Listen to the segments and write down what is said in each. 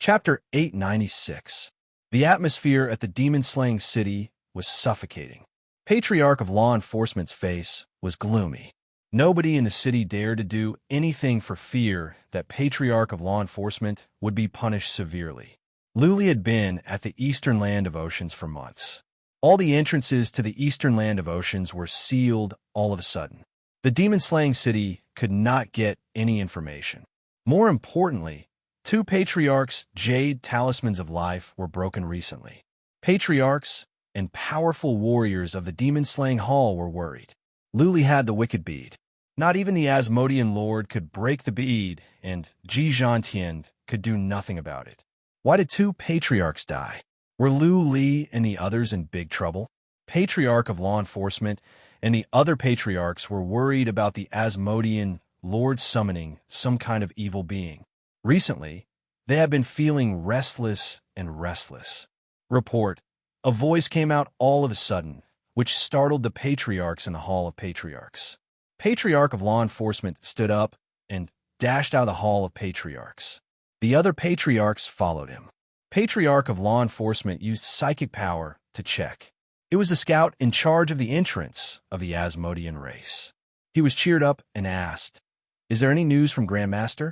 Chapter 896. The atmosphere at the demon-slaying city was suffocating. Patriarch of Law Enforcement's face was gloomy. Nobody in the city dared to do anything for fear that Patriarch of Law Enforcement would be punished severely. Luli had been at the Eastern Land of Oceans for months. All the entrances to the Eastern Land of Oceans were sealed all of a sudden. The demon-slaying city could not get any information. More importantly, two patriarchs' jade talismans of life were broken recently. Patriarchs and powerful warriors of the demon-slaying hall were worried. Luli had the wicked bead. Not even the Asmodean Lord could break the bead, and Ji Zhantian could do nothing about it. Why did two patriarchs die? Were Lu Li and the others in big trouble? Patriarch of Law Enforcement and the other patriarchs were worried about the Asmodean Lord summoning some kind of evil being. Recently, they had been feeling restless and restless. Report. A voice came out all of a sudden, which startled the patriarchs in the Hall of Patriarchs. Patriarch of Law Enforcement stood up and dashed out of the Hall of Patriarchs. The other patriarchs followed him. Patriarch of Law Enforcement used psychic power to check. It was the scout in charge of the entrance of the Asmodean race. He was cheered up and asked, "Is there any news from Grandmaster?"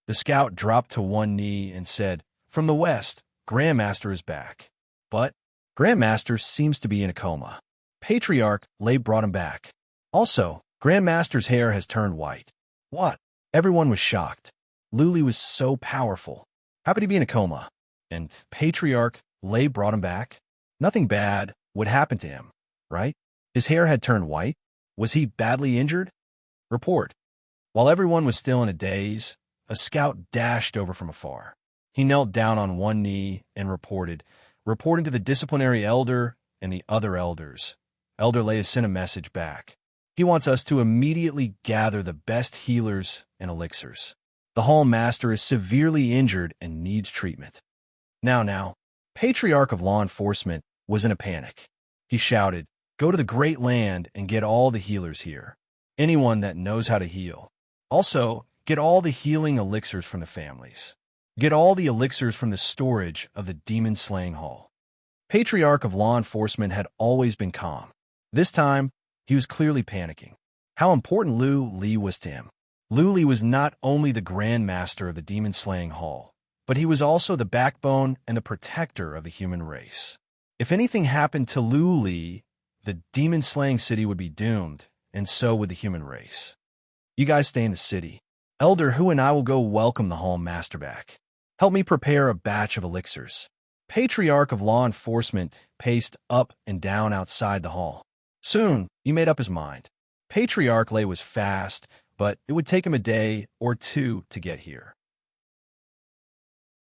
The scout dropped to one knee and said, "From the west, Grandmaster is back. But Grandmaster seems to be in a coma." Patriarch Lei brought him back. Also, Grandmaster's hair has turned white. What? Everyone was shocked. Luli was so powerful. How could he be in a coma? And Patriarch Lei brought him back. Nothing bad would happen to him, right? His hair had turned white. Was he badly injured? Report. While everyone was still in a daze, a scout dashed over from afar. He knelt down on one knee and reporting to the disciplinary elder and the other elders. Elder Lei has sent a message back. He wants us to immediately gather the best healers and elixirs. The Hall Master is severely injured and needs treatment. Now, Patriarch of Law Enforcement was in a panic. He shouted, "Go to the Great Land and get all the healers here. Anyone that knows how to heal. Also, get all the healing elixirs from the families. Get all the elixirs from the storage of the demon-slaying hall." Patriarch of Law Enforcement had always been calm. This time, he was clearly panicking. How important Lu Li was to him. Lu Li was not only the Grand Master of the demon-slaying hall, but he was also the backbone and the protector of the human race. If anything happened to Lu Li, the demon-slaying city would be doomed, and so would the human race. You guys stay in the city. Elder Hu and I will go welcome the Hall Master back. Help me prepare a batch of elixirs. Patriarch of Law Enforcement paced up and down outside the hall. Soon, he made up his mind. Patriarch Lei was fast, but it would take him a day or two to get here.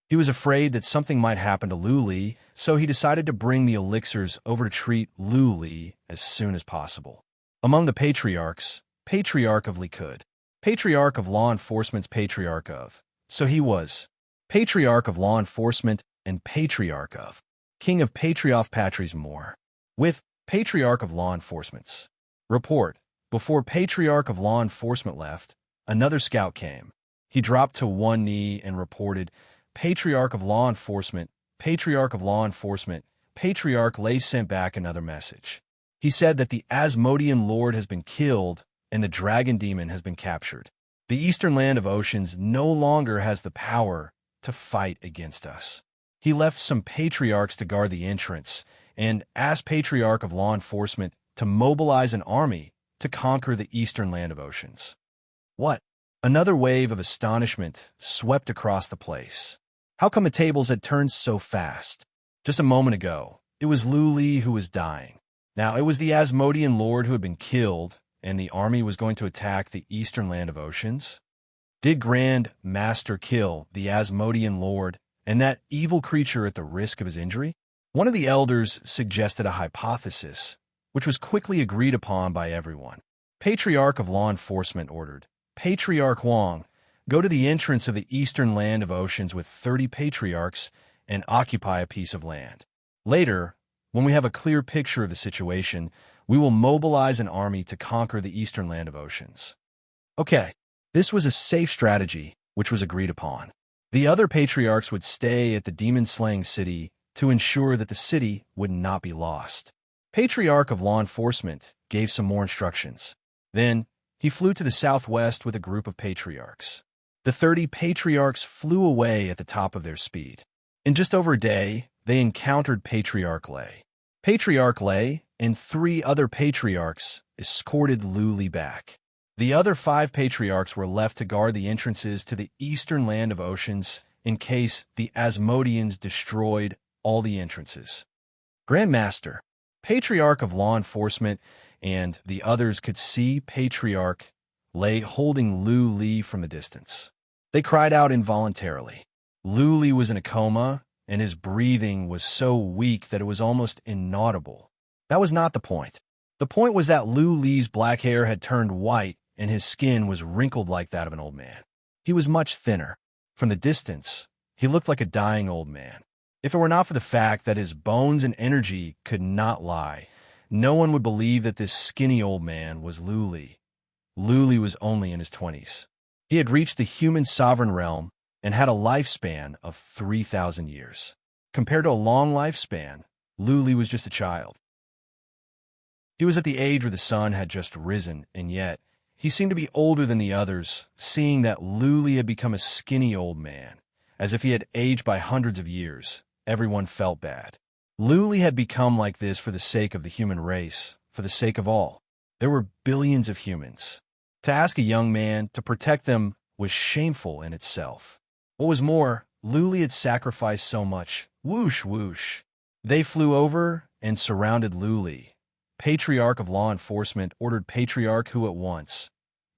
He was afraid that something might happen to Lu Li, so he decided to bring the elixirs over to treat Lu Li as soon as possible. Among the patriarchs, Patriarch of Likud, Patriarch of Law Enforcement's Patriarch of, so he was Patriarch of Law Enforcement and Patriarch of, King of Patrioff Patries More, with Patriarch of Law Enforcement's. Report. Before Patriarch of Law Enforcement left, another scout came. He dropped to one knee and reported, "Patriarch of Law Enforcement, Patriarch of Law Enforcement." Patriarch Lei sent back another message. He said that the Asmodean Lord has been killed and the Dragon Demon has been captured. The Eastern Land of Oceans no longer has the power to fight against us. He left some patriarchs to guard the entrance and asked Patriarch of Law Enforcement to mobilize an army to conquer the Eastern Land of Oceans. What? Another wave of astonishment swept across the place. How come the tables had turned so fast? Just a moment ago, it was Lu Li who was dying. Now it was the Asmodean Lord who had been killed, and the army was going to attack the Eastern Land of Oceans? Did Grand Master kill the Asmodean Lord and that evil creature at the risk of his injury? One of the elders suggested a hypothesis, which was quickly agreed upon by everyone. Patriarch of Law Enforcement ordered, "Patriarch Wang, go to the entrance of the Eastern Land of Oceans with 30 patriarchs and occupy a piece of land. Later, when we have a clear picture of the situation, we will mobilize an army to conquer the Eastern Land of Oceans." Okay, this was a safe strategy, which was agreed upon. The other patriarchs would stay at the demon-slaying city to ensure that the city would not be lost. Patriarch of Law Enforcement gave some more instructions. Then, he flew to the southwest with a group of patriarchs. The 30 patriarchs flew away at the top of their speed. In just over a day, they encountered Patriarch Lay. Patriarch Lay and 3 other patriarchs escorted Luli back. The other 5 patriarchs were left to guard the entrances to the eastern land of oceans in case the Asmodeans destroyed all the entrances. Grandmaster, Patriarch of Law Enforcement, and the others could see Patriarch Lay holding Luli from the distance. They cried out involuntarily. Luli was in a coma, and his breathing was so weak that it was almost inaudible. That was not the point. The point was that Luli's black hair had turned white, and his skin was wrinkled like that of an old man. He was much thinner. From the distance, he looked like a dying old man. If it were not for the fact that his bones and energy could not lie, no one would believe that this skinny old man was Luli. Luli was only in his 20s. He had reached the human sovereign realm and had a lifespan of 3,000 years. Compared to a long lifespan, Luli was just a child. He was at the age where the sun had just risen, and yet he seemed to be older than the others, seeing that Luli had become a skinny old man, as if he had aged by hundreds of years. Everyone felt bad. Luli had become like this for the sake of the human race, for the sake of all. There were billions of humans. To ask a young man to protect them was shameful in itself. What was more, Luli had sacrificed so much. Whoosh, whoosh. They flew over and surrounded Luli. Patriarch of Law Enforcement ordered Patriarch Who at once.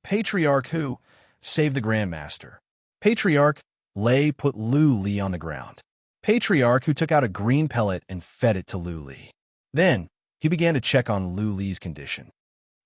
Patriarch Who saved the Grandmaster. Patriarch Lay put Luli on the ground. Patriarch Who took out a green pellet and fed it to Luli. Then, he began to check on Luli's condition.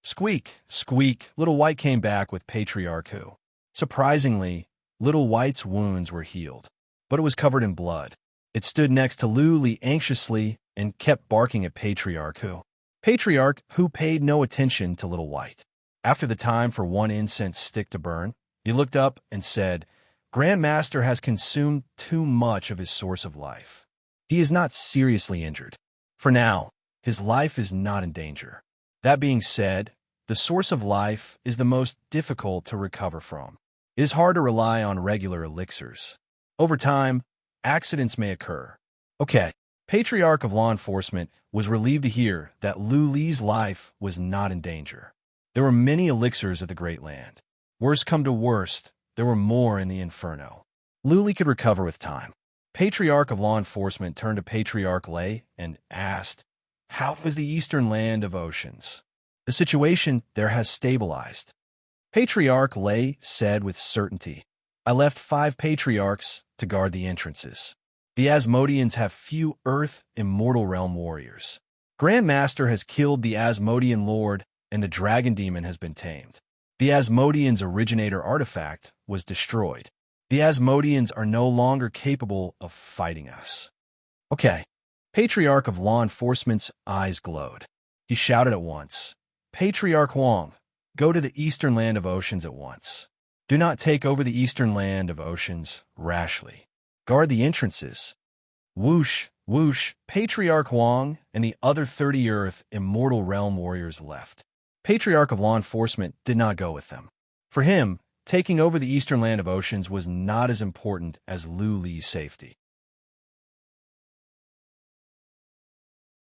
Squeak, squeak, Little White came back with Patriarch Who. Surprisingly, Little White's wounds were healed, but it was covered in blood. It stood next to Luli anxiously and kept barking at Patriarch Who. Patriarch Who paid no attention to Little White. After the time for one incense stick to burn, he looked up and said, Grandmaster has consumed too much of his source of life. He is not seriously injured. For now, his life is not in danger. That being said, the source of life is the most difficult to recover from. It is hard to rely on regular elixirs. Over time, accidents may occur. Okay, Patriarch of Law Enforcement was relieved to hear that Luli's life was not in danger. There were many elixirs at the Great Land. Worst come to worst, there were more in the Inferno. Luli could recover with time. Patriarch of Law Enforcement turned to Patriarch Lay and asked, How is the eastern land of oceans? The situation there has stabilized. Patriarch Lay said with certainty, I left 5 patriarchs to guard the entrances. The Asmodeans have few Earth Immortal Realm warriors. Grandmaster has killed the Asmodean Lord, and the Dragon Demon has been tamed. The Asmodeans' originator artifact was destroyed. The Asmodeans are no longer capable of fighting us. Okay. Patriarch of Law Enforcement's eyes glowed. He shouted at once, Patriarch Huang, go to the eastern land of oceans at once. Do not take over the eastern land of oceans rashly. Guard the entrances. Whoosh, whoosh, Patriarch Huang and the other 30 Earth Immortal Realm warriors left. Patriarch of Law Enforcement did not go with them. For him, taking over the eastern land of oceans was not as important as Luli's safety.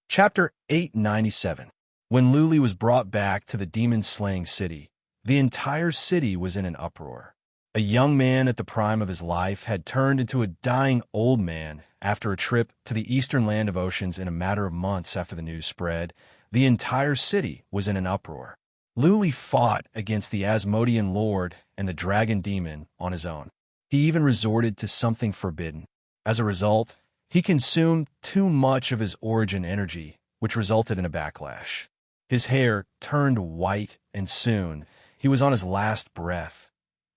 Chapter 897. When Luli was brought back to the demon-slaying city, the entire city was in an uproar. A young man at the prime of his life had turned into a dying old man after a trip to the eastern land of oceans in a matter of months after the news spread. The entire city was in an uproar. Luli fought against the Asmodean Lord and the Dragon Demon on his own. He even resorted to something forbidden. As a result, he consumed too much of his origin energy, which resulted in a backlash. His hair turned white, and soon he was on his last breath.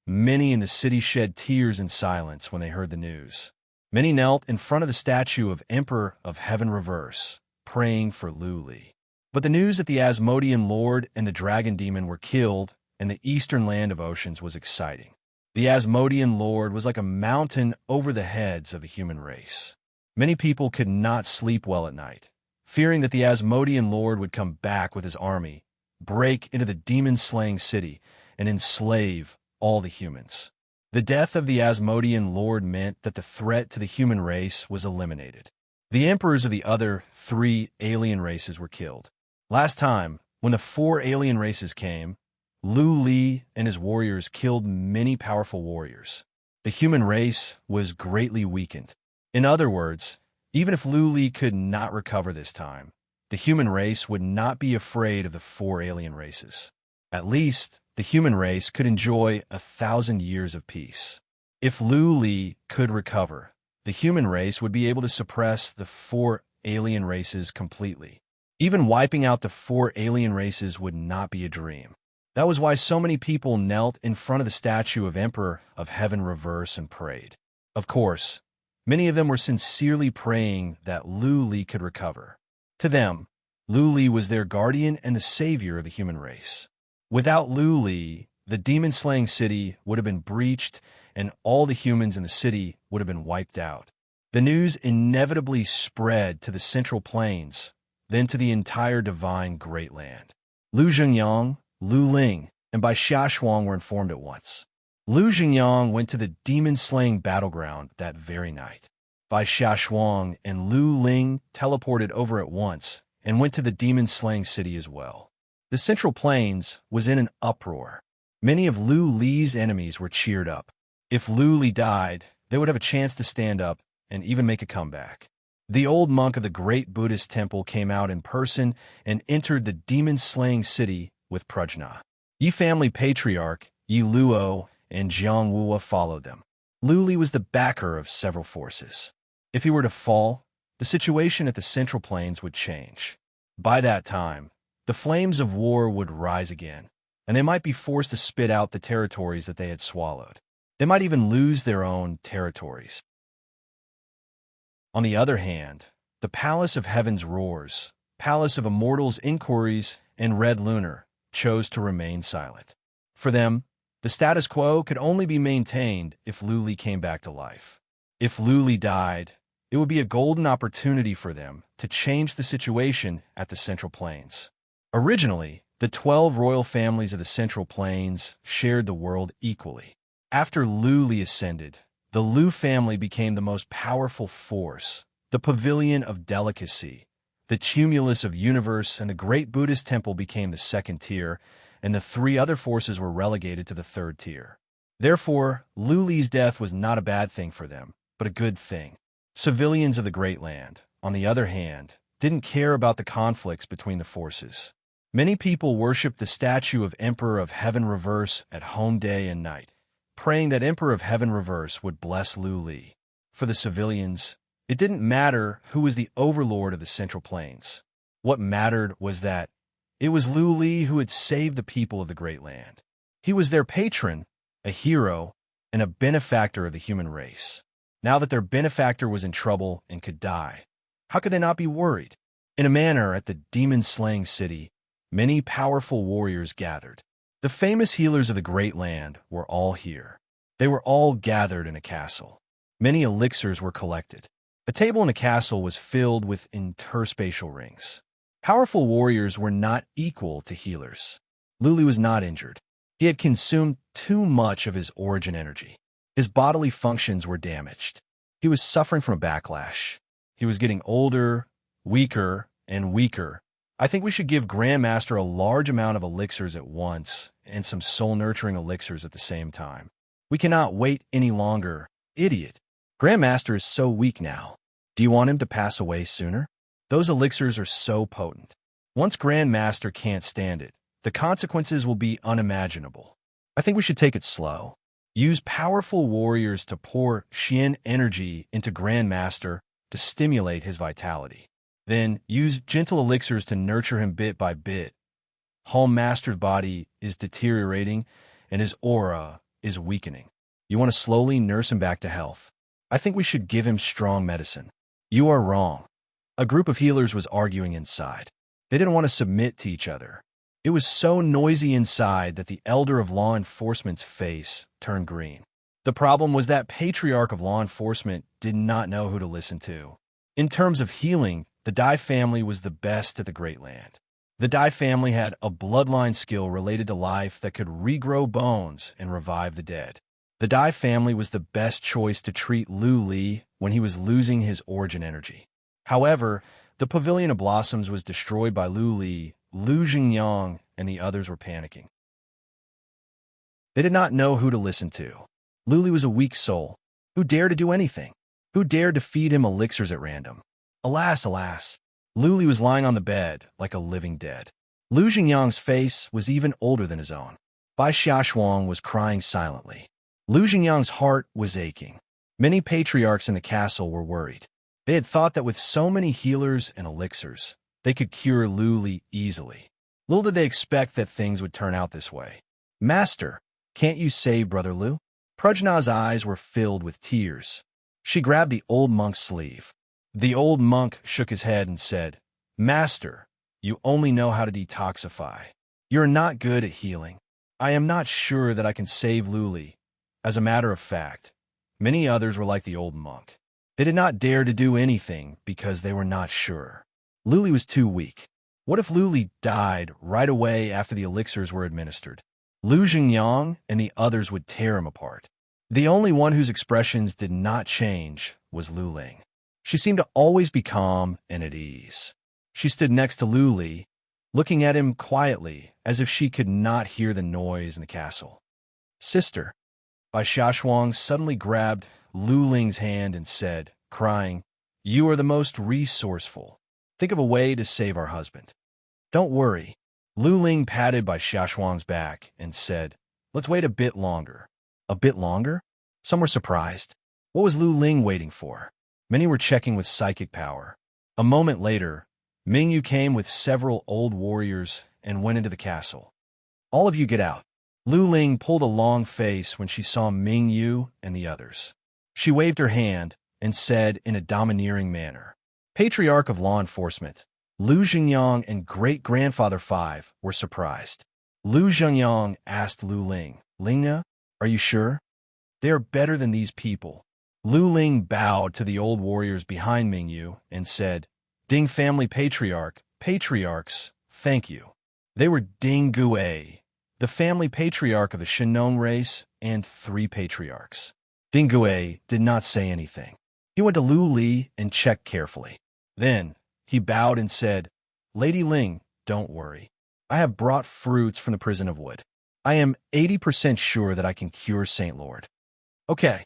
Many in the city shed tears in silence when they heard the news. Many knelt in front of the statue of Emperor of Heaven Reverse, praying for Luli. But the news that the Asmodean Lord and the Dragon Demon were killed and the eastern land of oceans was exciting. The Asmodean Lord was like a mountain over the heads of the human race. Many people could not sleep well at night, fearing that the Asmodean Lord would come back with his army, break into the demon-slaying city, and enslave all the humans. The death of the Asmodean Lord meant that the threat to the human race was eliminated. The emperors of the other 3 alien races were killed. Last time, when the 4 alien races came, Lu Li and his warriors killed many powerful warriors. The human race was greatly weakened. In other words, even if Lu Li could not recover this time, the human race would not be afraid of the 4 alien races. At least, the human race could enjoy 1,000 years of peace. If Lu Li could recover, the human race would be able to suppress the 4 alien races completely. Even wiping out the 4 alien races would not be a dream. That was why so many people knelt in front of the statue of Emperor of Heaven Reverse and prayed. Of course, many of them were sincerely praying that Lu Li could recover. To them, Lu Li was their guardian and the savior of the human race. Without Lu Li, the demon-slaying city would have been breached and all the humans in the city would have been wiped out. The news inevitably spread to the Central Plains, then to the entire divine Great Land. Lu Zhengyang, Lu Ling, and Bai Xiaoshuang were informed at once. Lu Zhengyang went to the demon-slaying battleground that very night. Bai Xiaoshuang and Lu Ling teleported over at once and went to the demon-slaying city as well. The Central Plains was in an uproar. Many of Lu Li's enemies were cheered up. If Lu Li died, they would have a chance to stand up and even make a comeback. The old monk of the great Buddhist temple came out in person and entered the demon-slaying city with Prajna. Yi family patriarch Yi Luo and Jiang Wuo followed them. Lu Li was the backer of several forces. If he were to fall, the situation at the Central Plains would change. By that time, the flames of war would rise again, and they might be forced to spit out the territories that they had swallowed. They might even lose their own territories. On the other hand, the Palace of Heaven's Roars, Palace of Immortals' Inquiries, and Red Lunar chose to remain silent. For them, the status quo could only be maintained if Lu Li came back to life. If Lu Li died, it would be a golden opportunity for them to change the situation at the Central Plains. Originally, the 12 royal families of the Central Plains shared the world equally. After Lu Li ascended, the Lu family became the most powerful force, the pavilion of delicacy, the tumulus of universe, and the great Buddhist temple became the second tier, and the 3 other forces were relegated to the third tier. Therefore, Lu Li's death was not a bad thing for them, but a good thing. Civilians of the Great Land, on the other hand, didn't care about the conflicts between the forces. Many people worshipped the statue of Emperor of Heaven Reverse at home day and night, praying that Emperor of Heaven Reverse would bless Lu Li. For the civilians, it didn't matter who was the overlord of the Central Plains. What mattered was that it was Lu Li who had saved the people of the Great Land. He was their patron, a hero, and a benefactor of the human race. Now that their benefactor was in trouble and could die, how could they not be worried? In a manner, at the demon-slaying city, many powerful warriors gathered. The famous healers of the Great Land were all here. They were all gathered in a castle. Many elixirs were collected. A table in a castle was filled with interspatial rings. Powerful warriors were not equal to healers. Lu Li was not injured. He had consumed too much of his origin energy. His bodily functions were damaged. He was suffering from a backlash. He was getting older, weaker, and weaker. I think we should give Grandmaster a large amount of elixirs at once and some soul-nurturing elixirs at the same time. We cannot wait any longer. Idiot. Grandmaster is so weak now. Do you want him to pass away sooner? Those elixirs are so potent. Once Grandmaster can't stand it, the consequences will be unimaginable. I think we should take it slow. Use powerful warriors to pour Xian energy into Grandmaster to stimulate his vitality. Then use gentle elixirs to nurture him bit by bit. Home Master's body is deteriorating and his aura is weakening. You want to slowly nurse him back to health. I think we should give him strong medicine. You are wrong. A group of healers was arguing inside. They didn't want to submit to each other. It was so noisy inside that the elder of law enforcement's face turned green. The problem was that patriarch of law enforcement did not know who to listen to. In terms of healing, the Dai family was the best at the Great Land. The Dai family had a bloodline skill related to life that could regrow bones and revive the dead. The Dai family was the best choice to treat Lu Li when he was losing his origin energy. However, the Pavilion of Blossoms was destroyed by Lu Li. Lu Xingyang and the others were panicking. They did not know who to listen to. Lu Li was a weak soul. Who dared to do anything? Who dared to feed him elixirs at random? Alas, alas! Lu Li was lying on the bed like a living dead. Lu Xingyang's face was even older than his own. Bai Xiaoshuang was crying silently. Lu Xingyang's heart was aching. Many patriarchs in the castle were worried. They had thought that with so many healers and elixirs, they could cure Lu Li easily. Little did they expect that things would turn out this way. Master, can't you save Brother Lu? Prajna's eyes were filled with tears. She grabbed the old monk's sleeve. The old monk shook his head and said, Master, you only know how to detoxify. You're not good at healing. I am not sure that I can save Lu Li. As a matter of fact, many others were like the old monk. They did not dare to do anything because they were not sure. Lu Li was too weak. What if Lu Li died right away after the elixirs were administered? Lu Xingyang and the others would tear him apart. The only one whose expressions did not change was Lu Ling. She seemed to always be calm and at ease. She stood next to Lu Li, looking at him quietly as if she could not hear the noise in the castle. Sister, Bai Xiaoshuang suddenly grabbed Lu Ling's hand and said, crying, You are the most resourceful. Think of a way to save our husband. Don't worry. Lu Ling patted Bai Xiaoshuang's back and said, Let's wait a bit longer. A bit longer? Some were surprised. What was Lu Ling waiting for? Many were checking with psychic power. A moment later, Ming Yu came with several old warriors and went into the castle. All of you get out. Lu Ling pulled a long face when she saw Ming Yu and the others. She waved her hand and said in a domineering manner, Patriarch of law enforcement, Lu Xingyang and great-grandfather 5 were surprised. Lu Xingyang asked Lu Ling, Lingna, are you sure? They are better than these people. Lu Ling bowed to the old warriors behind Ming Yu and said, Ding family patriarchs, thank you. They were Ding Gui, the family patriarch of the Shinong race, and 3 patriarchs. Ding Gui did not say anything. He went to Lu Li and checked carefully. Then, he bowed and said, Lady Ling, don't worry. I have brought fruits from the prison of wood. I am 80% sure that I can cure Saint Lord. Okay.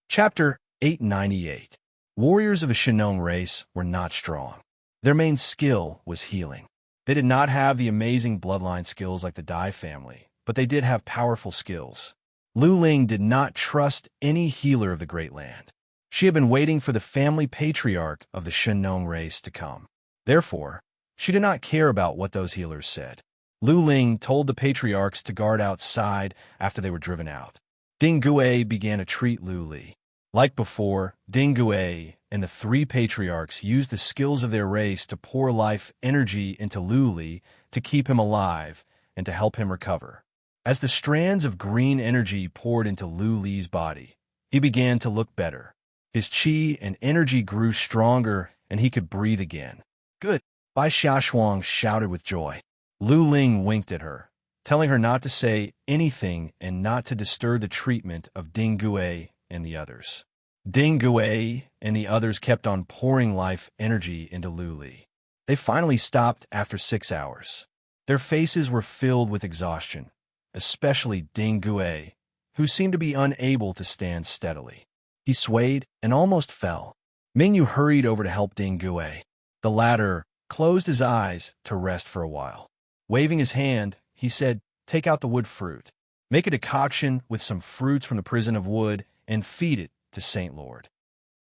Chapter 898. Warriors of the Shinong race were not strong. Their main skill was healing. They did not have the amazing bloodline skills like the Dai family, but they did have powerful skills. Lu Ling did not trust any healer of the Great Land. She had been waiting for the family patriarch of the Shinong race to come. Therefore, she did not care about what those healers said. Lu Ling told the patriarchs to guard outside after they were driven out. Ding Gui began to treat Lu Li. Like before, Ding Gui and the 3 patriarchs used the skills of their race to pour life energy into Lu Li to keep him alive and to help him recover. As the strands of green energy poured into Lu Li's body, he began to look better. His qi and energy grew stronger and he could breathe again. Good, Bai Xiaoshuang shouted with joy. Lu Ling winked at her, telling her not to say anything and not to disturb the treatment of Ding Gui and the others. Ding Gui and the others kept on pouring life energy into Lu Li. They finally stopped after 6 hours. Their faces were filled with exhaustion, especially Ding Gui, who seemed to be unable to stand steadily. He swayed and almost fell. Ming Yu hurried over to help Ding Gui. The latter closed his eyes to rest for a while. Waving his hand, he said, Take out the wood fruit. Make a decoction with some fruits from the prison of wood and feed it to Saint Lord.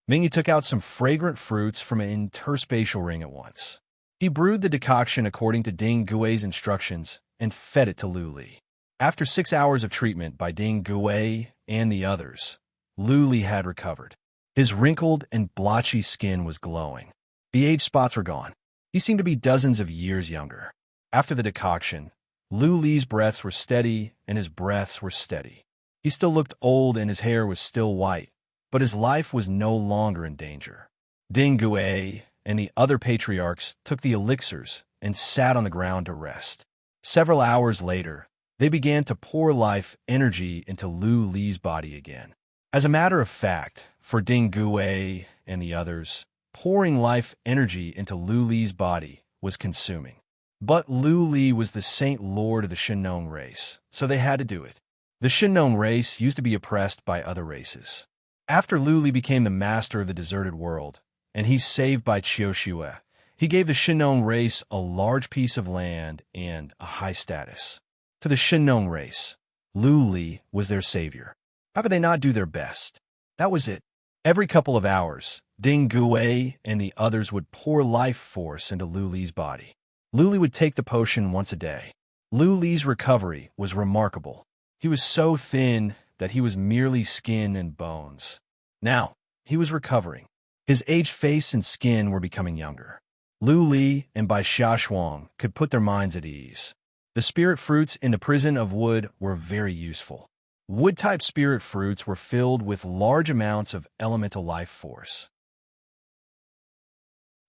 Ming Yu took out some fragrant fruits from an interspatial ring at once. He brewed the decoction according to Ding Gui's instructions and fed it to Lu Li. After 6 hours of treatment by Ding Gui and the others, Lu Li had recovered. His wrinkled and blotchy skin was glowing. The age spots were gone. He seemed to be dozens of years younger. After the decoction, Lu Li's breaths were steady and his breaths were steady. He still looked old and his hair was still white, but his life was no longer in danger. Ding Gui and the other patriarchs took the elixirs and sat on the ground to rest. Several hours later, they began to pour life energy into Lu Li's body again. As a matter of fact, for Ding Gui and the others, pouring life energy into Lu Li's body was consuming. But Lu Li was the Saint Lord of the Shinnong race, so they had to do it. The Shinnong race used to be oppressed by other races. After Lu Li became the master of the deserted world, and he's saved by Qiushue, he gave the Shinnong race a large piece of land and a high status. To the Shinnong race, Lu Li was their savior. How could they not do their best? That was it. Every couple of hours, Ding Gui and the others would pour life force into Lu Li's body. Lu Li would take the potion once a day. Lu Li's recovery was remarkable. He was so thin that he was merely skin and bones. Now, he was recovering. His aged face and skin were becoming younger. Lu Li and Bai Xiaoshuang could put their minds at ease. The spirit fruits in the prison of wood were very useful. Wood-type spirit fruits were filled with large amounts of elemental life force.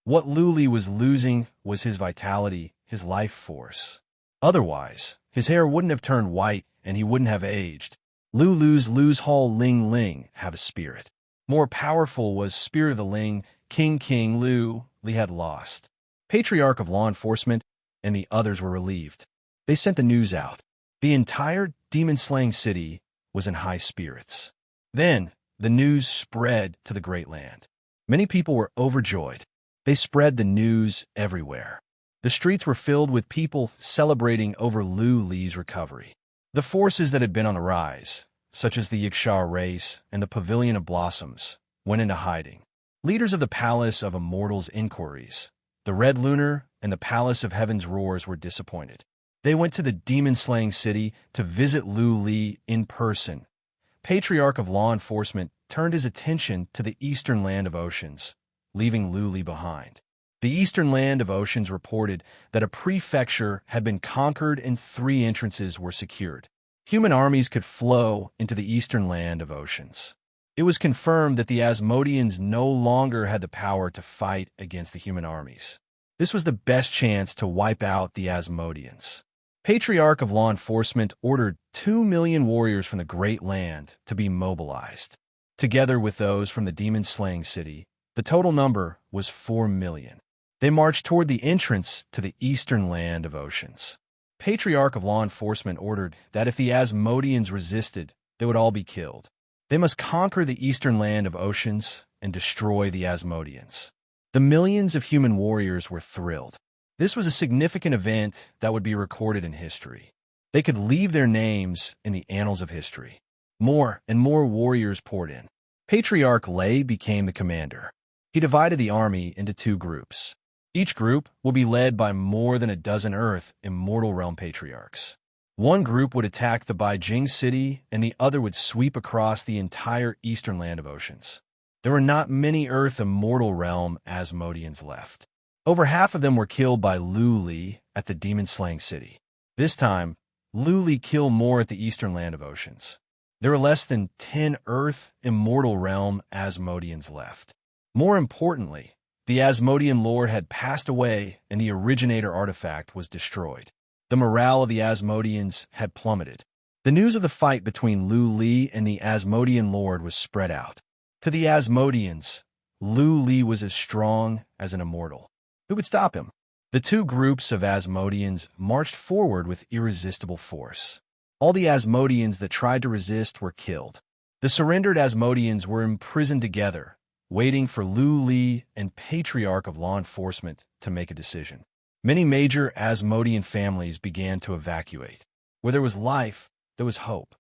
What Lu Li was losing was his vitality, his life force. Otherwise, his hair wouldn't have turned white and he wouldn't have aged. Lu's Hall Ling Ling have a spirit. More powerful was Spirit of the Ling, King Lu Li had lost. Patriarch of Law Enforcement and the others were relieved. They sent the news out. The entire demon-slaying city was in high spirits. Then, the news spread to the Great Land. Many people were overjoyed. They spread the news everywhere. The streets were filled with people celebrating over Lu Li's recovery. The forces that had been on the rise, such as the Yiksha race and the Pavilion of Blossoms, went into hiding. Leaders of the Palace of Immortals' Inquiries, the Red Lunar, and the Palace of Heaven's Roars were disappointed. They went to the demon-slaying city to visit Lu Li in person. Patriarch of Law Enforcement turned his attention to the eastern land of oceans, leaving Lu Li behind. The eastern land of oceans reported that a prefecture had been conquered and 3 entrances were secured. Human armies could flow into the eastern land of oceans. It was confirmed that the Asmodeans no longer had the power to fight against the human armies. This was the best chance to wipe out the Asmodeans. Patriarch of Law Enforcement ordered 2 million warriors from the Great Land to be mobilized. Together with those from the demon-slaying city, the total number was 4 million. They marched toward the entrance to the eastern land of oceans. Patriarch of Law Enforcement ordered that if the Asmodeans resisted, they would all be killed. They must conquer the eastern land of oceans and destroy the Asmodeans. The millions of human warriors were thrilled. This was a significant event that would be recorded in history. They could leave their names in the annals of history. More and more warriors poured in. Patriarch Lei became the commander. He divided the army into 2 groups. Each group will be led by more than a dozen Earth Immortal Realm patriarchs. One group would attack the Beijing city, and the other would sweep across the entire eastern land of oceans. There were not many Earth Immortal Realm Asmodeans left. Over half of them were killed by Lu Li at the demon-slaying city. This time, Lu Li killed more at the eastern land of oceans. There were less than 10 Earth Immortal Realm Asmodeans left. More importantly, the Asmodean lore had passed away and the originator artifact was destroyed. The morale of the Asmodeans had plummeted. The news of the fight between Lu Li and the Asmodean Lord was spread out. To the Asmodeans, Lu Li was as strong as an immortal. Who could stop him? The 2 groups of Asmodeans marched forward with irresistible force. All the Asmodeans that tried to resist were killed. The surrendered Asmodeans were imprisoned together, waiting for Lu Li and Patriarch of Law Enforcement to make a decision. Many major Asmodean families began to evacuate. Where there was life, there was hope.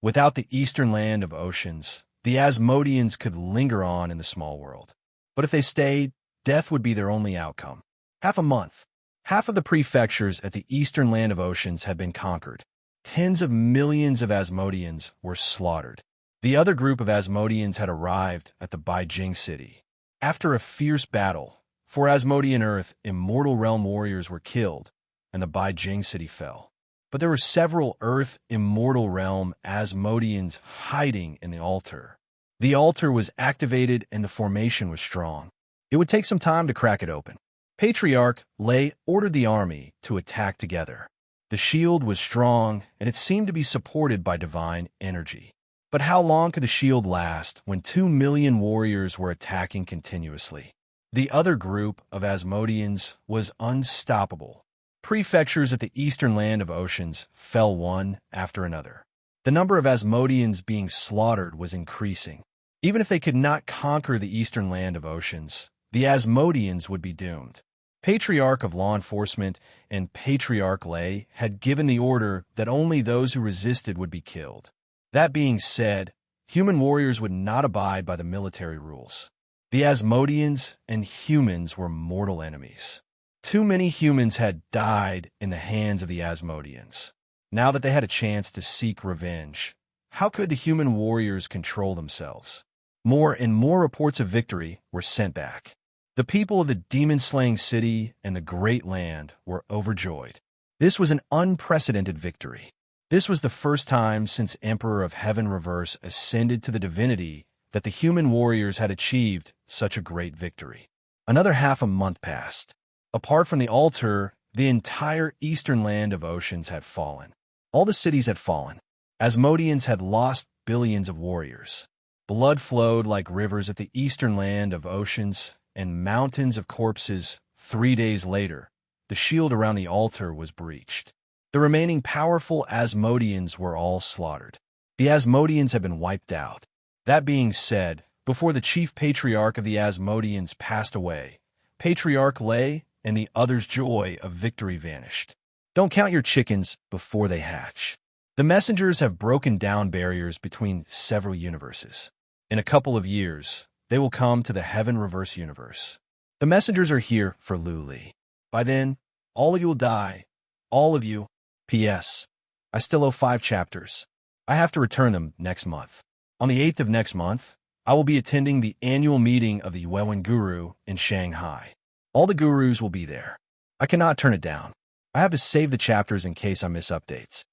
Without the eastern land of oceans, the Asmodeans could linger on in the small world. But if they stayed, death would be their only outcome. Half a month. Half of the prefectures at the eastern land of oceans had been conquered. Tens of millions of Asmodeans were slaughtered. The other group of Asmodeans had arrived at the Beijing city. After a fierce battle, 4 Asmodean Earth immortal realm warriors were killed, and the Beijing city fell. But there were several Earth immortal realm Asmodeans hiding in the altar. The altar was activated and the formation was strong. It would take some time to crack it open. Patriarch Lei ordered the army to attack together. The shield was strong, and it seemed to be supported by divine energy. But how long could the shield last when 2 million warriors were attacking continuously? The other group of Asmodeans was unstoppable. Prefectures at the eastern land of oceans fell one after another. The number of Asmodeans being slaughtered was increasing. Even if they could not conquer the eastern land of oceans, the Asmodeans would be doomed. Patriarch of Law Enforcement and Patriarch Lei had given the order that only those who resisted would be killed. That being said, human warriors would not abide by the military rules. The Asmodeans and humans were mortal enemies. Too many humans had died in the hands of the Asmodeans. Now that they had a chance to seek revenge, how could the human warriors control themselves? More and more reports of victory were sent back. The people of the demon-slaying city and the great land were overjoyed. This was an unprecedented victory. This was the first time since Emperor of Heaven Reverse ascended to the divinity that the human warriors had achieved such a great victory. Another half a month passed. Apart from the altar, the entire eastern land of oceans had fallen. All the cities had fallen. Asmodeans had lost billions of warriors. Blood flowed like rivers at the eastern land of oceans and mountains of corpses. 3 days later, the shield around the altar was breached. The remaining powerful Asmodeans were all slaughtered. The Asmodeans had been wiped out. That being said, before the chief patriarch of the Asmodeans passed away, Patriarch Lei and the others' joy of victory vanished. Don't count your chickens before they hatch. The messengers have broken down barriers between several universes. In a couple of years, they will come to the Heaven Reverse universe. The messengers are here for Luli. By then, all of you will die. All of you. P.S. I still owe 5 chapters. I have to return them next month. On the 8th of next month, I will be attending the annual meeting of the Yuewen Guru in Shanghai. All the gurus will be there. I cannot turn it down. I have to save the chapters in case I miss updates.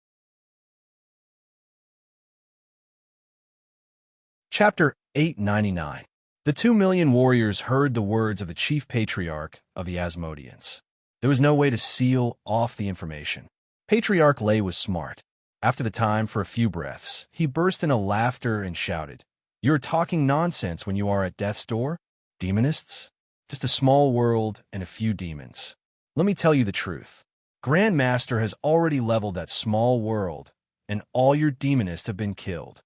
Chapter 899. The 2 million warriors heard the words of the chief patriarch of the Asmodeans. There was no way to seal off the information. Patriarch Lei was smart. After the time for a few breaths, he burst into laughter and shouted, "You're talking nonsense when you are at death's door? Demonists? Just a small world and a few demons. Let me tell you the truth. Grandmaster has already leveled that small world, and all your demonists have been killed."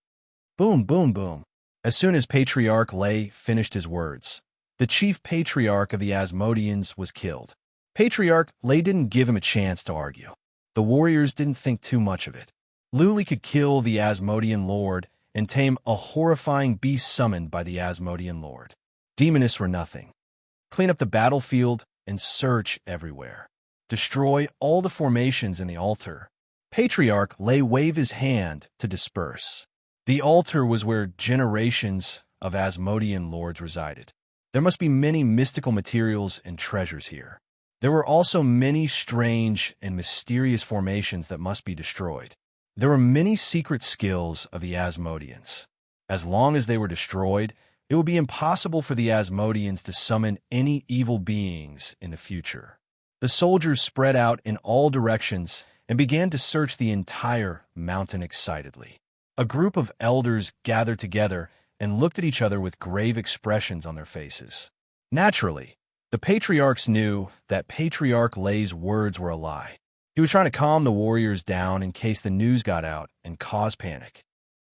Boom, boom, boom. As soon as Patriarch Lei finished his words, the chief patriarch of the Asmodeans was killed. Patriarch Lei didn't give him a chance to argue. The warriors didn't think too much of it. Luli could kill the Asmodean Lord and tame a horrifying beast summoned by the Asmodean Lord. Demonists were nothing. Clean up the battlefield and search everywhere. Destroy all the formations in the altar. Patriarch Lei waved his hand to disperse. The altar was where generations of Asmodean lords resided. There must be many mystical materials and treasures here. There were also many strange and mysterious formations that must be destroyed. There were many secret skills of the Asmodeans. As long as they were destroyed, it would be impossible for the Asmodeans to summon any evil beings in the future. The soldiers spread out in all directions and began to search the entire mountain excitedly. A group of elders gathered together and looked at each other with grave expressions on their faces. Naturally, the patriarchs knew that Patriarch Lei's words were a lie. He was trying to calm the warriors down in case the news got out and cause panic.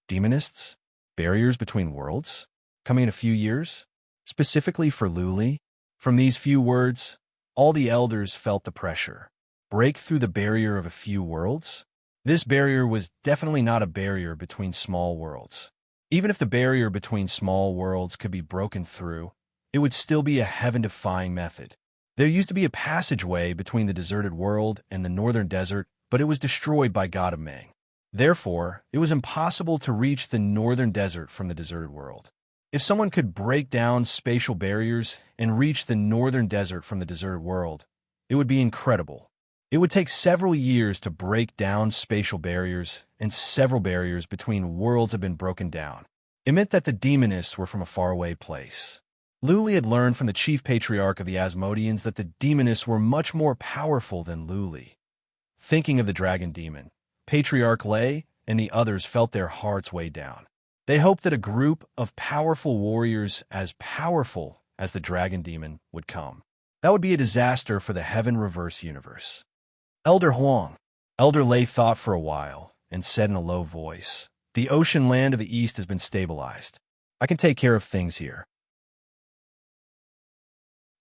Demonists? Barriers between worlds? Coming in a few years? Specifically for Luli? From these few words, all the elders felt the pressure. Break through the barrier of a few worlds? This barrier was definitely not a barrier between small worlds. Even if the barrier between small worlds could be broken through, it would still be a heaven-defying method. There used to be a passageway between the deserted world and the northern desert, but it was destroyed by God of Meng. Therefore, it was impossible to reach the northern desert from the deserted world. If someone could break down spatial barriers and reach the northern desert from the deserted world, it would be incredible. It would take several years to break down spatial barriers, and several barriers between worlds have been broken down. It meant that the demonists were from a faraway place. Luli had learned from the chief patriarch of the Asmodeans that the demonists were much more powerful than Luli. Thinking of the dragon demon, Patriarch Lei and the others felt their hearts weighed down. They hoped that a group of powerful warriors as powerful as the dragon demon would come. That would be a disaster for the heaven-reverse universe. Elder Huang. Elder Lei thought for a while and said in a low voice, "The ocean land of the east has been stabilized. I can take care of things here.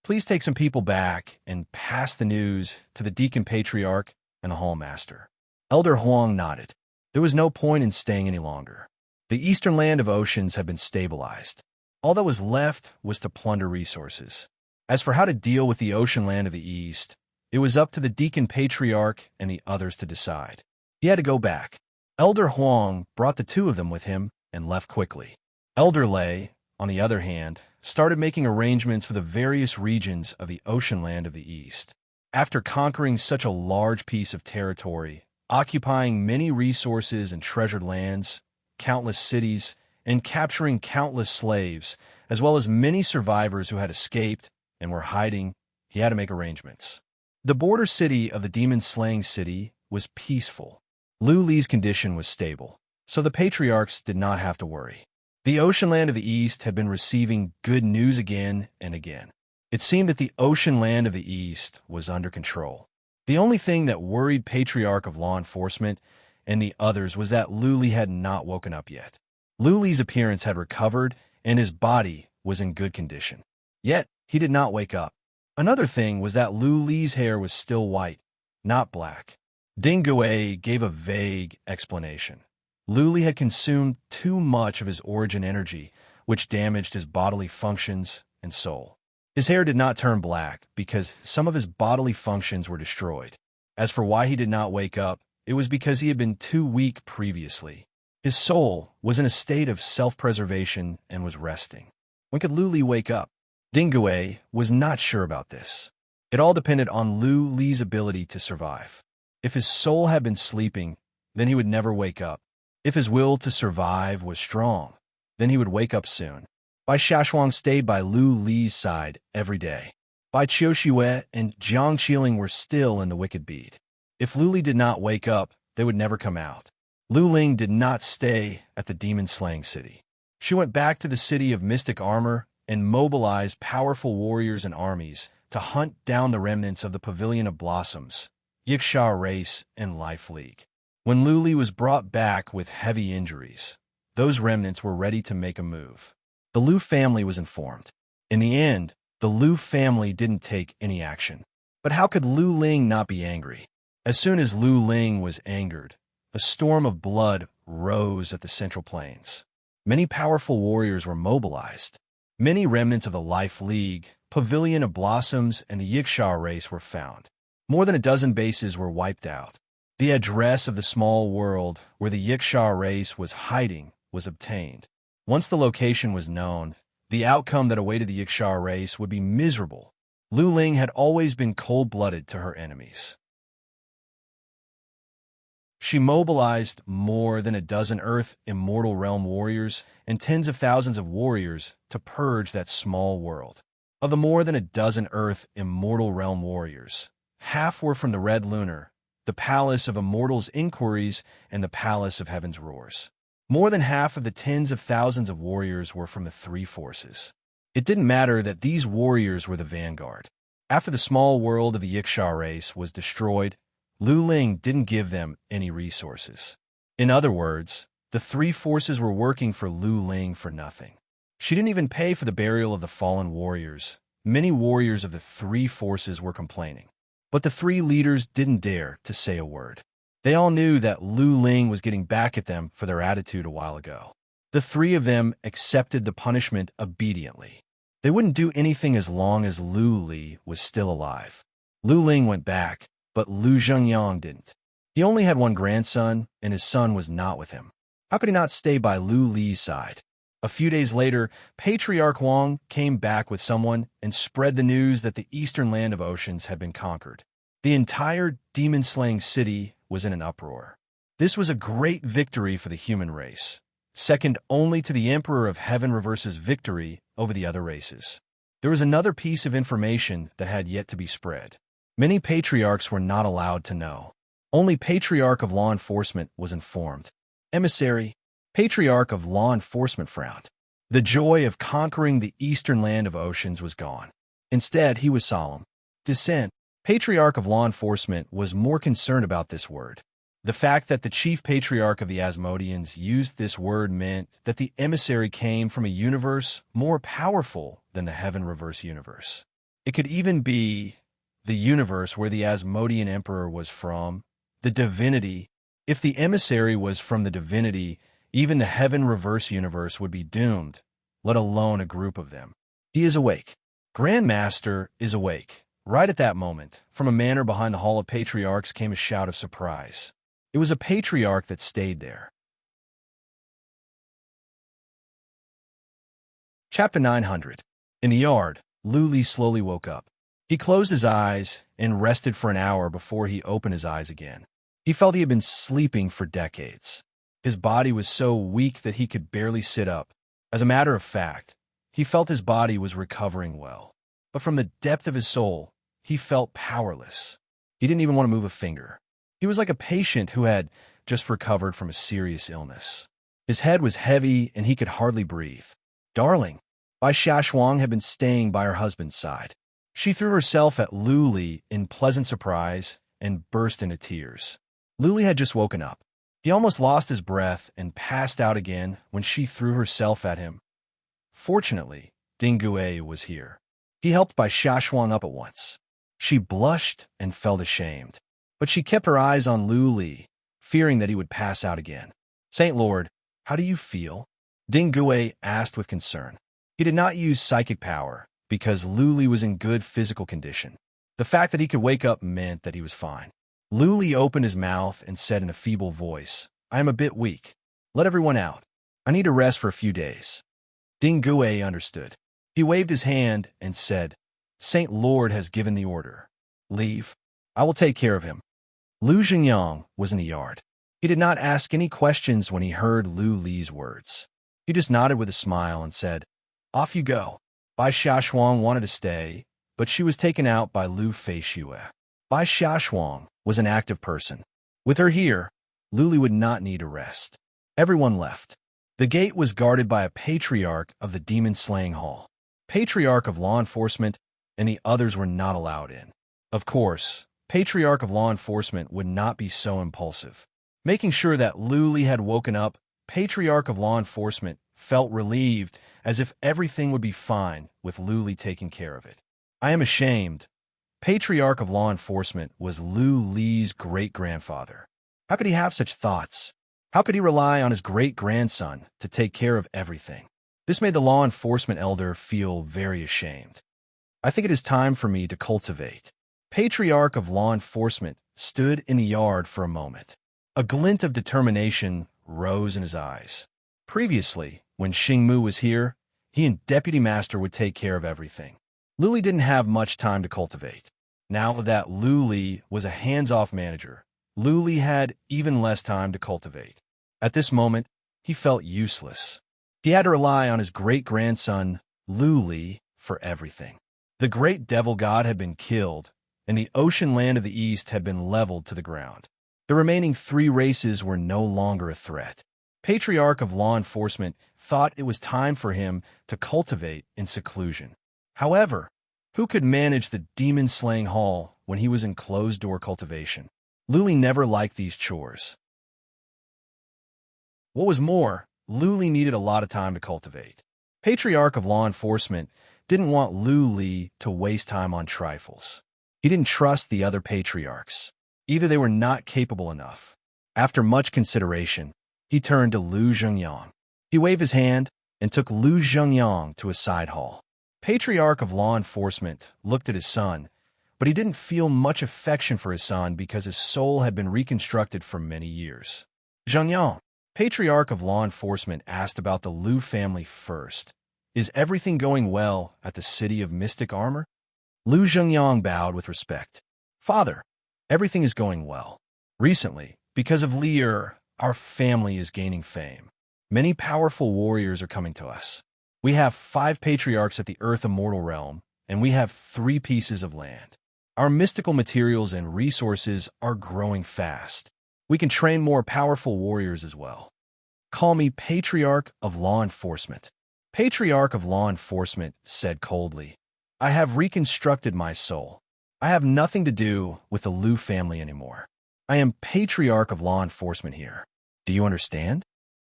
Please take some people back and pass the news to the deacon patriarch and the hallmaster." Elder Huang nodded. There was no point in staying any longer. The eastern land of oceans had been stabilized. All that was left was to plunder resources. As for how to deal with the ocean land of the east, it was up to the deacon patriarch and the others to decide. He had to go back. Elder Huang brought the two of them with him and left quickly. Elder Lei, on the other hand, started making arrangements for the various regions of the ocean land of the east. After conquering such a large piece of territory, occupying many resources and treasured lands, countless cities, and capturing countless slaves, as well as many survivors who had escaped and were hiding, he had to make arrangements. The border city of the demon-slaying city was peaceful. Lu Li's condition was stable, so the patriarchs did not have to worry. The ocean land of the east had been receiving good news again and again. It seemed that the ocean land of the east was under control. The only thing that worried Patriarch of Law Enforcement and the others was that Lu Li had not woken up yet. Lu Li's appearance had recovered, and his body was in good condition. Yet, he did not wake up. Another thing was that Lu Li's hair was still white, not black. Ding Gui gave a vague explanation. Lu Li had consumed too much of his origin energy, which damaged his bodily functions and soul. His hair did not turn black because some of his bodily functions were destroyed. As for why he did not wake up, it was because he had been too weak previously. His soul was in a state of self-preservation and was resting. When could Lu Li wake up? Ding Gui was not sure about this. It all depended on Lu Li's ability to survive. If his soul had been sleeping, then he would never wake up. If his will to survive was strong, then he would wake up soon. Bai Xiaoshuang stayed by Lu Li's side every day. Bai Qiuxue and Jiang Qiling were still in the wicked bead. If Lu Li did not wake up, they would never come out. Lu Ling did not stay at the demon-slaying city. She went back to the city of mystic armor and mobilized powerful warriors and armies to hunt down the remnants of the Pavilion of Blossoms, Yiksha race, and Life League. When Lu Li was brought back with heavy injuries, those remnants were ready to make a move. The Lu family was informed. In the end, the Lu family didn't take any action. But how could Lu Ling not be angry? As soon as Lu Ling was angered, a storm of blood rose at the Central Plains. Many powerful warriors were mobilized. Many remnants of the Life League, Pavilion of Blossoms, and the Yiksha race were found. More than a dozen bases were wiped out. The address of the small world where the Yiksha race was hiding was obtained. Once the location was known, the outcome that awaited the Yiksha race would be miserable. Lu Ling had always been cold-blooded to her enemies. She mobilized more than a dozen Earth Immortal Realm warriors and tens of thousands of warriors to purge that small world. Of the more than a dozen Earth Immortal Realm warriors, half were from the Red Lunar, the Palace of Immortals' Inquiries, and the Palace of Heaven's Roars. More than half of the tens of thousands of warriors were from the three forces. It didn't matter that these warriors were the vanguard. After the small world of the Yiksha race was destroyed, Lu Ling didn't give them any resources. In other words, the three forces were working for Lu Ling for nothing. She didn't even pay for the burial of the fallen warriors. Many warriors of the three forces were complaining. But the three leaders didn't dare to say a word. They all knew that Lu Ling was getting back at them for their attitude a while ago. The three of them accepted the punishment obediently. They wouldn't do anything as long as Lu Li was still alive. Lu Ling went back, but Lu Zhengyang didn't. He only had one grandson, and his son was not with him. How could he not stay by Lu Li's side? A A few days later, Patriarch Wang came back with someone and spread the news that the eastern land of oceans had been conquered. The entire demon-slaying city was in an uproar. This was a great victory for the human race, second only to the Emperor of Heaven Reverse's victory over the other races. There was another piece of information that had yet to be spread. Many patriarchs were not allowed to know. Only Patriarch of Law Enforcement was informed. Emissary, Patriarch of Law Enforcement frowned. The joy of conquering the eastern land of oceans was gone. Instead, he was solemn. Dissent, Patriarch of Law Enforcement was more concerned about this word. The fact that the chief patriarch of the Asmodeans used this word meant that the emissary came from a universe more powerful than the Heaven Reverse universe. It could even be the universe where the Asmodean Emperor was from, the divinity. If the emissary was from the divinity, even the Heaven Reverse universe would be doomed, let alone a group of them. He is awake. Grandmaster is awake. Right at that moment, from a manor behind the Hall of Patriarchs came a shout of surprise. It was a patriarch that stayed there. Chapter 900. In the yard, Luli slowly woke up. He closed his eyes and rested for an hour before he opened his eyes again. He felt he had been sleeping for decades. His body was so weak that he could barely sit up. As a matter of fact, he felt his body was recovering well. But from the depth of his soul, he felt powerless. He didn't even want to move a finger. He was like a patient who had just recovered from a serious illness. His head was heavy and he could hardly breathe. Darling, Bai Xiaoshuang had been staying by her husband's side. She threw herself at Luli in pleasant surprise and burst into tears. Luli had just woken up. He almost lost his breath and passed out again when she threw herself at him. Fortunately, Ding Gue was here. He helped Bai Xiaoshuang up at once. She blushed and felt ashamed, but she kept her eyes on Luli, fearing that he would pass out again. Saint Lord, how do you feel? Ding Gue asked with concern. He did not use psychic power because Luli was in good physical condition. The fact that he could wake up meant that he was fine. Luli opened his mouth and said in a feeble voice, I am a bit weak. Let everyone out. I need to rest for a few days. Ding Gue understood. He waved his hand and said, Saint Lord has given the order. Leave. I will take care of him. Lu Xingyang was in the yard. He did not ask any questions when he heard Lu Li's words. He just nodded with a smile and said, Off you go. Bai Xiaoshuang wanted to stay, but she was taken out by Lu Feishue. Bai Xiaoshuang was an active person. With her here, Luli would not need a rest. Everyone left. The gate was guarded by a patriarch of the demon-slaying hall. Patriarch of Law Enforcement and the others were not allowed in. Of course, Patriarch of Law Enforcement would not be so impulsive. Making sure that Luli had woken up, Patriarch of Law Enforcement felt relieved as if everything would be fine with Luli taking care of it. I am ashamed. Patriarch of Law Enforcement was Lu Li's great-grandfather. How could he have such thoughts? How could he rely on his great-grandson to take care of everything? This made the law enforcement elder feel very ashamed. I think it is time for me to cultivate. Patriarch of Law Enforcement stood in the yard for a moment. A glint of determination rose in his eyes. Previously, when Xingmu was here, he and Deputy Master would take care of everything. Luli didn't have much time to cultivate. Now that Luli was a hands-off manager, Luli had even less time to cultivate. At this moment, he felt useless. He had to rely on his great-grandson, Luli, for everything. The great devil god had been killed, and the ocean land of the east had been leveled to the ground. The remaining 3 races were no longer a threat. Patriarch of Law Enforcement thought it was time for him to cultivate in seclusion. However, who could manage the demon-slaying hall when he was in closed-door cultivation? Luli never liked these chores. What was more, Luli needed a lot of time to cultivate. Patriarch of Law Enforcement didn't want Luli to waste time on trifles. He didn't trust the other patriarchs. Either they were not capable enough. After much consideration, he turned to Lu Zhengyang. He waved his hand and took Lu Zhengyang to a side hall. Patriarch of Law Enforcement looked at his son, but he didn't feel much affection for his son because his soul had been reconstructed for many years. Zhengyang, Patriarch of Law Enforcement asked about the Liu family first. Is everything going well at the City of Mystic Armor? Lu Zhengyang bowed with respect. Father, everything is going well. Recently, because of Liu, our family is gaining fame. Many powerful warriors are coming to us. We have 5 patriarchs at the Earth Immortal Realm, and we have 3 pieces of land. Our mystical materials and resources are growing fast. We can train more powerful warriors as well. Call me Patriarch of Law Enforcement. Patriarch of Law Enforcement said coldly, I have reconstructed my soul. I have nothing to do with the Liu family anymore. I am Patriarch of Law Enforcement here. Do you understand?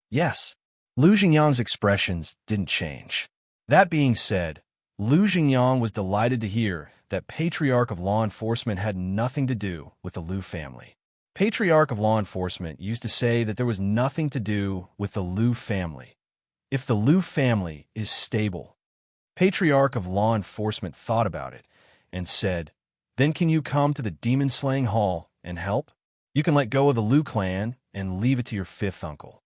Yes. Lu Xingyang's expressions didn't change. That being said, Lu Xingyang was delighted to hear that Patriarch of Law Enforcement had nothing to do with the Liu family. Patriarch of Law Enforcement used to say that there was nothing to do with the Liu family. If the Liu family is stable, Patriarch of Law Enforcement thought about it and said, then can you come to the demon-slaying hall and help? You can let go of the Liu clan and leave it to your 5th uncle.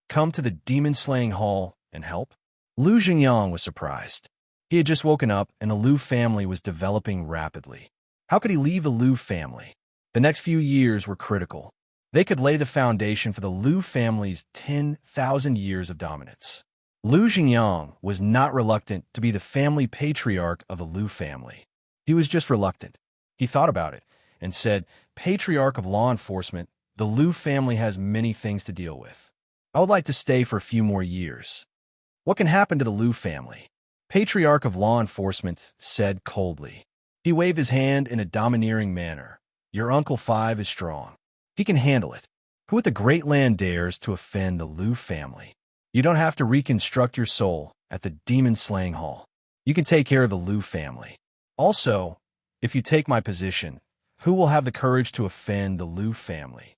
Come to the demon-slaying hall and help? Lu Xingyang was surprised. He had just woken up and the Liu family was developing rapidly. How could he leave the Liu family? The next few years were critical. They could lay the foundation for the Liu family's 10,000 years of dominance. Lu Xingyang was not reluctant to be the family patriarch of the Liu family. He was just reluctant. He thought about it and said, Patriarch of Law Enforcement, the Liu family has many things to deal with. I would like to stay for a few more years. What can happen to the Liu family? Patriarch of Law Enforcement said coldly. He waved his hand in a domineering manner. Your Uncle 5 is strong. He can handle it. Who at the Great Land dares to offend the Liu family? You don't have to reconstruct your soul at the demon-slaying hall. You can take care of the Liu family. Also, if you take my position, who will have the courage to offend the Liu family?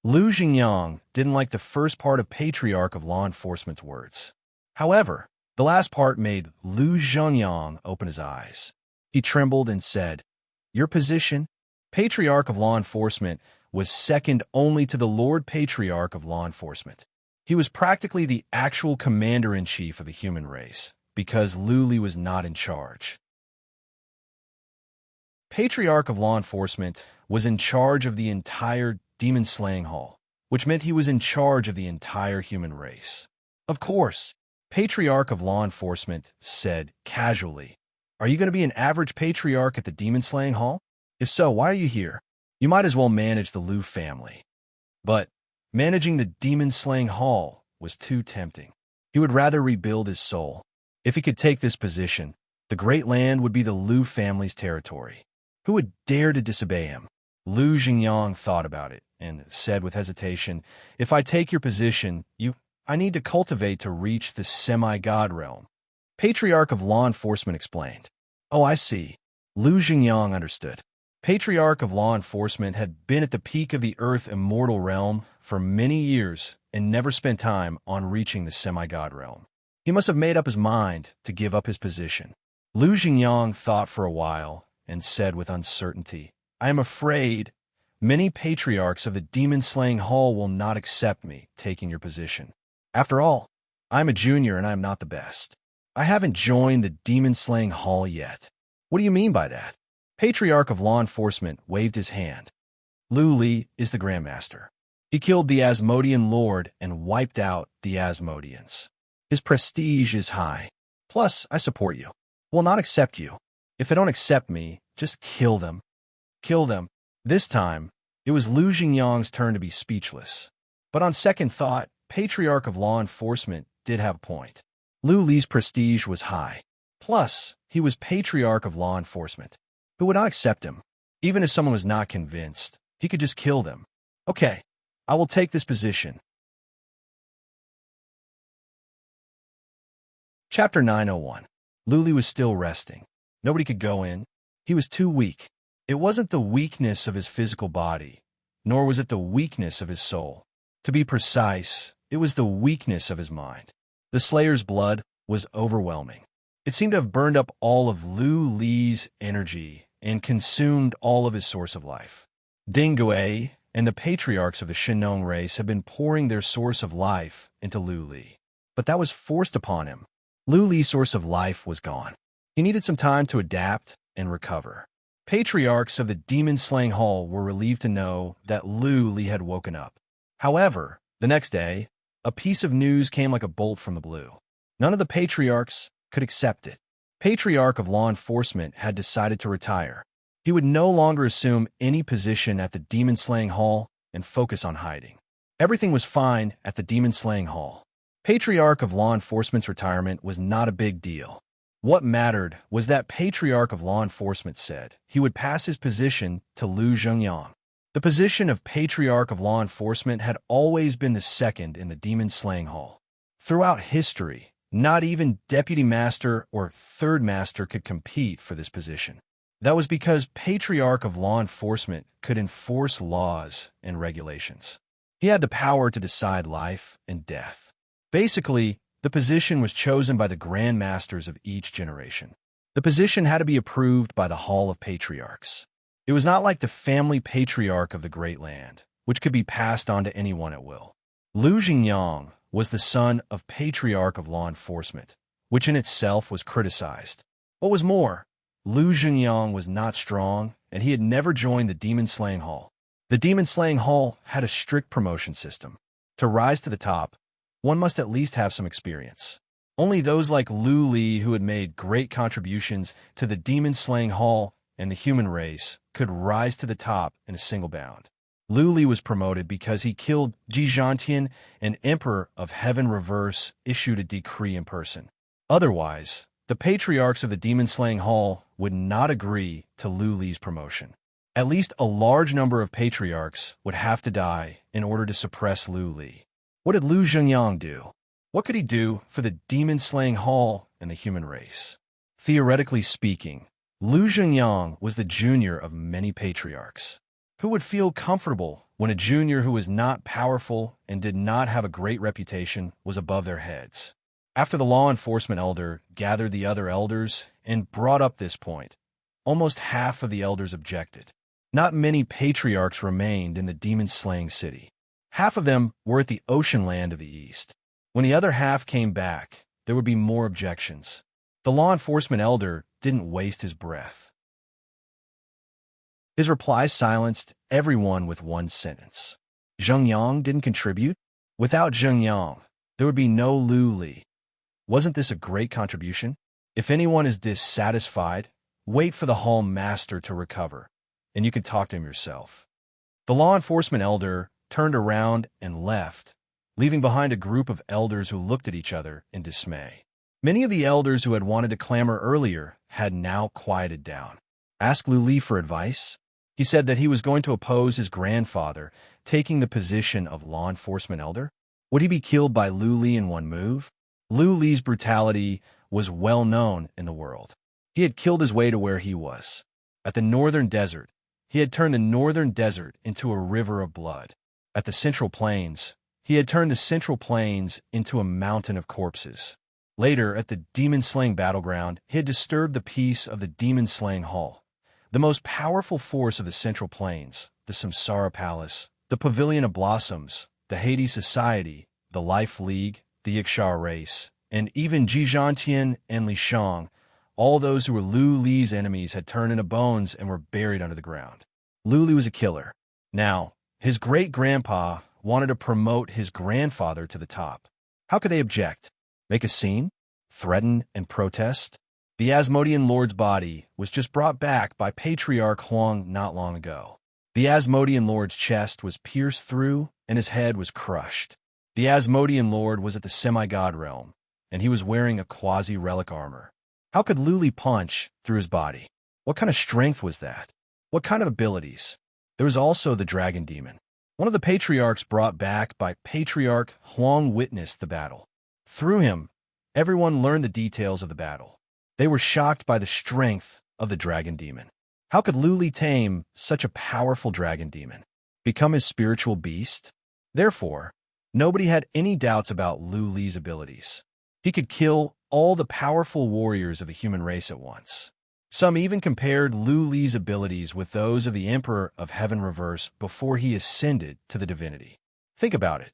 Lu Xingyang didn't like the first part of Patriarch of Law Enforcement's words. However, the last part made Lu Zhengyang open his eyes. He trembled and said, Your position? Patriarch of Law Enforcement was second only to the Lord Patriarch of Law Enforcement. He was practically the actual commander-in-chief of the human race, because Lu Li was not in charge. Patriarch of Law Enforcement was in charge of the entire demon-slaying hall, which meant he was in charge of the entire human race. Of course, Patriarch of Law Enforcement said casually, Are you going to be an average patriarch at the demon-slaying hall? If so, why are you here? You might as well manage the Liu family. But managing the demon-slaying hall was too tempting. He would rather rebuild his soul. If he could take this position, the Great Land would be the Liu family's territory. Who would dare to disobey him? Lu Xingyang thought about it and said with hesitation, If I take your position, I need to cultivate to reach the semi-god realm. Patriarch of Law Enforcement explained. Oh, I see. Lu Xingyang understood. Patriarch of Law Enforcement had been at the peak of the Earth Immortal Realm for many years and never spent time on reaching the semi-god realm. He must have made up his mind to give up his position. Lu Xingyang thought for a while and said with uncertainty, I am afraid many patriarchs of the demon-slaying hall will not accept me taking your position. After all, I'm a junior and I am not the best. I haven't joined the demon-slaying hall yet. What do you mean by that? Patriarch of Law Enforcement waved his hand. Lu Li is the Grandmaster. He killed the Asmodean Lord and wiped out the Asmodeans. His prestige is high. Plus, I support you. Will not accept you. If they don't accept me, just kill them. Kill them. This time, it was Lu Xingyang's turn to be speechless. But on second thought, Patriarch of Law Enforcement did have a point. Lu Li's prestige was high. Plus, he was Patriarch of Law Enforcement. Who would not accept him? Even if someone was not convinced, he could just kill them. Okay, I will take this position. Chapter 901. Lu Li was still resting. Nobody could go in. He was too weak. It wasn't the weakness of his physical body, nor was it the weakness of his soul. To be precise, it was the weakness of his mind. The Slayer's blood was overwhelming. It seemed to have burned up all of Lu Li's energy and consumed all of his source of life. Ding Gui and the patriarchs of the Shinong race had been pouring their source of life into Lu Li. But that was forced upon him. Lu Li's source of life was gone. He needed some time to adapt and recover. Patriarchs of the demon-slaying hall were relieved to know that Lu Li had woken up. However, the next day, a piece of news came like a bolt from the blue. None of the patriarchs could accept it. Patriarch of law enforcement had decided to retire. He would no longer assume any position at the demon-slaying hall and focus on hiding. Everything was fine at the demon-slaying hall. Patriarch of law enforcement's retirement was not a big deal. What mattered was that Patriarch of law enforcement said he would pass his position to Lu Zhengyang. The position of Patriarch of law enforcement had always been the second in the demon-slaying hall. Throughout history, not even Deputy Master or Third Master could compete for this position. That was because Patriarch of law enforcement could enforce laws and regulations. He had the power to decide life and death. Basically, the position was chosen by the Grand Masters of each generation. The position had to be approved by the Hall of Patriarchs. It was not like the family patriarch of the Great Land, which could be passed on to anyone at will. Lu Zhengyang was the son of Patriarch of law enforcement, which in itself was criticized. What was more, Lu Zhengyang was not strong, and he had never joined the demon-slaying hall. The demon-slaying hall had a strict promotion system. To rise to the top, one must at least have some experience. Only those like Lu Li, who had made great contributions to the demon-slaying hall and the human race, could rise to the top in a single bound. Lu Li was promoted because he killed Ji Zhantian, and Emperor of Heaven Reverse issued a decree in person. Otherwise, the patriarchs of the demon-slaying hall would not agree to Lu Li's promotion. At least a large number of patriarchs would have to die in order to suppress Lu Li. What did Lu Zhengyang do? What could he do for the demon-slaying hall and the human race? Theoretically speaking, Lu Zhengyang was the junior of many patriarchs. Who would feel comfortable when a junior who was not powerful and did not have a great reputation was above their heads? After the law enforcement elder gathered the other elders and brought up this point, almost half of the elders objected. Not many patriarchs remained in the demon-slaying city. Half of them were at the ocean land of the east. When the other half came back, there would be more objections. The law enforcement elder didn't waste his breath. His reply silenced everyone with one sentence. Zhengyang didn't contribute? Without Zhengyang, there would be no Lu Li. Wasn't this a great contribution? If anyone is dissatisfied, wait for the hall master to recover, and you can talk to him yourself. The law enforcement elder turned around and left, leaving behind a group of elders who looked at each other in dismay. Many of the elders who had wanted to clamor earlier had now quieted down. Ask Lu Li for advice? He said that he was going to oppose his grandfather taking the position of law enforcement elder. Would he be killed by Lu Li in one move? Lu Li's brutality was well known in the world. He had killed his way to where he was. At the northern desert, he had turned the northern desert into a river of blood. At the central plains, he had turned the central plains into a mountain of corpses. Later, at the demon-slaying battleground, he had disturbed the peace of the demon-slaying hall. The most powerful force of the central plains, the Samsara Palace, the Pavilion of Blossoms, the Hades Society, the Life League, the Yiksha race, and even Ji Zhantian and Li Shang, all those who were Lu Li's enemies had turned into bones and were buried under the ground. Lu Li was a killer. Now, his great-grandpa wanted to promote his grandfather to the top. How could they object? Make a scene? Threaten and protest? The Asmodean Lord's body was just brought back by Patriarch Huang not long ago. The Asmodean Lord's chest was pierced through and his head was crushed. The Asmodean Lord was at the semi-god realm, and he was wearing a quasi-relic armor. How could Lu Li punch through his body? What kind of strength was that? What kind of abilities? There was also the dragon demon. One of the patriarchs brought back by Patriarch Huang witnessed the battle. Through him, everyone learned the details of the battle. They were shocked by the strength of the dragon demon. How could Lu Li tame such a powerful dragon demon? Become his spiritual beast? Therefore, nobody had any doubts about Lu Li's abilities. He could kill all the powerful warriors of the human race at once. Some even compared Lu Li's abilities with those of the Emperor of Heaven Reverse before he ascended to the divinity. Think about it.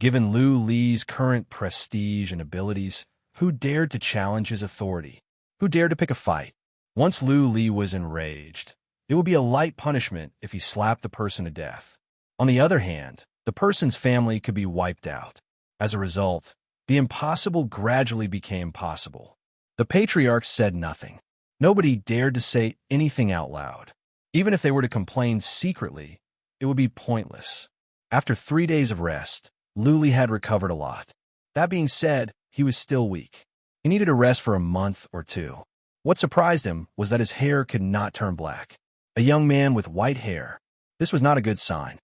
Given Lu Li's current prestige and abilities, who dared to challenge his authority? Who dared to pick a fight? Once Lu Li was enraged, it would be a light punishment if he slapped the person to death. On the other hand, the person's family could be wiped out. As a result, the impossible gradually became possible. The patriarchs said nothing. Nobody dared to say anything out loud. Even if they were to complain secretly, it would be pointless. After 3 days of rest, Lu Li had recovered a lot. That being said, he was still weak. He needed a rest for a month or two. What surprised him was that his hair could not turn black. A young man with white hair. This was not a good sign.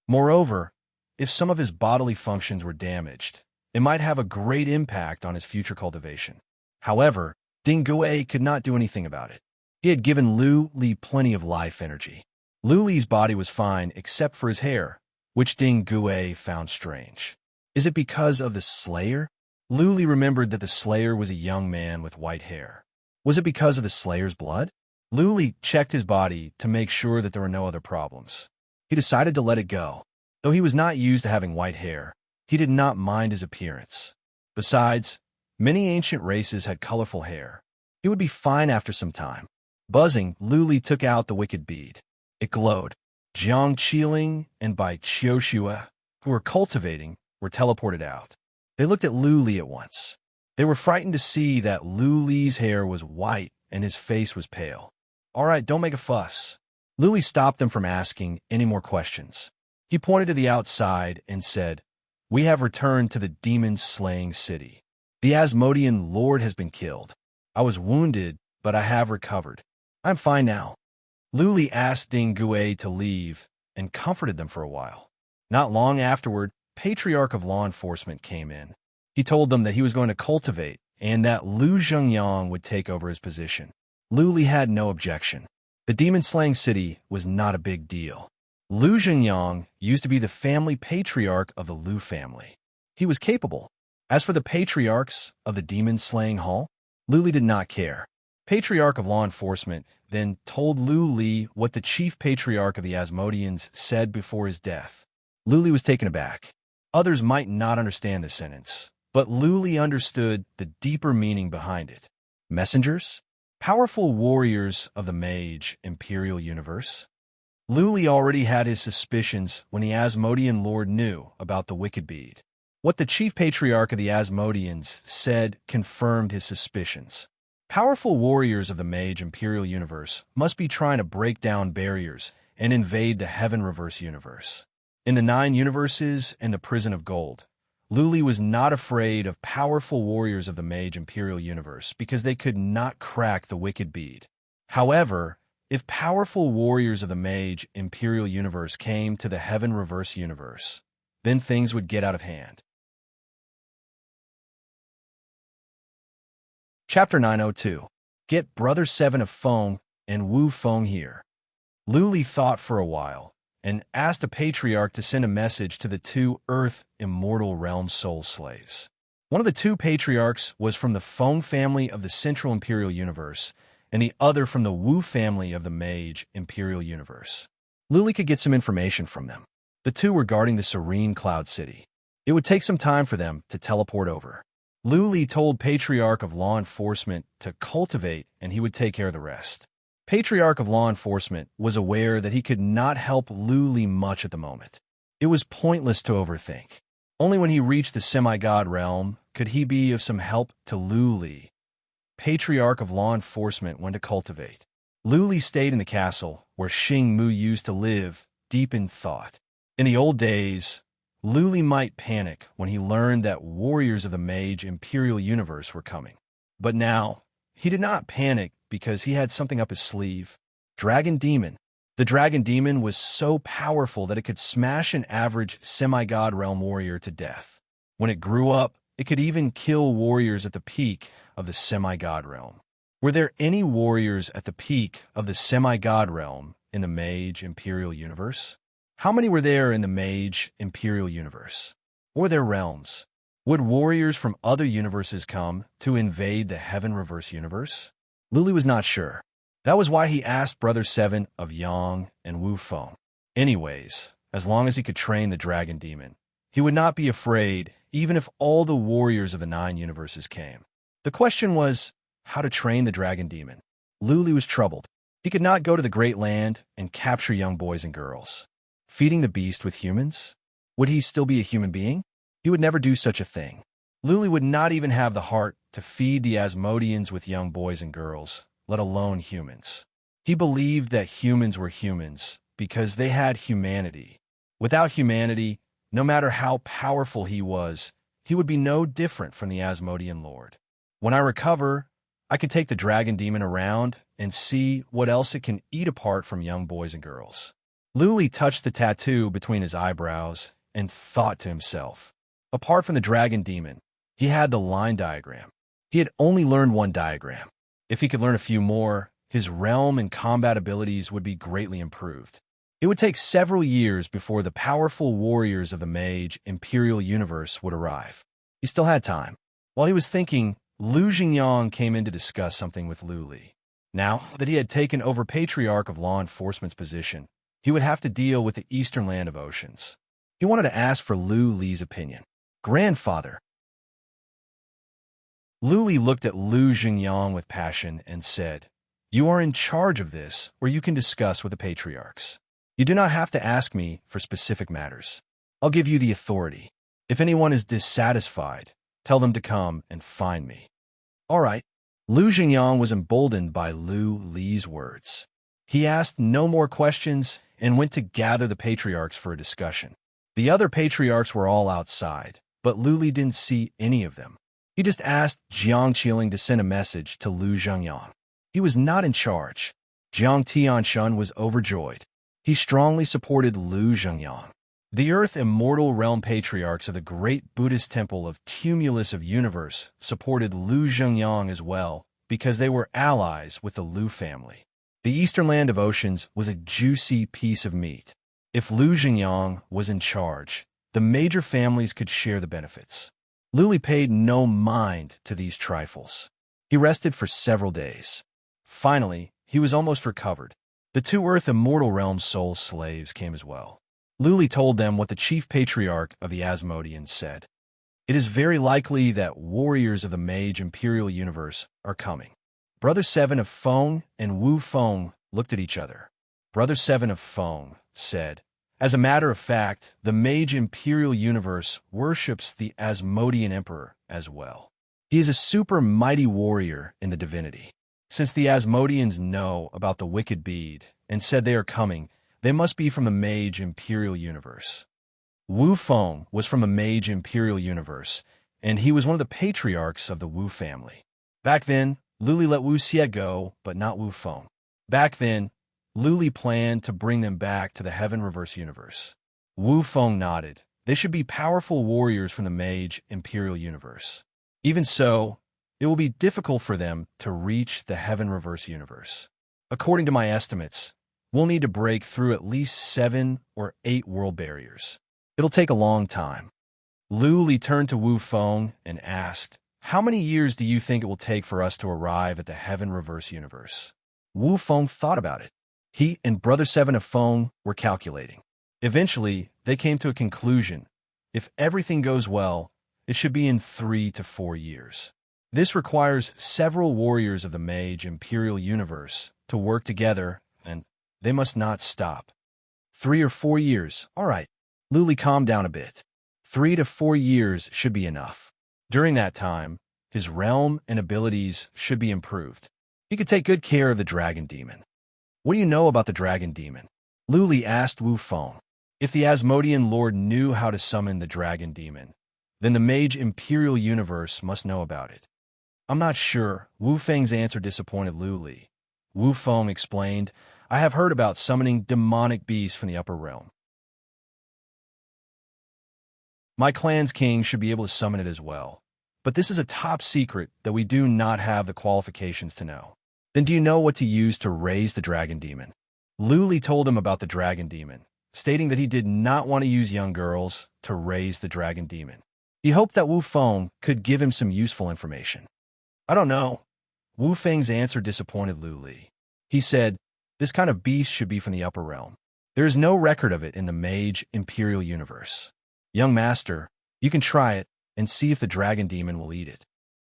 Moreover, if some of his bodily functions were damaged, it might have a great impact on his future cultivation. However, Ding Gui could not do anything about it. He had given Lu Li plenty of life energy. Lu Li's body was fine except for his hair, which Ding Gui found strange. Is it because of the Slayer? Lu Li remembered that the Slayer was a young man with white hair. Was it because of the Slayer's blood? Lu Li checked his body to make sure that there were no other problems. He decided to let it go. Though he was not used to having white hair, he did not mind his appearance. Besides, many ancient races had colorful hair. He would be fine after some time. Buzzing, Lu Li took out the wicked bead. It glowed. Jiang Qiling and Bai Qiushua, who were cultivating, were teleported out. They looked at Lu Li at once. They were frightened to see that Lu Li's hair was white and his face was pale. All right, don't make a fuss. Lu Li stopped them from asking any more questions. He pointed to the outside and said, "We have returned to the demon-slaying city. The Asmodean Lord has been killed. I was wounded, but I have recovered. I'm fine now." Lu Li asked Ding Gui to leave and comforted them for a while. Not long afterward, Patriarch of Law Enforcement came in. He told them that he was going to cultivate and that Lu Zhengyang would take over his position. Lu Li had no objection. The demon-slaying city was not a big deal. Lu Zhengyang used to be the family patriarch of the Lu family. He was capable. As for the patriarchs of the demon-slaying hall, Lu Li did not care. Patriarch of Law Enforcement then told Lu Li what the chief patriarch of the Asmodeans said before his death. Lu Li was taken aback. Others might not understand the sentence, but Lu Li understood the deeper meaning behind it. Messengers? Powerful warriors of the mage imperial universe? Lu Li already had his suspicions when the Asmodean Lord knew about the wicked bead. What the chief patriarch of the Asmodeans said confirmed his suspicions. Powerful warriors of the mage imperial universe must be trying to break down barriers and invade the Heaven Reverse universe. In the 9 universes and the Prison of Gold, Lu Li was not afraid of powerful warriors of the mage imperial universe because they could not crack the wicked bead. However, if powerful warriors of the mage imperial universe came to the Heaven Reverse universe, then things would get out of hand. Chapter 902. Get Brother 7 of Feng and Wu Feng here. Lu Li thought for a while and asked a patriarch to send a message to the 2 Earth Immortal Realm soul slaves. One of the 2 patriarchs was from the Feng family of the Central Imperial Universe, and the other from the Wu family of the Mage Imperial Universe. Lu Li could get some information from them. The 2 were guarding the Serene Cloud City. It would take some time for them to teleport over. Lu Li told Patriarch of Law Enforcement to cultivate and he would take care of the rest. Patriarch of Law Enforcement was aware that he could not help Lu Li much at the moment. It was pointless to overthink. Only when he reached the semi-god realm could he be of some help to Lu Li. Patriarch of Law Enforcement went to cultivate. Lu Li stayed in the castle where Xing Mu used to live, deep in thought. In the old days, Lu Li might panic when he learned that warriors of the Mage Imperial Universe were coming. But now, he did not panic because he had something up his sleeve. Dragon Demon. The Dragon Demon was so powerful that it could smash an average semi-god realm warrior to death. When it grew up, it could even kill warriors at the peak of the semi-god realm. Were there any warriors at the peak of the semi-god realm in the Mage Imperial Universe? How many were there in the Mage Imperial Universe? Or their realms? Would warriors from other universes come to invade the Heaven Reverse universe? Luli was not sure. That was why he asked Brother Seven of Yang and Wu Feng. Anyways, as long as he could train the dragon demon, he would not be afraid even if all the warriors of the 9 universes came. The question was how to train the dragon demon. Luli was troubled. He could not go to the Great Land and capture young boys and girls. Feeding the beast with humans? Would he still be a human being? He would never do such a thing. Luli would not even have the heart to feed the Asmodeans with young boys and girls, let alone humans. He believed that humans were humans because they had humanity. Without humanity, no matter how powerful he would be no different from the Asmodean Lord. When I recover, I could take the dragon demon around and see what else it can eat apart from young boys and girls. Luli touched the tattoo between his eyebrows and thought to himself. Apart from the dragon demon, he had the line diagram. He had only learned one diagram. If he could learn a few more, his realm and combat abilities would be greatly improved. It would take several years before the powerful warriors of the Mage Imperial Universe would arrive. He still had time. While he was thinking, Lu Xingyang came in to discuss something with Luli. Now that he had taken over Patriarch of Law Enforcement's position, he would have to deal with the Eastern Land of Oceans. He wanted to ask for Lu Li's opinion. Grandfather. Luli looked at Lu Xingyang with passion and said, "You are in charge of this, or you can discuss with the patriarchs. You do not have to ask me for specific matters. I'll give you the authority. If anyone is dissatisfied, tell them to come and find me." All right. Lu Xingyang was emboldened by Lu Li's words. He asked no more questions and went to gather the patriarchs for a discussion. The other patriarchs were all outside, but Lu Li didn't see any of them. He just asked Jiang Qiling to send a message to Lu Zhengyang. He was not in charge. Jiang Tianshun was overjoyed. He strongly supported Lu Zhengyang. The Earth Immortal Realm Patriarchs of the Great Buddhist Temple of Tumulus of Universe supported Lu Zhengyang as well because they were allies with the Lu family. The Eastern Land of Oceans was a juicy piece of meat. If Lu Zhengyang was in charge, the major families could share the benefits. Luli paid no mind to these trifles. He rested for several days. Finally, he was almost recovered. The 2 Earth Immortal Realm soul slaves came as well. Luli told them what the chief patriarch of the Asmodeans said. It is very likely that warriors of the Mage Imperial Universe are coming. Brother Seven of Feng and Wu Feng looked at each other. Brother Seven of Feng said, "As a matter of fact, the Mage Imperial Universe worships the Asmodean Emperor as well. He is a super mighty warrior in the divinity. Since the Asmodeans know about the wicked bead and said they are coming, they must be from the Mage Imperial Universe." Wu Feng was from the Mage Imperial Universe, and he was one of the patriarchs of the Wu family. Back then, Luli let Wu Xie go, but not Wu Feng. Back then, Luli planned to bring them back to the Heaven Reverse Universe. Wu Feng nodded. They should be powerful warriors from the Mage Imperial Universe. Even so, it will be difficult for them to reach the Heaven Reverse Universe. According to my estimates, we'll need to break through at least 7 or 8 world barriers. It'll take a long time. Luli turned to Wu Feng and asked, "How many years do you think it will take for us to arrive at the Heaven Reverse Universe?" Wu Feng thought about it. He and Brother Seven of Feng were calculating. Eventually, they came to a conclusion. If everything goes well, it should be in 3 to 4 years. This requires several warriors of the Mage Imperial Universe to work together, and they must not stop. 3 or 4 years, all right. Luli calmed down a bit. 3 to 4 years should be enough. During that time, his realm and abilities should be improved. He could take good care of the dragon demon. "What do you know about the dragon demon?" Luli asked Wu Feng. If the Asmodean Lord knew how to summon the dragon demon, then the Mage Imperial Universe must know about it. "I'm not sure." Wu Feng's answer disappointed Luli. Wu Feng explained, "I have heard about summoning demonic beasts from the upper realm. My clan's king should be able to summon it as well. But this is a top secret that we do not have the qualifications to know." "Then do you know what to use to raise the dragon demon?" Luli told him about the dragon demon, stating that he did not want to use young girls to raise the dragon demon. He hoped that Wu Feng could give him some useful information. I don't know. Wu Feng's answer disappointed Lu Li. He said, this kind of beast should be from the upper realm. There is no record of it in the mage imperial universe. Young master, you can try it and see if the dragon demon will eat it.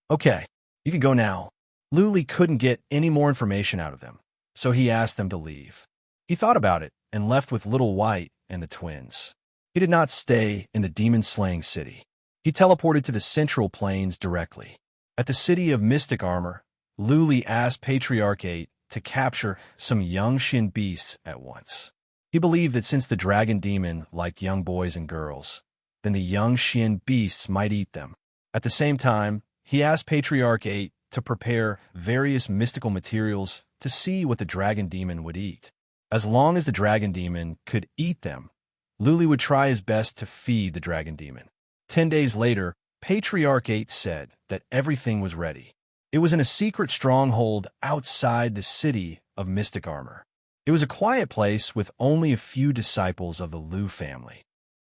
Okay, you can go now. Lu Li couldn't get any more information out of them, so he asked them to leave. He thought about it and left with Little White and the twins. He did not stay in the demon-slaying city. He teleported to the central plains directly. At the city of Mystic Armor, Lu Li asked Patriarch 8 to capture some young Shin beasts at once. He believed that since the dragon demon liked young boys and girls, then the young Shin beasts might eat them. At the same time, he asked Patriarch 8 to prepare various mystical materials to see what the dragon demon would eat. As long as the dragon demon could eat them, Lu Li would try his best to feed the dragon demon. 10 days later, Patriarch 8 said that everything was ready. It was in a secret stronghold outside the city of Mystic Armor. It was a quiet place with only a few disciples of the Lu family.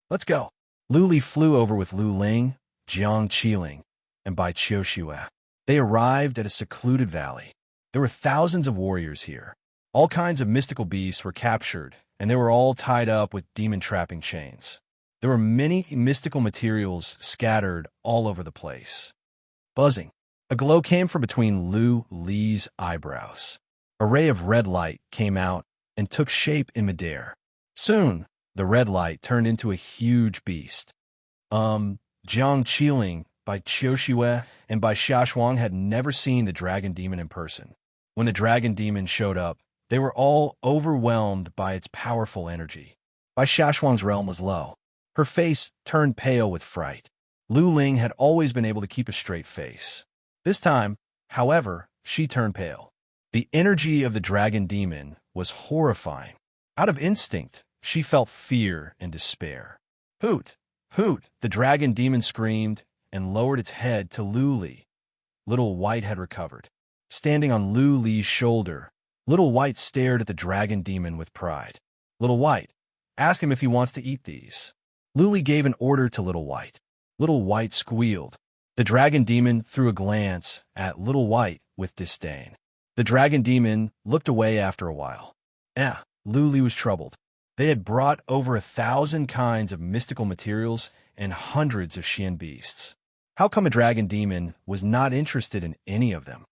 Let's go. Lu Li flew over with Lu Ling, Jiang Qiling, and Bai Qiuxue. They arrived at a secluded valley. There were thousands of warriors here. All kinds of mystical beasts were captured, and they were all tied up with demon-trapping chains. There were many mystical materials scattered all over the place. Buzzing. A glow came from between Lu Li's eyebrows. A ray of red light came out and took shape in midair. Soon, the red light turned into a huge beast. Jiang Qiling, Bai Qiuxue, and Bai Xiaoshuang had never seen the dragon demon in person. When the dragon demon showed up, they were all overwhelmed by its powerful energy. Bai Xiaoshuang's realm was low. Her face turned pale with fright. Lu Ling had always been able to keep a straight face. This time, however, she turned pale. The energy of the dragon demon was horrifying. Out of instinct, she felt fear and despair. Hoot! Hoot! The dragon demon screamed and lowered its head to Lu Li. Little White had recovered. Standing on Lu Li's shoulder, Little White stared at the dragon demon with pride. Little White, ask him if he wants to eat these. Lu Li gave an order to Little White. Little White squealed. The dragon demon threw a glance at Little White with disdain. The dragon demon looked away after a while. Lu Li was troubled. They had brought over 1,000 kinds of mystical materials and hundreds of Xian beasts. How come a dragon demon was not interested in any of them?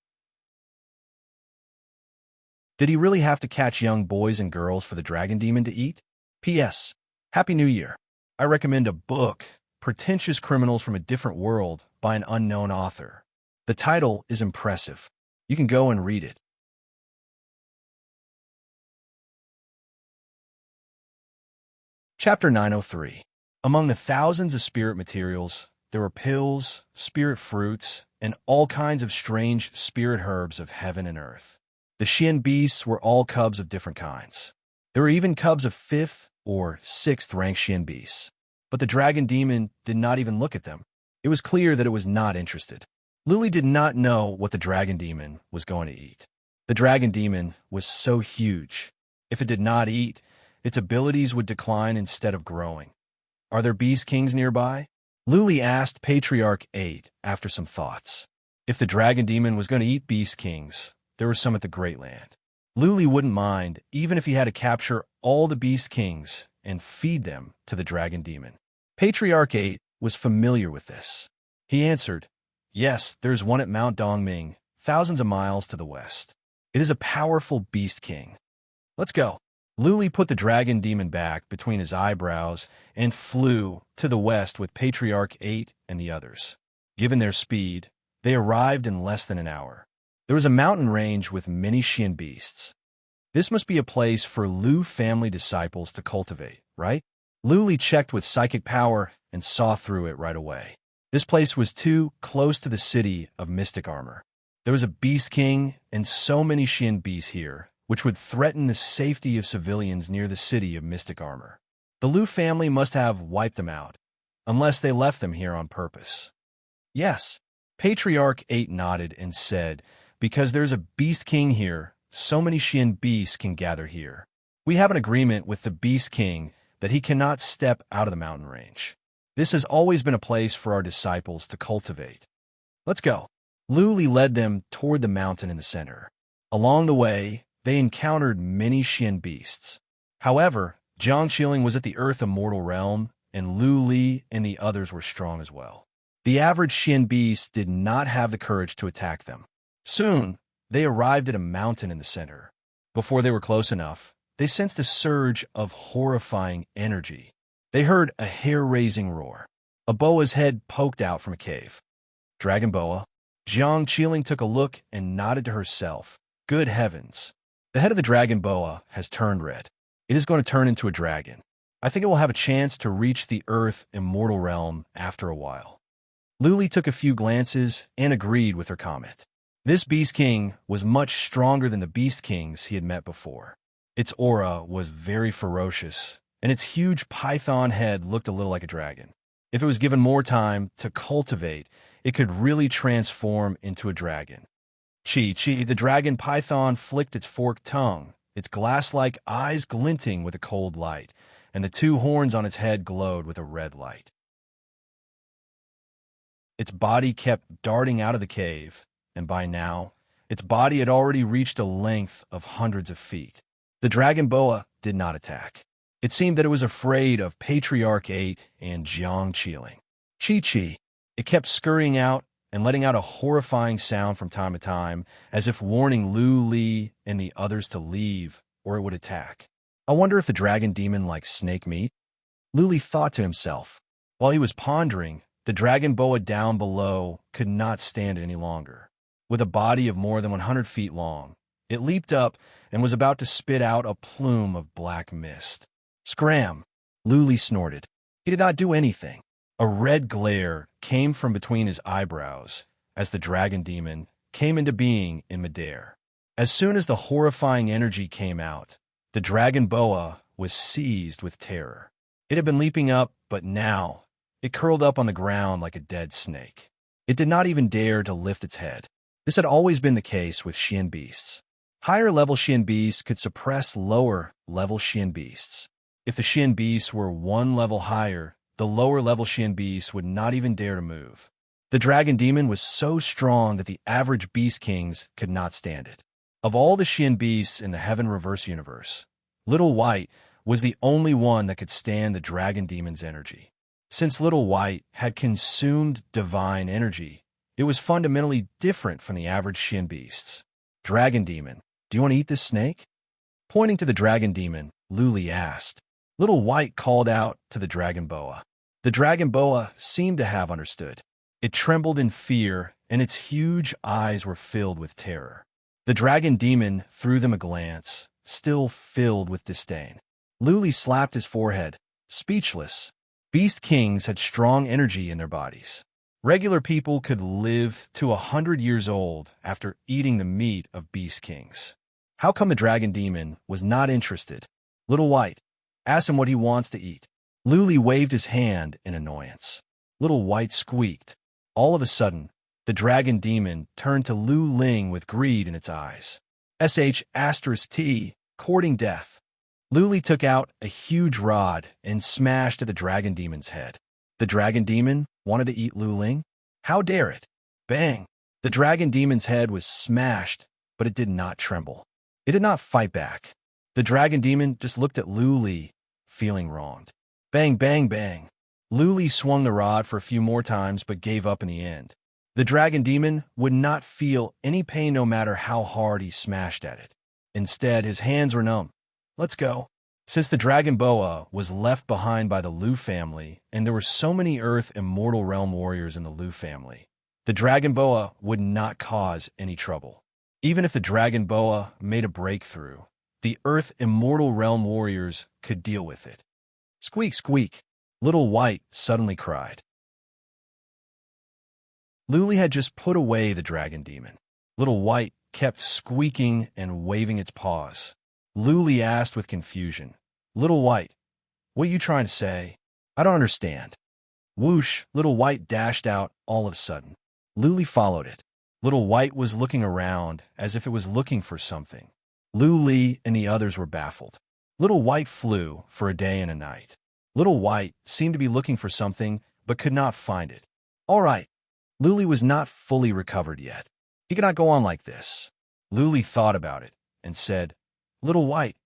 Did he really have to catch young boys and girls for the dragon demon to eat? P.S. Happy New Year. I recommend a book, Pretentious Criminals from a Different World, by an unknown author. The title is impressive. You can go and read it. Chapter 903. Among the thousands of spirit materials, there were pills, spirit fruits, and all kinds of strange spirit herbs of heaven and earth. The Xian beasts were all cubs of different kinds. There were even cubs of 5th or 6th rank Xian beasts. But the dragon demon did not even look at them. It was clear that it was not interested. Lu Li did not know what the dragon demon was going to eat. The dragon demon was so huge. If it did not eat, its abilities would decline instead of growing. Are there beast kings nearby? Lu Li asked Patriarch 8 after some thoughts. If the dragon demon was going to eat beast kings, there were some at the Great Land. Lu Li wouldn't mind, even if he had to capture all the beast kings and feed them to the dragon demon. Patriarch 8 was familiar with this. He answered, yes, there's one at Mount Dongming, thousands of miles to the west. It is a powerful beast king. Let's go. Lu Li put the dragon demon back between his eyebrows and flew to the west with Patriarch 8 and the others. Given their speed, they arrived in less than an hour. There was a mountain range with many Xian beasts. This must be a place for Lu family disciples to cultivate, right? Lu Li checked with psychic power and saw through it right away. This place was too close to the city of Mystic Armor. There was a beast king and so many Xian beasts here, which would threaten the safety of civilians near the city of Mystic Armor. The Lu family must have wiped them out, unless they left them here on purpose. Yes, Patriarch 8 nodded and said, because there's a beast king here, so many Xian beasts can gather here. We have an agreement with the beast king that he cannot step out of the mountain range. This has always been a place for our disciples to cultivate. Let's go. Luli led them toward the mountain in the center. Along the way, they encountered many Xian beasts. However, Jiang Qiling was at the Earth Immortal realm, and Lu Li and the others were strong as well. The average Xian beast did not have the courage to attack them. Soon, they arrived at a mountain in the center. Before they were close enough, they sensed a surge of horrifying energy. They heard a hair-raising roar. A boa's head poked out from a cave. Dragon boa. Jiang Qiling took a look and nodded to herself. Good heavens. The head of the dragon boa has turned red. It is going to turn into a dragon. I think it will have a chance to reach the Earth Immortal realm after a while. Luli took a few glances and agreed with her comment. This Beast King was much stronger than the Beast Kings he had met before. Its aura was very ferocious, and its huge python head looked a little like a dragon. If it was given more time to cultivate, it could really transform into a dragon. Chi, the dragon python flicked its forked tongue, its glass-like eyes glinting with a cold light, and the two horns on its head glowed with a red light. Its body kept darting out of the cave, and by now, its body had already reached a length of hundreds of feet. The dragon boa did not attack. It seemed that it was afraid of Patriarch 8 and Jiang Qiling. Chi. It kept scurrying out and letting out a horrifying sound from time to time, as if warning Lu Li and the others to leave, or it would attack. I wonder if the dragon demon likes snake meat? Lu Li thought to himself. While he was pondering, the dragon boa down below could not stand it any longer. With a body of more than 100 feet long, it leaped up and was about to spit out a plume of black mist. Scram! Lu Li snorted. He did not do anything. A red glare came from between his eyebrows as the dragon demon came into being in midair. As soon as the horrifying energy came out, the dragon boa was seized with terror. It had been leaping up, but now it curled up on the ground like a dead snake. It did not even dare to lift its head. This had always been the case with Xian beasts. Higher-level Xian beasts could suppress lower-level Xian beasts. If the Xian beasts were one level higher, the lower-level Xian beasts would not even dare to move. The dragon demon was so strong that the average beast kings could not stand it. Of all the Xian beasts in the Heaven Reverse universe, Little White was the only one that could stand the dragon demon's energy. Since Little White had consumed divine energy, it was fundamentally different from the average Xian beasts. Dragon demon, do you want to eat this snake? Pointing to the dragon demon, Lu Li asked. Little White called out to the dragon boa. The dragon boa seemed to have understood. It trembled in fear, and its huge eyes were filled with terror. The dragon demon threw them a glance, still filled with disdain. Lu Li slapped his forehead, speechless. Beast kings had strong energy in their bodies. Regular people could live to 100 years old after eating the meat of beast kings. How come the dragon demon was not interested? Little White, ask him what he wants to eat. Lu Li waved his hand in annoyance. Little White squeaked. All of a sudden, the dragon demon turned to Lu Ling with greed in its eyes. *T, courting death. Lu Li took out a huge rod and smashed at the dragon demon's head. The dragon demon wanted to eat Lu Ling? How dare it? Bang! The dragon demon's head was smashed, but it did not tremble. It did not fight back. The dragon demon just looked at Lu Li, feeling wronged. Bang, bang, bang. Lu Li swung the rod for a few more times but gave up in the end. The dragon demon would not feel any pain no matter how hard he smashed at it. Instead, his hands were numb. Let's go. Since the dragon boa was left behind by the Lu family, and there were so many Earth Immortal Realm warriors in the Lu family, the dragon boa would not cause any trouble. Even if the dragon boa made a breakthrough, the Earth Immortal Realm warriors could deal with it. Squeak, squeak. Little White suddenly cried. Lu Li had just put away the dragon demon. Little White kept squeaking and waving its paws. Lu Li asked with confusion, Little White, what are you trying to say? I don't understand. Whoosh, Little White dashed out all of a sudden. Lu Li followed it. Little White was looking around as if it was looking for something. Lu Li and the others were baffled. Little White flew for a day and a night. Little White seemed to be looking for something but could not find it. All right. Luli was not fully recovered yet. He could not go on like this. Luli thought about it and said, "Little White,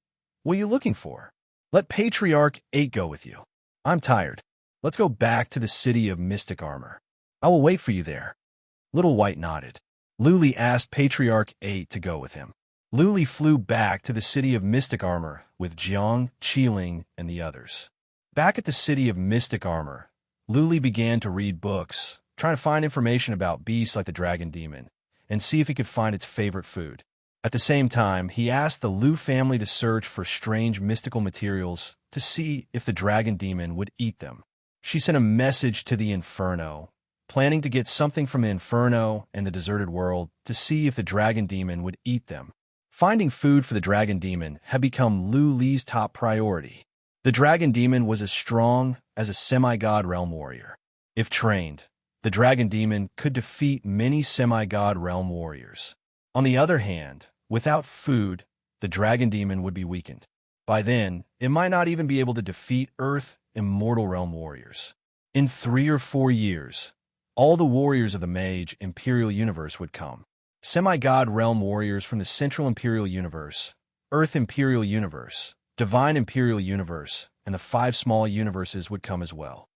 what are you looking for? Let Patriarch 8 go with you. I'm tired. Let's go back to the city of mystic armor. I will wait for you there." Little White nodded. Luli asked Patriarch 8 to go with him. Luli flew back to the city of mystic armor with Jiang, Qiling, and the others. Back at the city of mystic armor, Luli began to read books, trying to find information about beasts like the dragon demon, and see if he could find its favorite food. At the same time, he asked the Lu family to search for strange mystical materials to see if the dragon demon would eat them. She sent a message to the Inferno, planning to get something from the Inferno and the deserted world to see if the dragon demon would eat them. Finding food for the dragon demon had become Lu Li's top priority. The dragon demon was as strong as a semi-god realm warrior. If trained, the dragon demon could defeat many semi-god realm warriors. On the other hand, without food, the dragon demon would be weakened. By then, it might not even be able to defeat Earth immortal realm warriors. In 3 or 4 years, all the warriors of the Mage Imperial Universe would come. Semi-god realm warriors from the Central Imperial Universe, Earth Imperial Universe, Divine Imperial Universe, and the 5 small universes would come as well.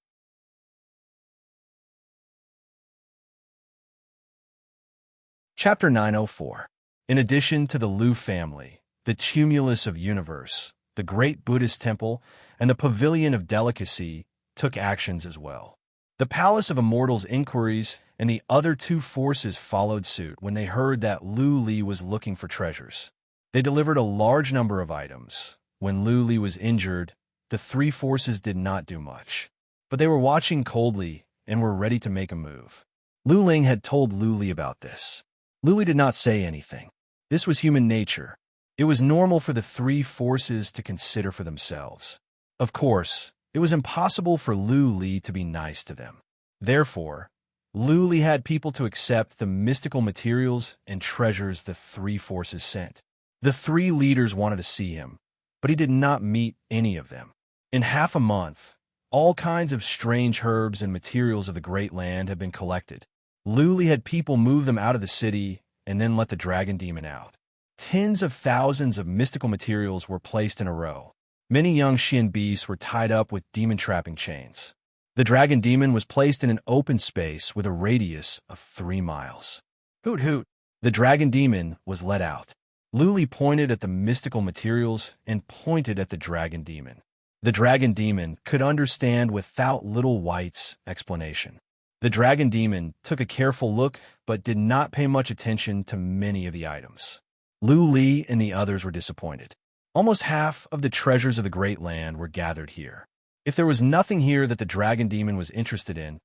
Chapter 904. In addition to the Lu family, the Tumulus of Universe, the Great Buddhist Temple, and the Pavilion of Delicacy took actions as well. The Palace of Immortals Inquiries and the other 2 forces followed suit when they heard that Lu Li was looking for treasures. They delivered a large number of items. When Lu Li was injured, the 3 forces did not do much, but they were watching coldly and were ready to make a move. Lu Ling had told Lu Li about this. Lu Li did not say anything. This was human nature. It was normal for the 3 forces to consider for themselves. Of course, it was impossible for Lu Li to be nice to them. Therefore, Lu Li had people to accept the mystical materials and treasures the 3 forces sent. The 3 leaders wanted to see him, but he did not meet any of them. In half a month, all kinds of strange herbs and materials of the Great Land had been collected. Lu Li had people move them out of the city and then let the dragon demon out. Tens of thousands of mystical materials were placed in a row. Many young Xian beasts were tied up with demon-trapping chains. The dragon demon was placed in an open space with a radius of 3 miles. Hoot hoot! The dragon demon was let out. Lu Li pointed at the mystical materials and pointed at the dragon demon. The dragon demon could understand without Little White's explanation. The dragon demon took a careful look but did not pay much attention to many of the items. Lu Li and the others were disappointed. Almost half of the treasures of the Great Land were gathered here. If there was nothing here that the dragon demon was interested in,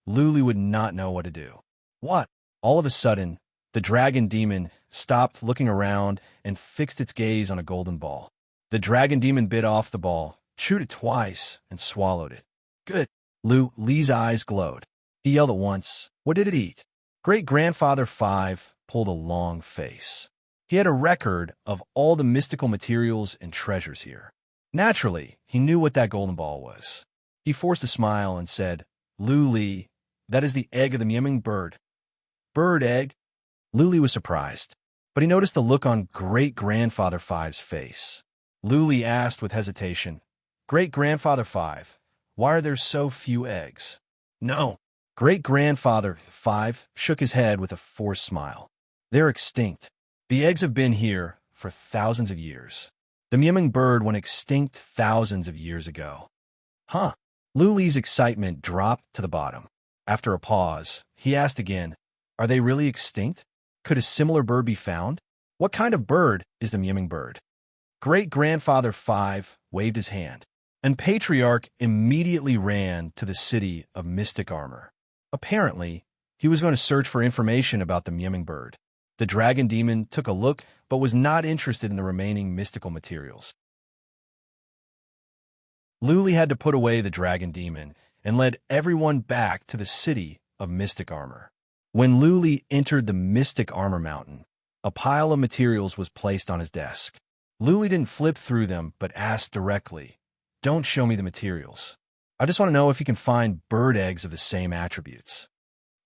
Lu Li would not know what to do. What? All of a sudden, the dragon demon stopped looking around and fixed its gaze on a golden ball. The dragon demon bit off the ball, chewed it twice, and swallowed it. Good. Lu Li's eyes glowed. He yelled at once, "What did it eat?" Great-grandfather 5 pulled a long face. He had a record of all the mystical materials and treasures here. Naturally, he knew what that golden ball was. He forced a smile and said, "Lu Li, that is the egg of the Mieming bird." Bird egg? Lu Li was surprised, but he noticed the look on Great-grandfather 5's face. Lu Li asked with hesitation, "Great-grandfather 5, why are there so few eggs?" "No." Great-grandfather 5 shook his head with a forced smile. "They're extinct. The eggs have been here for thousands of years. The Mieming bird went extinct thousands of years ago." Huh? Lu Li's excitement dropped to the bottom. After a pause, he asked again, "Are they really extinct? Could a similar bird be found? What kind of bird is the Mieming bird?" Great-grandfather 5 waved his hand, and Patriarch immediately ran to the city of mystic armor. Apparently, he was going to search for information about the Mieming bird. The dragon demon took a look, but was not interested in the remaining mystical materials. Lu Li had to put away the dragon demon and led everyone back to the city of mystic armor. When Lu Li entered the mystic armor mountain, a pile of materials was placed on his desk. Lu Li didn't flip through them, but asked directly, "Don't show me the materials. I just want to know if you can find bird eggs of the same attributes.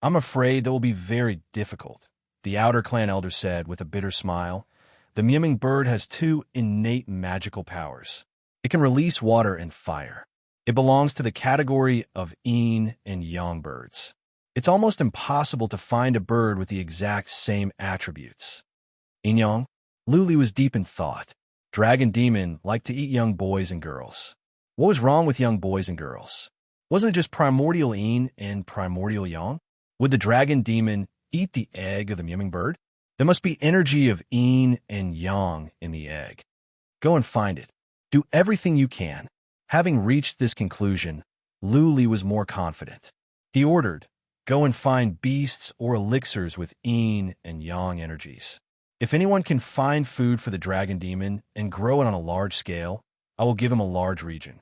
I'm afraid that will be very difficult, the outer clan elder said with a bitter smile. The mewing bird has two innate magical powers. It can release water and fire. It belongs to the category of yin and yang birds. It's almost impossible to find a bird with the exact same attributes. Yin yang? Luli was deep in thought. Dragon demon liked to eat young boys and girls. What was wrong with young boys and girls? Wasn't it just primordial yin and primordial yang? Would the dragon demon eat the egg of the mewing bird? There must be energy of yin and yang in the egg. Go and find it. Do everything you can. Having reached this conclusion, Luli was more confident. He ordered, go and find beasts or elixirs with yin and yang energies. If anyone can find food for the dragon demon and grow it on a large scale, I will give him a large region.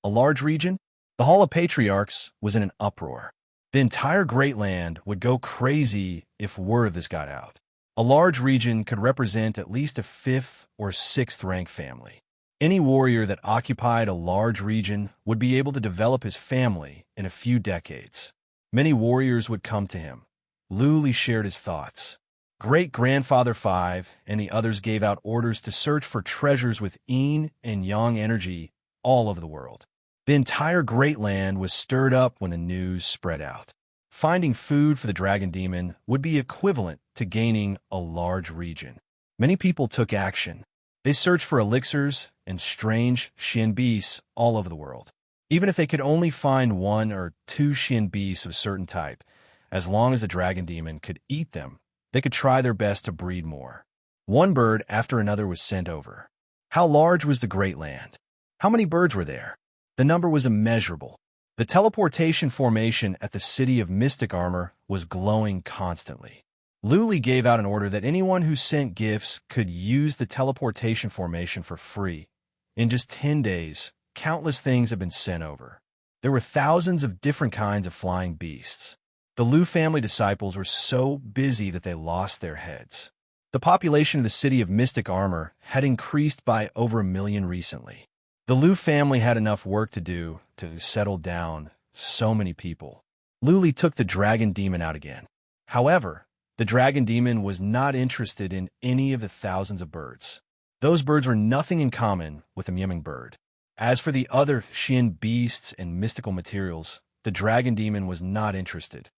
A large region? The Hall of Patriarchs was in an uproar. The entire Great Land would go crazy if word of this got out. A large region could represent at least a 5th or 6th rank family. Any warrior that occupied a large region would be able to develop his family in a few decades. Many warriors would come to him. Luli shared his thoughts. Great-grandfather 5 and the others gave out orders to search for treasures with yin and yang energy all over the world. The entire Great Land was stirred up when the news spread out. Finding food for the dragon demon would be equivalent to gaining a large region. Many people took action. They searched for elixirs and strange Shin beasts all over the world. Even if they could only find 1 or 2 Shin beasts of a certain type, as long as the dragon demon could eat them, they could try their best to breed more. One bird after another was sent over. How large was the Great Land? How many birds were there? The number was immeasurable. The teleportation formation at the city of Mystic Armor was glowing constantly. Luli gave out an order that anyone who sent gifts could use the teleportation formation for free. In just 10 days, countless things had been sent over. There were thousands of different kinds of flying beasts. The Lu family disciples were so busy that they lost their heads. The population of the city of Mystic Armor had increased by over 1 million recently. The Lu family had enough work to do to settle down so many people. Luli took the dragon demon out again. However, the dragon demon was not interested in any of the thousands of birds. Those birds were nothing in common with the mewing bird. As for the other Shin beasts and mystical materials, the dragon demon was not interested.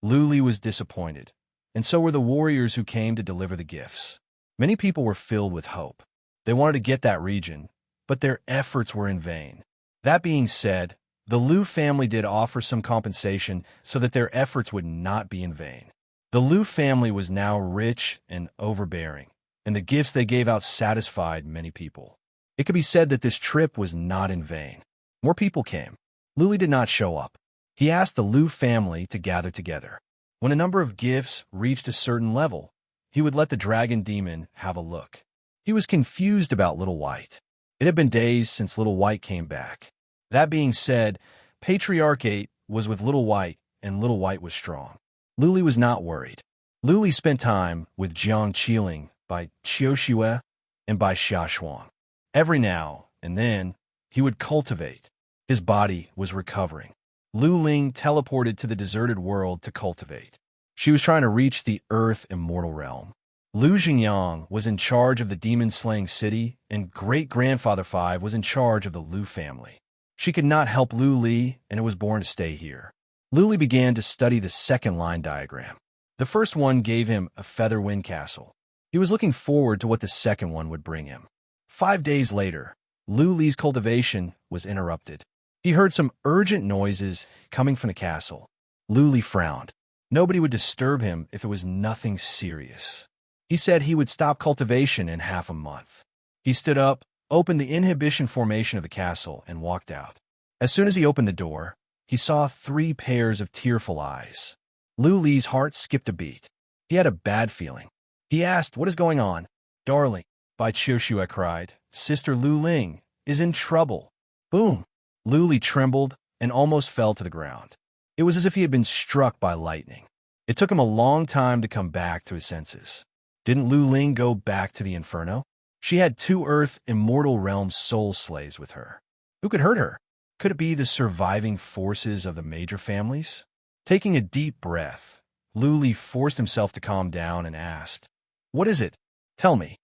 Luli was disappointed, and so were the warriors who came to deliver the gifts. Many people were filled with hope. They wanted to get that region, but their efforts were in vain. That being said, the Lu family did offer some compensation so that their efforts would not be in vain. The Lu family was now rich and overbearing, and the gifts they gave out satisfied many people. It could be said that this trip was not in vain. More people came. Luli did not show up. He asked the Lu family to gather together. When a number of gifts reached a certain level, he would let the dragon demon have a look. He was confused about Little White. It had been days since Little White came back. That being said, Patriarchate was with Little White, and Little White was strong. Luli was not worried. Luli spent time with Jiang Qiling by Qiuxue and by Xiaoshuang. Every now and then, he would cultivate. His body was recovering. Lu Ling teleported to the deserted world to cultivate. She was trying to reach the Earth Immortal Realm. Lu Jingyang was in charge of the demon-slaying city, and Great-Grandfather 5 was in charge of the Lu family. She could not help Lu Li, and it was born to stay here. Lu Li began to study the second line diagram. The first one gave him a feather wind castle. He was looking forward to what the second one would bring him. 5 days later, Lu Li's cultivation was interrupted. He heard some urgent noises coming from the castle. Lu Li frowned. Nobody would disturb him if it was nothing serious. He said he would stop cultivation in half a month. He stood up, opened the inhibition formation of the castle, and walked out. As soon as he opened the door, he saw 3 pairs of tearful eyes. Lu Li's heart skipped a beat. He had a bad feeling. He asked, "What is going on?" "Darling," Bai Qiuxue cried, "Sister Lu Ling is in trouble." Boom! Lu Li trembled and almost fell to the ground. It was as if he had been struck by lightning. It took him a long time to come back to his senses. Didn't Lu Ling go back to the Inferno? She had 2 Earth Immortal Realm soul slaves with her. Who could hurt her? Could it be the surviving forces of the major families? Taking a deep breath, Luli forced himself to calm down and asked, "What is it? Tell me.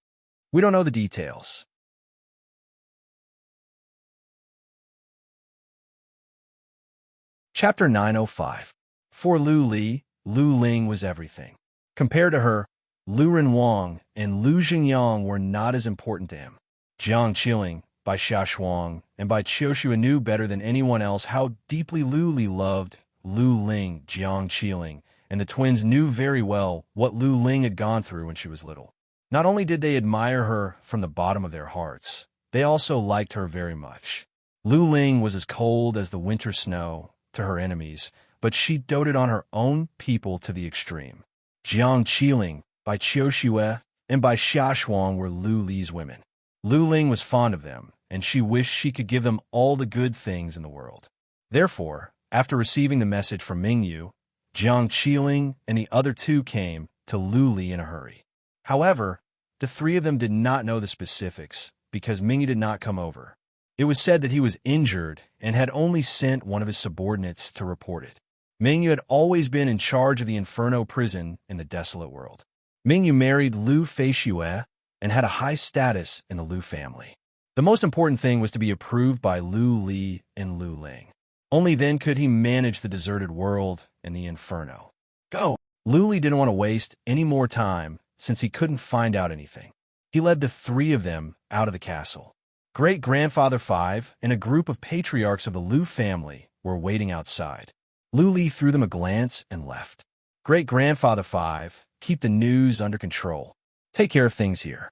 We don't know the details." Chapter 905. For Lu Li, Lu Ling was everything. Compared to her, Lu Renwang and Lu Xingyang were not as important to him. Jiang Qiling, by Xia Shuang, and by Qiushua knew better than anyone else how deeply Lu Li loved Lu Ling, Jiang Qiling, and the twins knew very well what Lu Ling had gone through when she was little. Not only did they admire her from the bottom of their hearts, they also liked her very much. Lu Ling was as cold as the winter snow to her enemies, but she doted on her own people to the extreme. Jiang Qiling, by Qiushua, and by Xia Shuang were Lu Li's women. Lu Ling was fond of them, and she wished she could give them all the good things in the world. Therefore, after receiving the message from Mingyu, Jiang Qiling and the other two came to Lu Li in a hurry. However, the three of them did not know the specifics because Mingyu did not come over. It was said that he was injured and had only sent one of his subordinates to report it. Mingyu had always been in charge of the Inferno prison in the desolate world. Mingyu married Lu Feishue and had a high status in the Lu family. The most important thing was to be approved by Lu Li and Lu Ling. Only then could he manage the deserted world and the Inferno. Go! Lu Li didn't want to waste any more time since he couldn't find out anything. He led the three of them out of the castle. Great-grandfather Five and a group of patriarchs of the Lu family were waiting outside. Lu Li threw them a glance and left. Great-grandfather Five, keep the news under control. Take care of things here.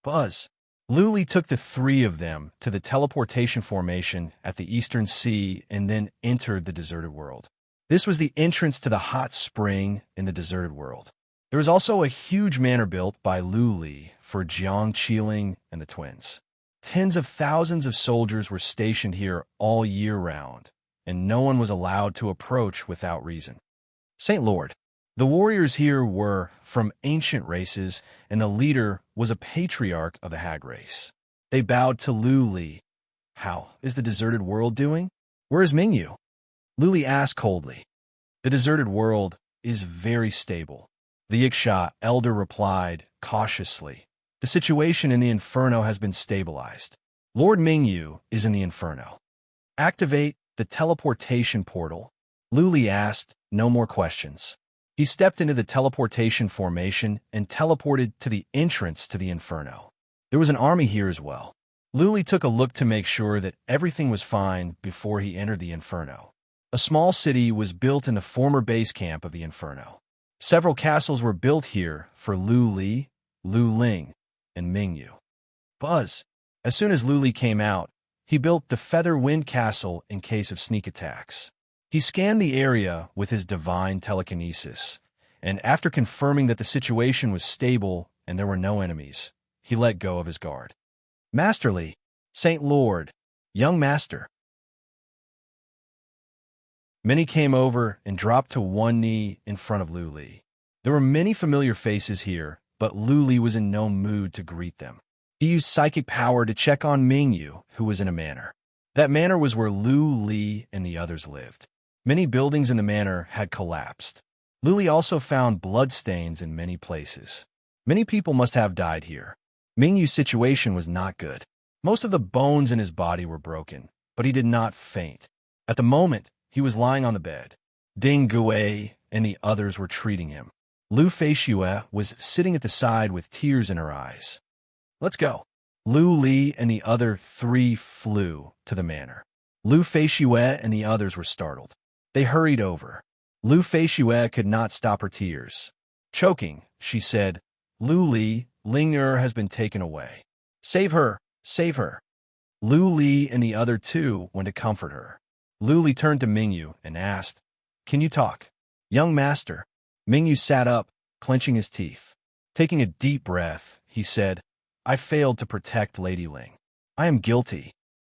Buzz. Lu Li took the three of them to the teleportation formation at the Eastern Sea and then entered the deserted world. This was the entrance to the hot spring in the deserted world. There was also a huge manor built by Lu Li for Jiang Qiling and the twins. Tens of thousands of soldiers were stationed here all year round, and no one was allowed to approach without reason. Saint Lord. The warriors here were from ancient races, and the leader was a patriarch of the hag race. They bowed to Lu Li. How is the deserted world doing? Where is Mingyu? Lu Li asked coldly. The deserted world is very stable. The Yiksha elder replied cautiously. The situation in the Inferno has been stabilized. Lord Mingyu is in the Inferno. Activate the teleportation portal. Lu Li asked, no more questions. He stepped into the teleportation formation and teleported to the entrance to the Inferno. There was an army here as well. Lu Li took a look to make sure that everything was fine before he entered the Inferno. A small city was built in the former base camp of the Inferno. Several castles were built here for Lu Li, Lu Ling, and Mingyu. Buzz. As soon as Lu Li came out, he built the Feather Wind Castle in case of sneak attacks. He scanned the area with his divine telekinesis, and after confirming that the situation was stable and there were no enemies, he let go of his guard. Masterly, Saint Lord, young master. Many came over and dropped to one knee in front of Lu Li. There were many familiar faces here, but Lu Li was in no mood to greet them. He used psychic power to check on Mingyu, who was in a manor. That manor was where Lu Li and the others lived. Many buildings in the manor had collapsed. Lu Li also found bloodstains in many places. Many people must have died here. Mingyu's situation was not good. Most of the bones in his body were broken, but he did not faint. At the moment, he was lying on the bed. Ding Gui and the others were treating him. Lu Feishue was sitting at the side with tears in her eyes. Let's go. Lu Li and the other three flew to the manor. Lu Feishue and the others were startled. They hurried over. Lu Feishue could not stop her tears. Choking, she said, Lu Li, Ling has been taken away. Save her, save her. Lu Li and the other two went to comfort her. Lu Li turned to Mingyu and asked, Can you talk? Young master. Mingyu sat up, clenching his teeth. Taking a deep breath, he said, I failed to protect Lady Ling. I am guilty.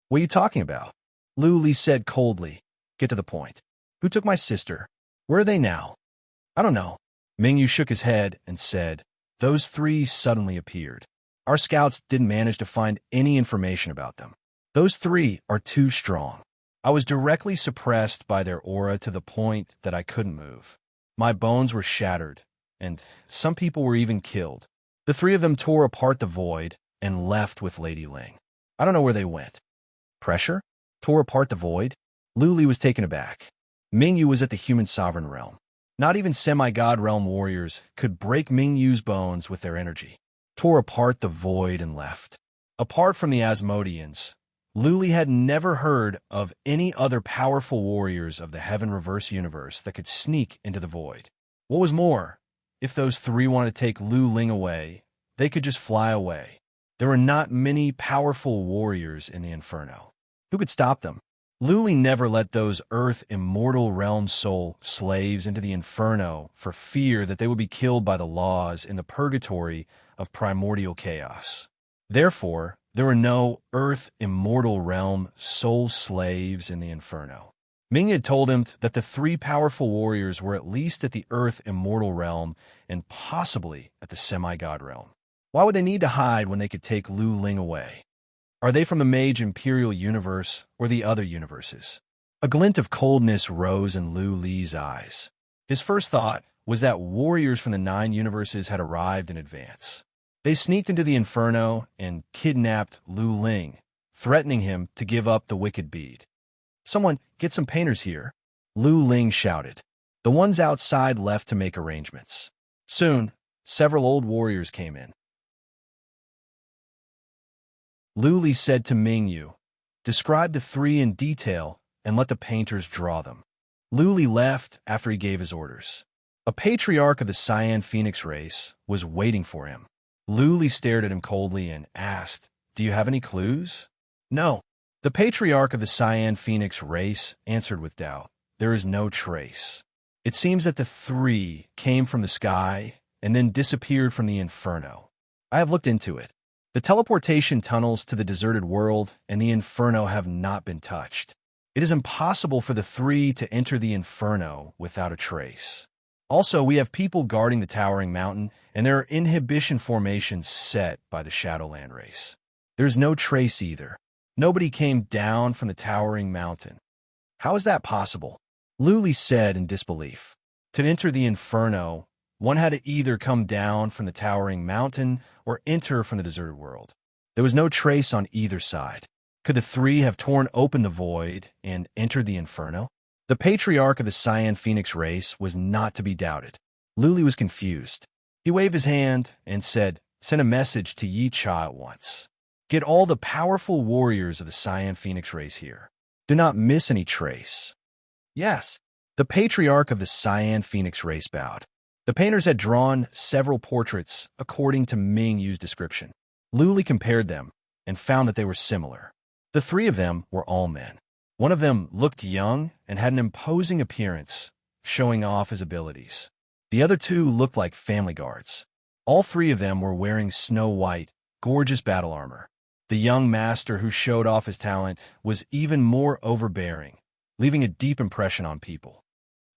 What are you talking about? Lu Li said coldly. Get to the point. Who took my sister? Where are they now? I don't know. Mingyu shook his head and said, Those three suddenly appeared. Our scouts didn't manage to find any information about them. Those three are too strong. I was directly suppressed by their aura to the point that I couldn't move. My bones were shattered, and some people were even killed. The three of them tore apart the void and left with Lady Ling. I don't know where they went. Pressure? Tore apart the void? Luli was taken aback. Mingyu was at the human sovereign realm. Not even semi-god realm warriors could break Mingyu's bones with their energy. Tore apart the void and left. Apart from the Asmodeans, Luli had never heard of any other powerful warriors of the Heaven Reverse universe that could sneak into the void. What was more, if those three wanted to take Lu Ling away, they could just fly away. There were not many powerful warriors in the Inferno. Who could stop them? Luli never let those Earth immortal realm soul slaves into the Inferno for fear that they would be killed by the laws in the purgatory of primordial chaos. Therefore, there were no Earth immortal realm soul slaves in the Inferno. Ming had told him that the three powerful warriors were at least at the Earth immortal realm and possibly at the semi-god realm. Why would they need to hide when they could take Lu Ling away? Are they from the Mage Imperial universe or the other universes? A glint of coldness rose in Lu Li's eyes. His first thought was that warriors from the 9 universes had arrived in advance. They sneaked into the Inferno and kidnapped Lu Ling, threatening him to give up the wicked bead. "Someone, get some painters here," Lu Ling shouted. The ones outside left to make arrangements. Soon, several old warriors came in. Lu Li said to Mingyu, "Describe the three in detail and let the painters draw them." Lu Li left after he gave his orders. A patriarch of the Cyan Phoenix race was waiting for him. Lu Li stared at him coldly and asked, "Do you have any clues?" "No." The patriarch of the Cyan Phoenix race answered with doubt, "There is no trace. It seems that the three came from the sky and then disappeared from the Inferno. I have looked into it. The teleportation tunnels to the deserted world and the Inferno have not been touched. It is impossible for the three to enter the Inferno without a trace. Also, we have people guarding the towering mountain, and there are inhibition formations set by the Shadowland race. There is no trace either. Nobody came down from the towering mountain." "How is that possible?" Lu Li said in disbelief. "To enter the Inferno, one had to either come down from the towering mountain or enter from the deserted world. There was no trace on either side. Could the three have torn open the void and entered the Inferno?" The patriarch of the Cyan Phoenix race was not to be doubted. Lu Li was confused. He waved his hand and said, "Send a message to Yi Cha at once. Get all the powerful warriors of the Cyan Phoenix race here. Do not miss any trace." "Yes." The patriarch of the Cyan Phoenix race bowed. The painters had drawn several portraits according to Mingyu's description. Lu Li compared them and found that they were similar. The three of them were all men. One of them looked young and had an imposing appearance, showing off his abilities. The other two looked like family guards. All three of them were wearing snow-white, gorgeous battle armor. The young master who showed off his talent was even more overbearing, leaving a deep impression on people.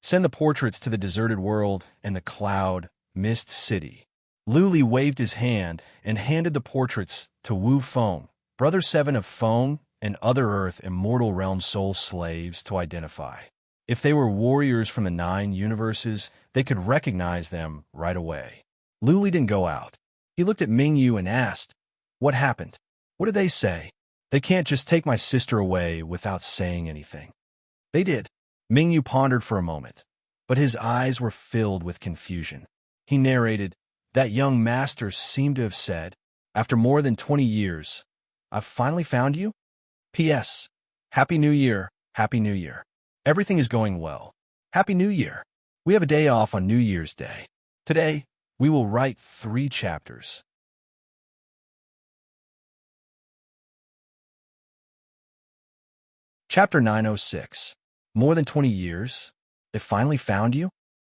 "Send the portraits to the deserted world and the cloud, mist city." Lu Li waved his hand and handed the portraits to Wu Feng, brother 7 of Feng, and other Earth immortal realm soul slaves to identify. If they were warriors from the 9 universes, they could recognize them right away. Lu Li didn't go out. He looked at Mingyu and asked, "What happened? What did they say?" "They can't just take my sister away without saying anything." "They did." Mingyu pondered for a moment, but his eyes were filled with confusion. He narrated, "That young master seemed to have said, 'After more than 20 years, I've finally found you. P.S. Happy New Year, Happy New Year. Everything is going well. Happy New Year. We have a day off on New Year's Day. Today, we will write 3 chapters. Chapter 906. More than 20 years? They finally found you?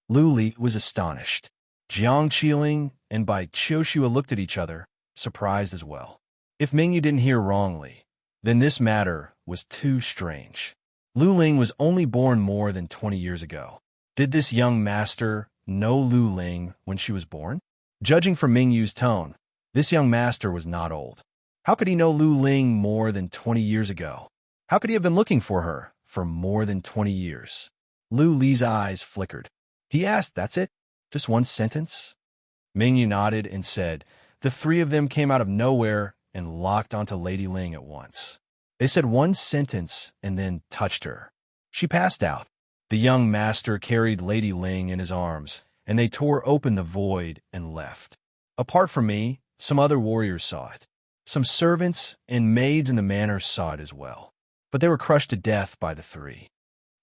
Lu Li was astonished. Jiang Qiling and Bai Qiushua looked at each other, surprised as well. If Mingyu didn't hear wrongly, then this matter was too strange. Lu Ling was only born more than 20 years ago. Did this young master know Lu Ling when she was born? Judging from Mingyu's tone, this young master was not old. How could he know Lu Ling more than 20 years ago? How could he have been looking for her for more than 20 years? Lu Li's eyes flickered. He asked, "That's it? Just one sentence?" Mingyu nodded and said, "The three of them came out of nowhere and locked onto Lady Ling at once. They said one sentence and then touched her. She passed out. The young master carried Lady Ling in his arms, and they tore open the void and left. Apart from me, some other warriors saw it. Some servants and maids in the manor saw it as well. But they were crushed to death by the three.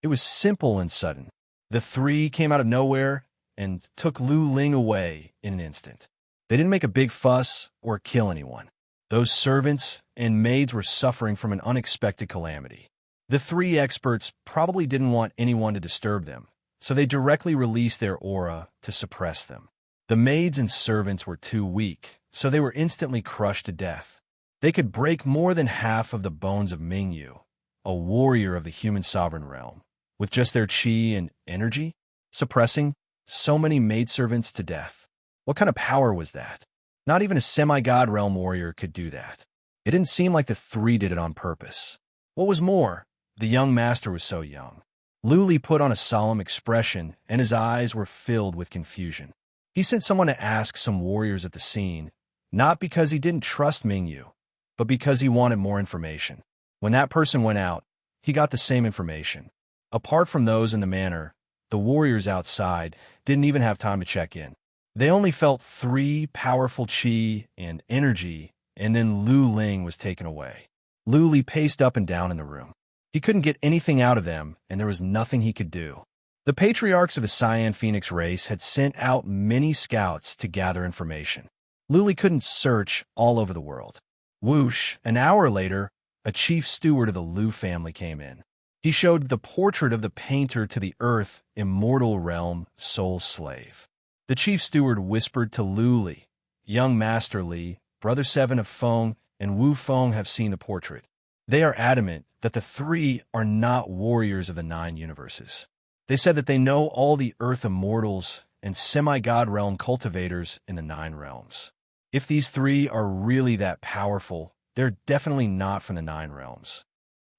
It was simple and sudden. The three came out of nowhere and took Lu Ling away in an instant. They didn't make a big fuss or kill anyone. Those servants and maids were suffering from an unexpected calamity. The three experts probably didn't want anyone to disturb them, so they directly released their aura to suppress them. The maids and servants were too weak, so they were instantly crushed to death. They could break more than half of the bones of Mingyu, a warrior of the human sovereign realm, with just their chi and energy, suppressing so many maidservants to death. What kind of power was that? Not even a semi-god realm warrior could do that. It didn't seem like the three did it on purpose. What was more, the young master was so young. Lu Li put on a solemn expression, and his eyes were filled with confusion. He sent someone to ask some warriors at the scene, not because he didn't trust Mingyu, but because he wanted more information. When that person went out, he got the same information. Apart from those in the manor, the warriors outside didn't even have time to check in. They only felt three powerful chi and energy, and then Lu Ling was taken away. Lu Li paced up and down in the room. He couldn't get anything out of them, and there was nothing he could do. The patriarchs of the Cyan Phoenix race had sent out many scouts to gather information. Lu Li couldn't search all over the world. Whoosh, an hour later, a chief steward of the Lu family came in. He showed the portrait of the painter to the earth, immortal realm, soul slave. The chief steward whispered to Lu Li, "Young Master Li, Brother Seven of Feng, and Wu Feng have seen the portrait. They are adamant that the three are not warriors of the 9 universes. They said that they know all the earth immortals and semi-god realm cultivators in the 9 realms. If these three are really that powerful, they're definitely not from the 9 realms."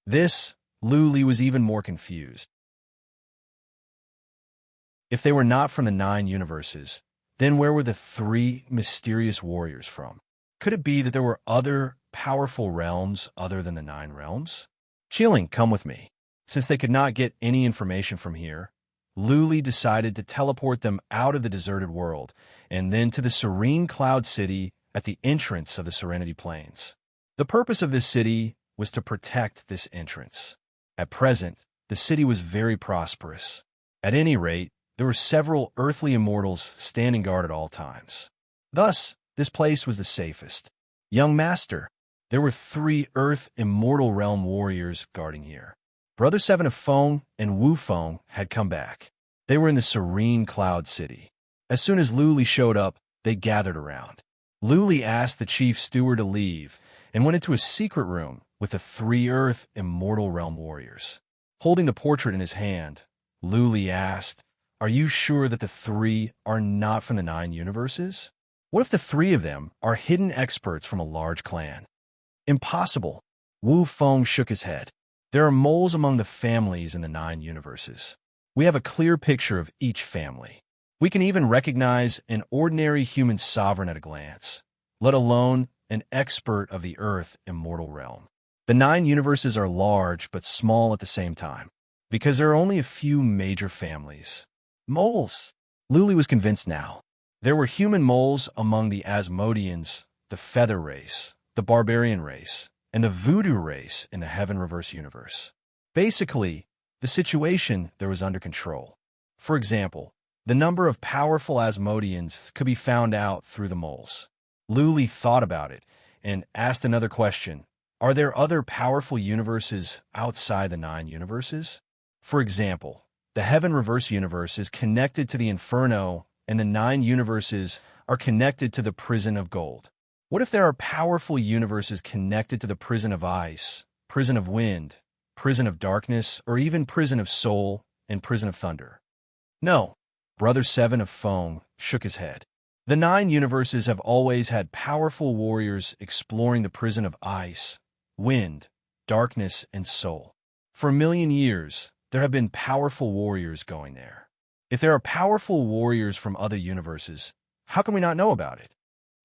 This, Lu Li was even more confused. If they were not from the 9 universes, then where were the 3 mysterious warriors from? Could it be that there were other powerful realms other than the 9 realms? Chilling, come with me. Since they could not get any information from here, Lu Li decided to teleport them out of the deserted world and then to the serene cloud city at the entrance of the Serenity Plains. The purpose of this city was to protect this entrance. At present, the city was very prosperous. At any rate, there were several earthly immortals standing guard at all times. Thus, this place was the safest. Young Master, there were 3 earth immortal realm warriors guarding here. Brother Seven of Feng and Wu Feng had come back. They were in the serene cloud city. As soon as Lu Li showed up, they gathered around. Lu Li asked the chief steward to leave and went into a secret room with the 3 earth immortal realm warriors. Holding the portrait in his hand, Lu Li asked, "Are you sure that the 3 are not from the 9 universes? What if the 3 of them are hidden experts from a large clan?" "Impossible." Wu Feng shook his head. "There are moles among the families in the 9 universes. We have a clear picture of each family. We can even recognize an ordinary human sovereign at a glance, let alone an expert of the earth immortal realm. The 9 universes are large but small at the same time, because there are only a few major families." Moles! Lu Li was convinced now. There were human moles among the Asmodeans, the Feather race, the Barbarian race, and the Voodoo race in the Heaven Reverse universe. Basically, the situation there was under control. For example, the number of powerful Asmodeans could be found out through the moles. Lu Li thought about it and asked another question. Are there other powerful universes outside the 9 universes? For example, the Heaven Reverse universe is connected to the Inferno, and the 9 universes are connected to the Prison of Gold. What if there are powerful universes connected to the Prison of Ice, Prison of Wind, Prison of Darkness, or even Prison of Soul and Prison of Thunder? No. Brother Seven of Feng shook his head. The 9 universes have always had powerful warriors exploring the prison of ice, wind, darkness, and soul. For a million years, there have been powerful warriors going there. If there are powerful warriors from other universes, how can we not know about it?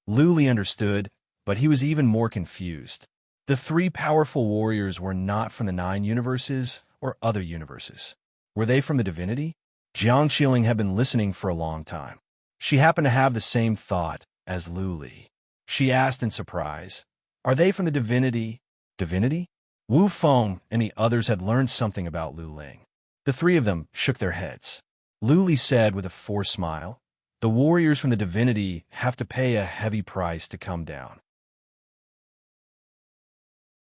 Luli understood, but he was even more confused. The 3 powerful warriors were not from the 9 universes or other universes. Were they from the divinity? Jiang Qiling had been listening for a long time. She happened to have the same thought as Luli. She asked in surprise, "Are they from the divinity?" Divinity? Wu Feng and the others had learned something about Lu Ling. The 3 of them shook their heads. Luli said with a forced smile, "The warriors from the divinity have to pay a heavy price to come down.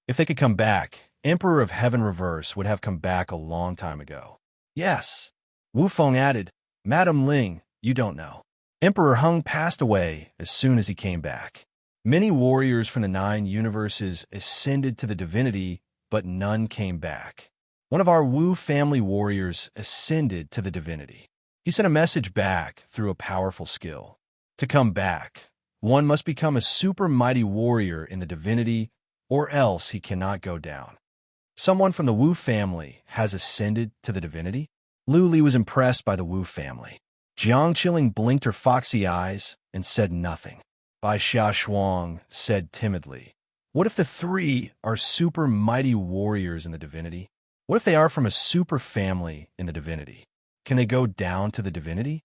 If they could come back, Emperor of Heaven Reverse would have come back a long time ago." "Yes." Wu Feng added, "Madam Ling, you don't know. Emperor Hung passed away as soon as he came back. Many warriors from the 9 universes ascended to the divinity, but none came back. One of our Wu family warriors ascended to the divinity. He sent a message back through a powerful skill. To come back, one must become a super mighty warrior in the divinity, or else he cannot go down. Someone from the Wu family has ascended to the divinity?" Luli was impressed by the Wu family. Jiang Qiling blinked her foxy eyes and said nothing. Bai Xia Shuang said timidly, "What if the 3 are super mighty warriors in the divinity? What if they are from a super family in the divinity? Can they go down to the divinity?"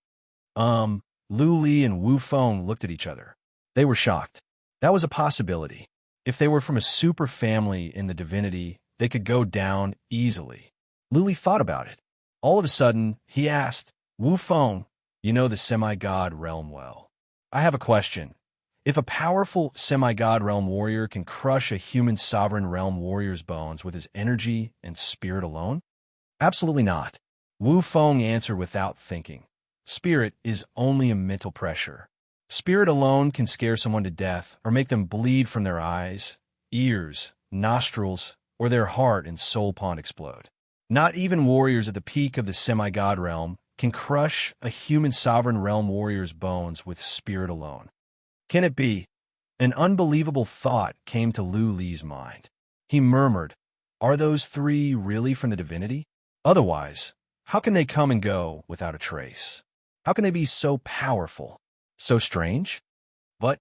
Luli and Wu Feng looked at each other. They were shocked. That was a possibility. If they were from a super family in the divinity, they could go down easily. Luli thought about it. All of a sudden, he asked, "Wu Feng, you know the semi-god realm well. I have a question. If a powerful semi-god realm warrior can crush a human sovereign realm warrior's bones with his energy and spirit alone?" "Absolutely not." Wu Feng answered without thinking. "Spirit is only a mental pressure. Spirit alone can scare someone to death or make them bleed from their eyes, ears, nostrils, or their heart and soul pond explode. Not even warriors at the peak of the semi-god realm can crush a human sovereign realm warrior's bones with spirit alone. Can it be?" An unbelievable thought came to Lu Li's mind. He murmured, "Are those 3 really from the divinity? Otherwise, how can they come and go without a trace? How can they be so powerful? So strange?" "But,"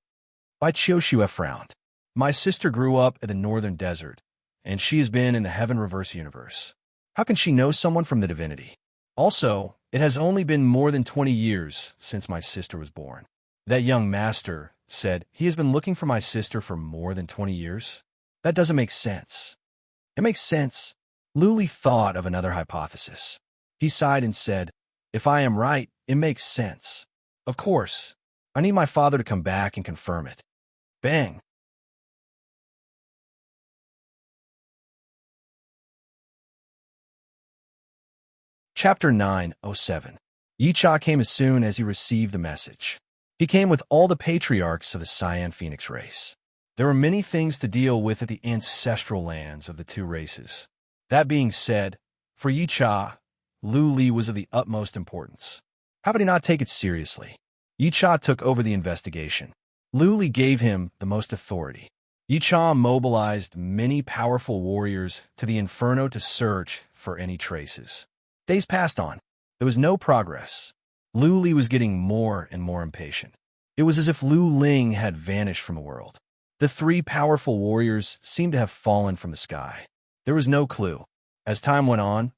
Bai Qiushue frowned, "my sister grew up in the northern desert, and she has been in the Heaven Reverse universe. How can she know someone from the divinity? Also, it has only been more than 20 years since my sister was born." That young master said, "He has been looking for my sister for more than 20 years? That doesn't make sense." "It makes sense." Luli thought of another hypothesis. He sighed and said, "If I am right, it makes sense. Of course, I need my father to come back and confirm it." Bang! Chapter 907. Yicha came as soon as he received the message. He came with all the patriarchs of the Cyan Phoenix race. There were many things to deal with at the ancestral lands of the 2 races. That being said, for Yicha, Lu Li was of the utmost importance. How could he not take it seriously? Yicha took over the investigation. Lu Li gave him the most authority. Yicha mobilized many powerful warriors to the Inferno to search for any traces. Days passed on. There was no progress. Lu Li was getting more and more impatient. It was as if Lu Ling had vanished from the world. The 3 powerful warriors seemed to have fallen from the sky. There was no clue. As time went on,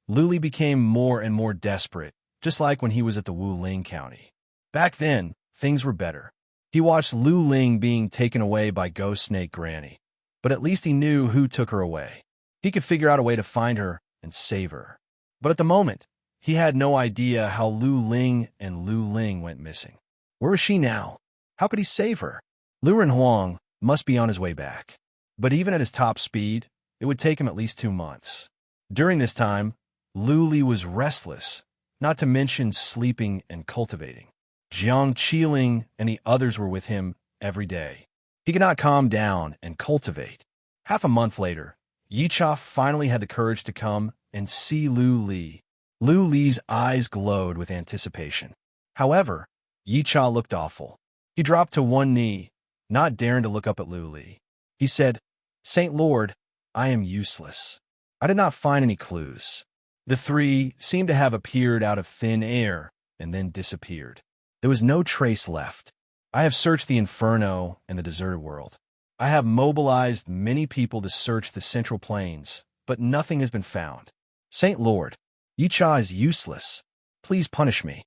Lu Li became more and more desperate, just like when he was at the Wu Ling County. Back then, things were better. He watched Lu Ling being taken away by Ghost Snake Granny, but at least he knew who took her away. He could figure out a way to find her and save her. But at the moment, he had no idea how Lu Ling and Lu Ling went missing. Where was she now? How could he save her? Lu Renhuang must be on his way back. But even at his top speed, it would take him at least 2 months. During this time, Lu Li was restless, not to mention sleeping and cultivating. Jiang Qiling and the others were with him every day. He could not calm down and cultivate. Half a month later, Yicha finally had the courage to come and see Lu Li. Lu Li's eyes glowed with anticipation. However, Yicha looked awful. He dropped to one knee, not daring to look up at Luli. He said, "Saint Lord, I am useless. I did not find any clues." The three seemed to have appeared out of thin air and then disappeared. There was no trace left. "I have searched the inferno and the deserted world. I have mobilized many people to search the central plains, but nothing has been found. Saint Lord, Yicha is useless. Please punish me."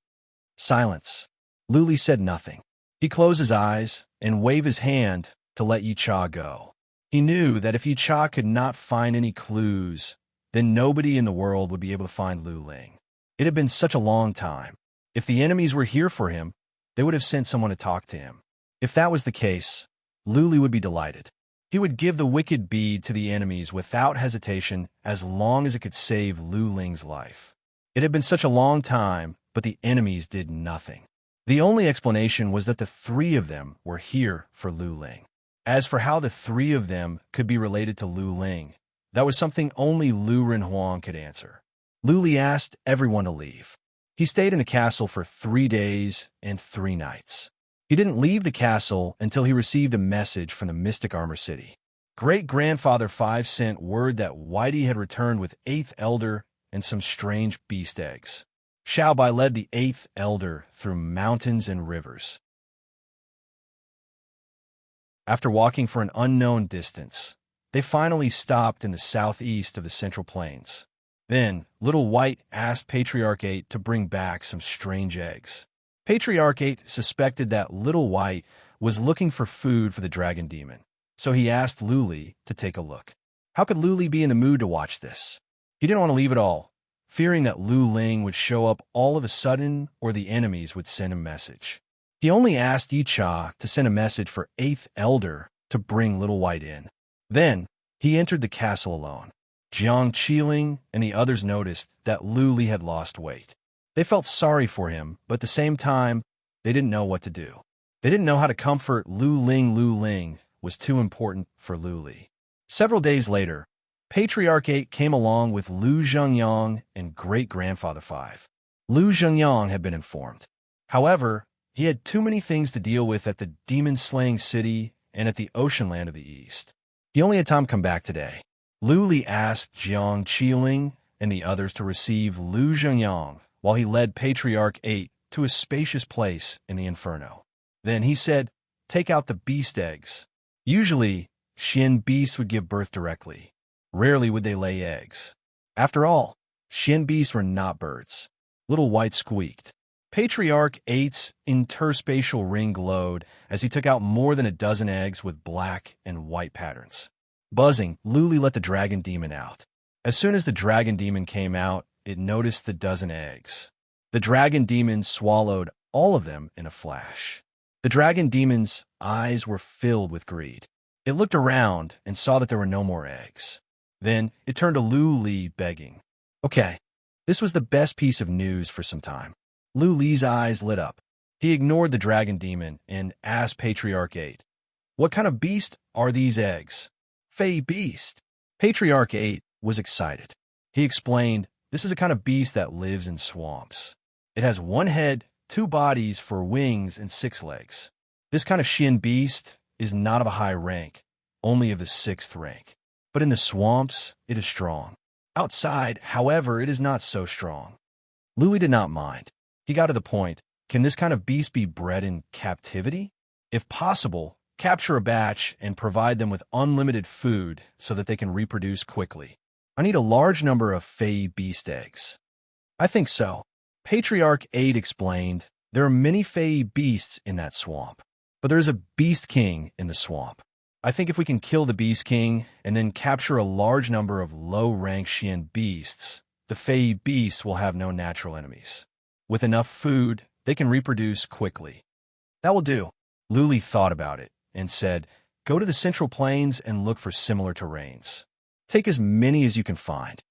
Silence. Luli said nothing. He closed his eyes and waved his hand to let Yicha go. He knew that if Yicha could not find any clues, then nobody in the world would be able to find Lu Ling. It had been such a long time. If the enemies were here for him, they would have sent someone to talk to him. If that was the case, Luli would be delighted. He would give the wicked bead to the enemies without hesitation as long as it could save Lu Ling's life. It had been such a long time, but the enemies did nothing. The only explanation was that the three of them were here for Lu Ling. As for how the three of them could be related to Lu Ling, that was something only Lu Renhuang could answer. Luli asked everyone to leave. He stayed in the castle for 3 days and 3 nights. He didn't leave the castle until he received a message from the Mystic Armor City. Great-grandfather Five sent word that Whitey had returned with 8th Elder and some strange beast eggs. Xiaobai led the 8th Elder through mountains and rivers. After walking for an unknown distance, they finally stopped in the southeast of the Central Plains. Then, Little White asked Patriarch 8 to bring back some strange eggs. Patriarch 8 suspected that Little White was looking for food for the dragon demon, so he asked Luli to take a look. How could Luli be in the mood to watch this? He didn't want to leave at all, fearing that Lu Ling would show up all of a sudden or the enemies would send a message. He only asked Yicha to send a message for 8th Elder to bring Little White in. Then, he entered the castle alone. Jiang Qiling and the others noticed that Luli had lost weight. They felt sorry for him, but at the same time, they didn't know what to do. They didn't know how to comfort Lu Ling. Lu Ling was too important for Luli. Several days later, Patriarch 8 came along with Lu Zhengyang and Great-Grandfather 5. Lu Zhengyang had been informed. However, he had too many things to deal with at the demon-slaying city and at the ocean land of the east. He only had time to come back today. Luli asked Jiang Qiling and the others to receive Lu Zhengyang while he led Patriarch 8 to a spacious place in the inferno. Then he said, "Take out the beast eggs." Usually, Xian beasts would give birth directly. Rarely would they lay eggs. After all, Xian beasts were not birds. Little White squeaked. Patriarch 8's interspatial ring glowed as he took out more than a dozen eggs with black and white patterns. Buzzing, Luli let the dragon demon out. As soon as the dragon demon came out, it noticed the dozen eggs. The dragon demon swallowed all of them in a flash. The dragon demon's eyes were filled with greed. It looked around and saw that there were no more eggs. Then it turned to Luli, begging. Okay, this was the best piece of news for some time. Luli's eyes lit up. He ignored the dragon demon and asked Patriarch 8, "What kind of beast are these eggs?" "Fey beast." Patriarch 8 was excited. He explained, "This is a kind of beast that lives in swamps. It has 1 head, 2 bodies for wings, and 6 legs. This kind of Xian beast is not of a high rank, only of the 6th rank. But in the swamps, it is strong. Outside, however, it is not so strong." Luli did not mind. He got to the point. Can this kind of beast be bred in captivity? If possible, capture a batch and provide them with unlimited food so that they can reproduce quickly. I need a large number of Fey beast eggs. I think so. Patriarch 8 explained, there are many Fey beasts in that swamp, but there is a beast king in the swamp. I think if we can kill the beast king and then capture a large number of low-rank Xian beasts, the Fey beasts will have no natural enemies. With enough food, they can reproduce quickly. That will do. Luli thought about it and said, "Go to the Central Plains and look for similar terrains. Take as many as you can find.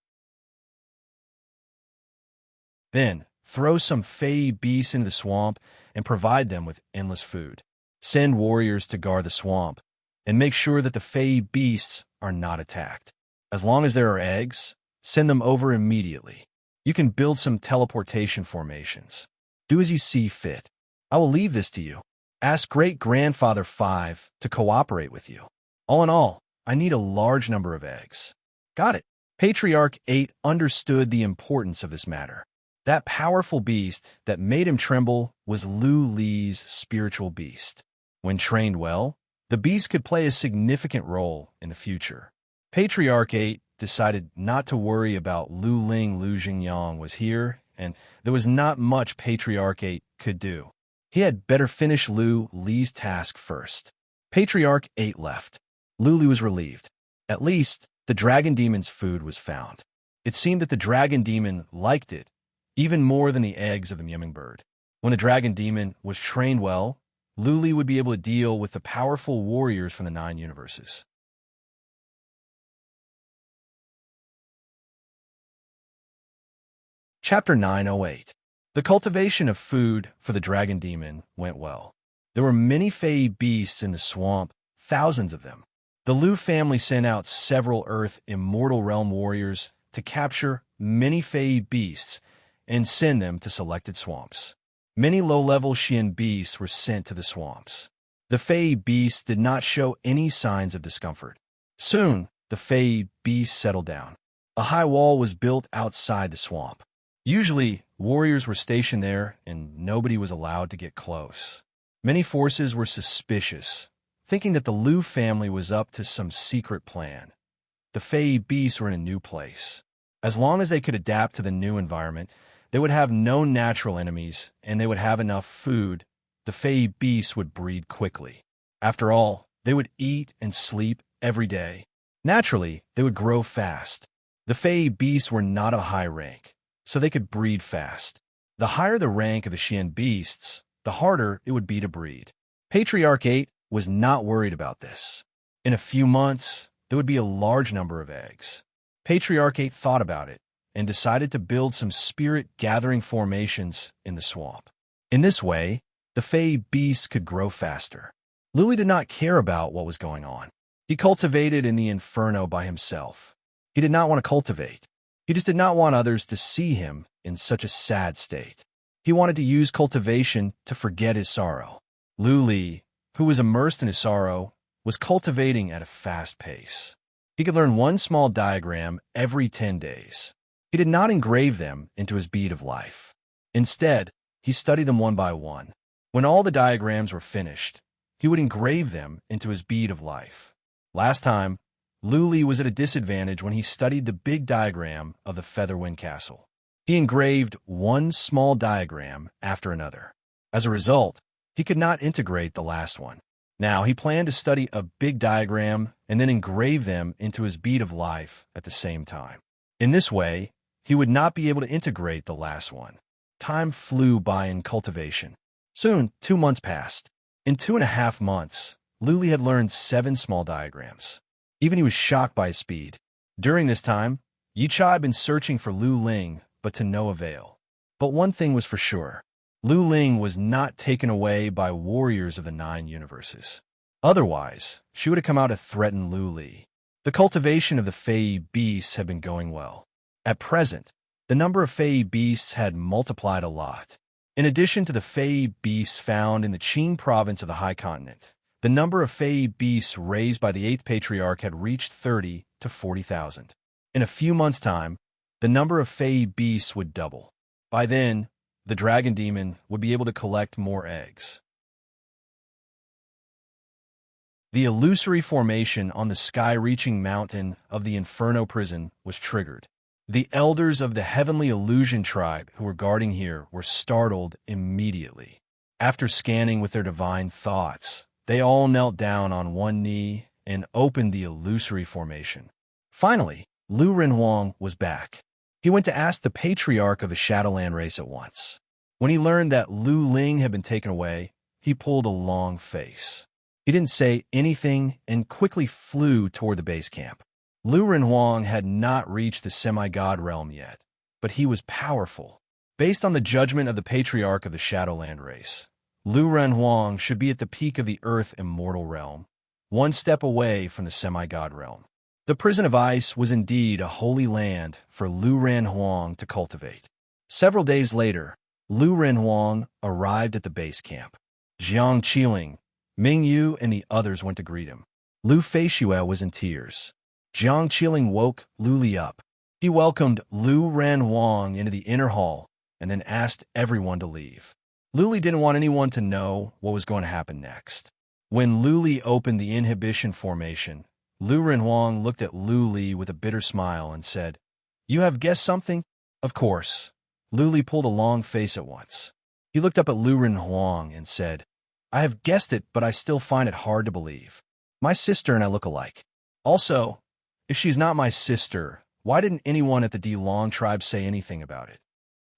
Then, throw some Fey beasts into the swamp and provide them with endless food. Send warriors to guard the swamp, and make sure that the Fey beasts are not attacked. As long as there are eggs, send them over immediately. You can build some teleportation formations. Do as you see fit. I will leave this to you." Ask great-grandfather 5 to cooperate with you. All in all, I need a large number of eggs. Got it. Patriarch 8 understood the importance of this matter. That powerful beast that made him tremble was Lu Li's spiritual beast. When trained well, the beast could play a significant role in the future. Patriarch 8 decided not to worry about Lu Ling. Lu Jingyang was here, and there was not much Patriarch 8 could do. He had better finish Lu Li's task first. Patriarch 8 left. Lu Li was relieved. At least, the dragon demon's food was found. It seemed that the dragon demon liked it, even more than the eggs of the hummingbird. When the dragon demon was trained well, Lu Li would be able to deal with the powerful warriors from the 9 universes. Chapter 908. The cultivation of food for the dragon demon went well. There were many fey beasts in the swamp, thousands of them. The Lu family sent out several Earth Immortal Realm warriors to capture many fey beasts and send them to selected swamps. Many low-level Xian beasts were sent to the swamps. The fey beasts did not show any signs of discomfort. Soon, the fey beasts settled down. A high wall was built outside the swamp. Usually, warriors were stationed there and nobody was allowed to get close. Many forces were suspicious, thinking that the Lu family was up to some secret plan. The fey beasts were in a new place. As long as they could adapt to the new environment, they would have no natural enemies and they would have enough food. The fey beasts would breed quickly. After all, they would eat and sleep every day. Naturally, they would grow fast. The fey beasts were not of high rank, so they could breed fast. The higher the rank of the Xian beasts, the harder it would be to breed. Patriarch 8 was not worried about this. In a few months, there would be a large number of eggs. Patriarch 8 thought about it and decided to build some spirit-gathering formations in the swamp. In this way, the fey beasts could grow faster. Lu Li did not care about what was going on. He cultivated in the inferno by himself. He did not want to cultivate. He just did not want others to see him in such a sad state. He wanted to use cultivation to forget his sorrow. Lu Li, who was immersed in his sorrow, was cultivating at a fast pace. He could learn one small diagram every 10 days. He did not engrave them into his bead of life. Instead, he studied them one by one. When all the diagrams were finished, he would engrave them into his bead of life. Last time, Lu Li was at a disadvantage when he studied the big diagram of the Featherwind Castle. He engraved one small diagram after another. As a result, he could not integrate the last one. Now, he planned to study a big diagram and then engrave them into his bead of life at the same time. In this way, he would not be able to integrate the last one. Time flew by in cultivation. Soon, 2 months passed. In 2.5 months, Lu Li had learned 7 small diagrams. Even he was shocked by his speed. During this time, Yi Chai had been searching for Lu Ling, but to no avail. But one thing was for sure. Lu Ling was not taken away by warriors of the 9 universes. Otherwise, she would have come out to threaten Lu Li. The cultivation of the fey beasts had been going well. At present, the number of fey beasts had multiplied a lot. In addition to the fey beasts found in the Qin province of the High Continent, the number of fey beasts raised by the 8th Patriarch had reached 30 to 40,000. In a few months' time, the number of fey beasts would double. By then, the dragon demon would be able to collect more eggs. The illusory formation on the sky-reaching mountain of the Inferno prison was triggered. The elders of the Heavenly Illusion tribe who were guarding here were startled immediately. After scanning with their divine thoughts, they all knelt down on one knee and opened the illusory formation. Finally, Lu Renhuang was back. He went to ask the patriarch of the Shadowland race at once. When he learned that Lu Ling had been taken away, he pulled a long face. He didn't say anything and quickly flew toward the base camp. Lu Renhuang had not reached the semi-god realm yet, but he was powerful. Based on the judgment of the patriarch of the Shadowland race, Lu Renhuang should be at the peak of the Earth Immortal Realm, one step away from the semi-god realm. The prison of ice was indeed a holy land for Lu Renhuang to cultivate. Several days later, Lu Renhuang arrived at the base camp. Jiang Qiling, Ming Yu, and the others went to greet him. Lu Feishue was in tears. Jiang Qiling woke Lu Li up. He welcomed Lu Renhuang into the inner hall and then asked everyone to leave. Lu Li didn't want anyone to know what was going to happen next. When Lu Li opened the inhibition formation, Lu Renhuang looked at Lu Li with a bitter smile and said, "You have guessed something?" "Of course." Lu Li pulled a long face at once. He looked up at Lu Renhuang and said, "I have guessed it, but I still find it hard to believe. My sister and I look alike. Also, if she's not my sister, why didn't anyone at the Delong tribe say anything about it?"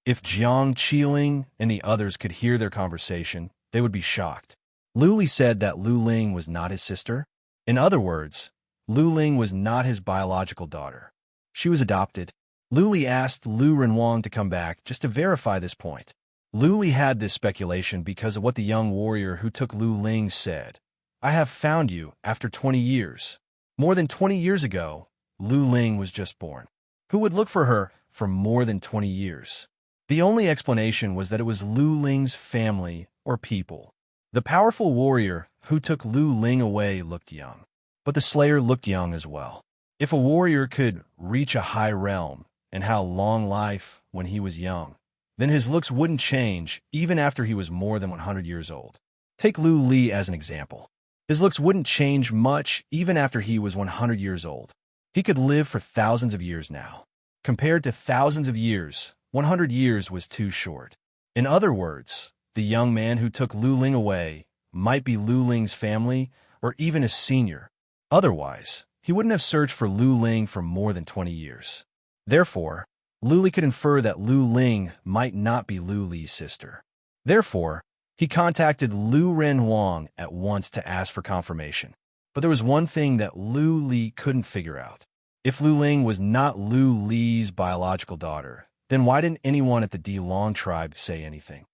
If Jiang Qiling and the others could hear their conversation, they would be shocked. Lu Li said that Lu Ling was not his sister. In other words, Lu Ling was not his biological daughter. She was adopted. Lu Li asked Lu Renhuang to come back just to verify this point. Lu Li had this speculation because of what the young warrior who took Lu Ling said. "I have found you after 20 years. More than 20 years ago, Lu Ling was just born. Who would look for her for more than 20 years? The only explanation was that it was Lu Ling's family or people. The powerful warrior who took Lu Ling away looked young, but the slayer looked young as well. If a warrior could reach a high realm and have long life when he was young, then his looks wouldn't change even after he was more than 100 years old. Take Lu Li as an example. His looks wouldn't change much even after he was 100 years old. He could live for thousands of years now. Compared to thousands of years, 100 years was too short. In other words, the young man who took Lu Ling away might be Lu Ling's family or even a senior. Otherwise, he wouldn't have searched for Lu Ling for more than 20 years. Therefore, Lu Li could infer that Lu Ling might not be Lu Li's sister. Therefore, he contacted Lu Renhuang at once to ask for confirmation. But there was one thing that Lu Li couldn't figure out. If Lu Ling was not Lu Li's biological daughter, then why didn't anyone at the Delong tribe say anything?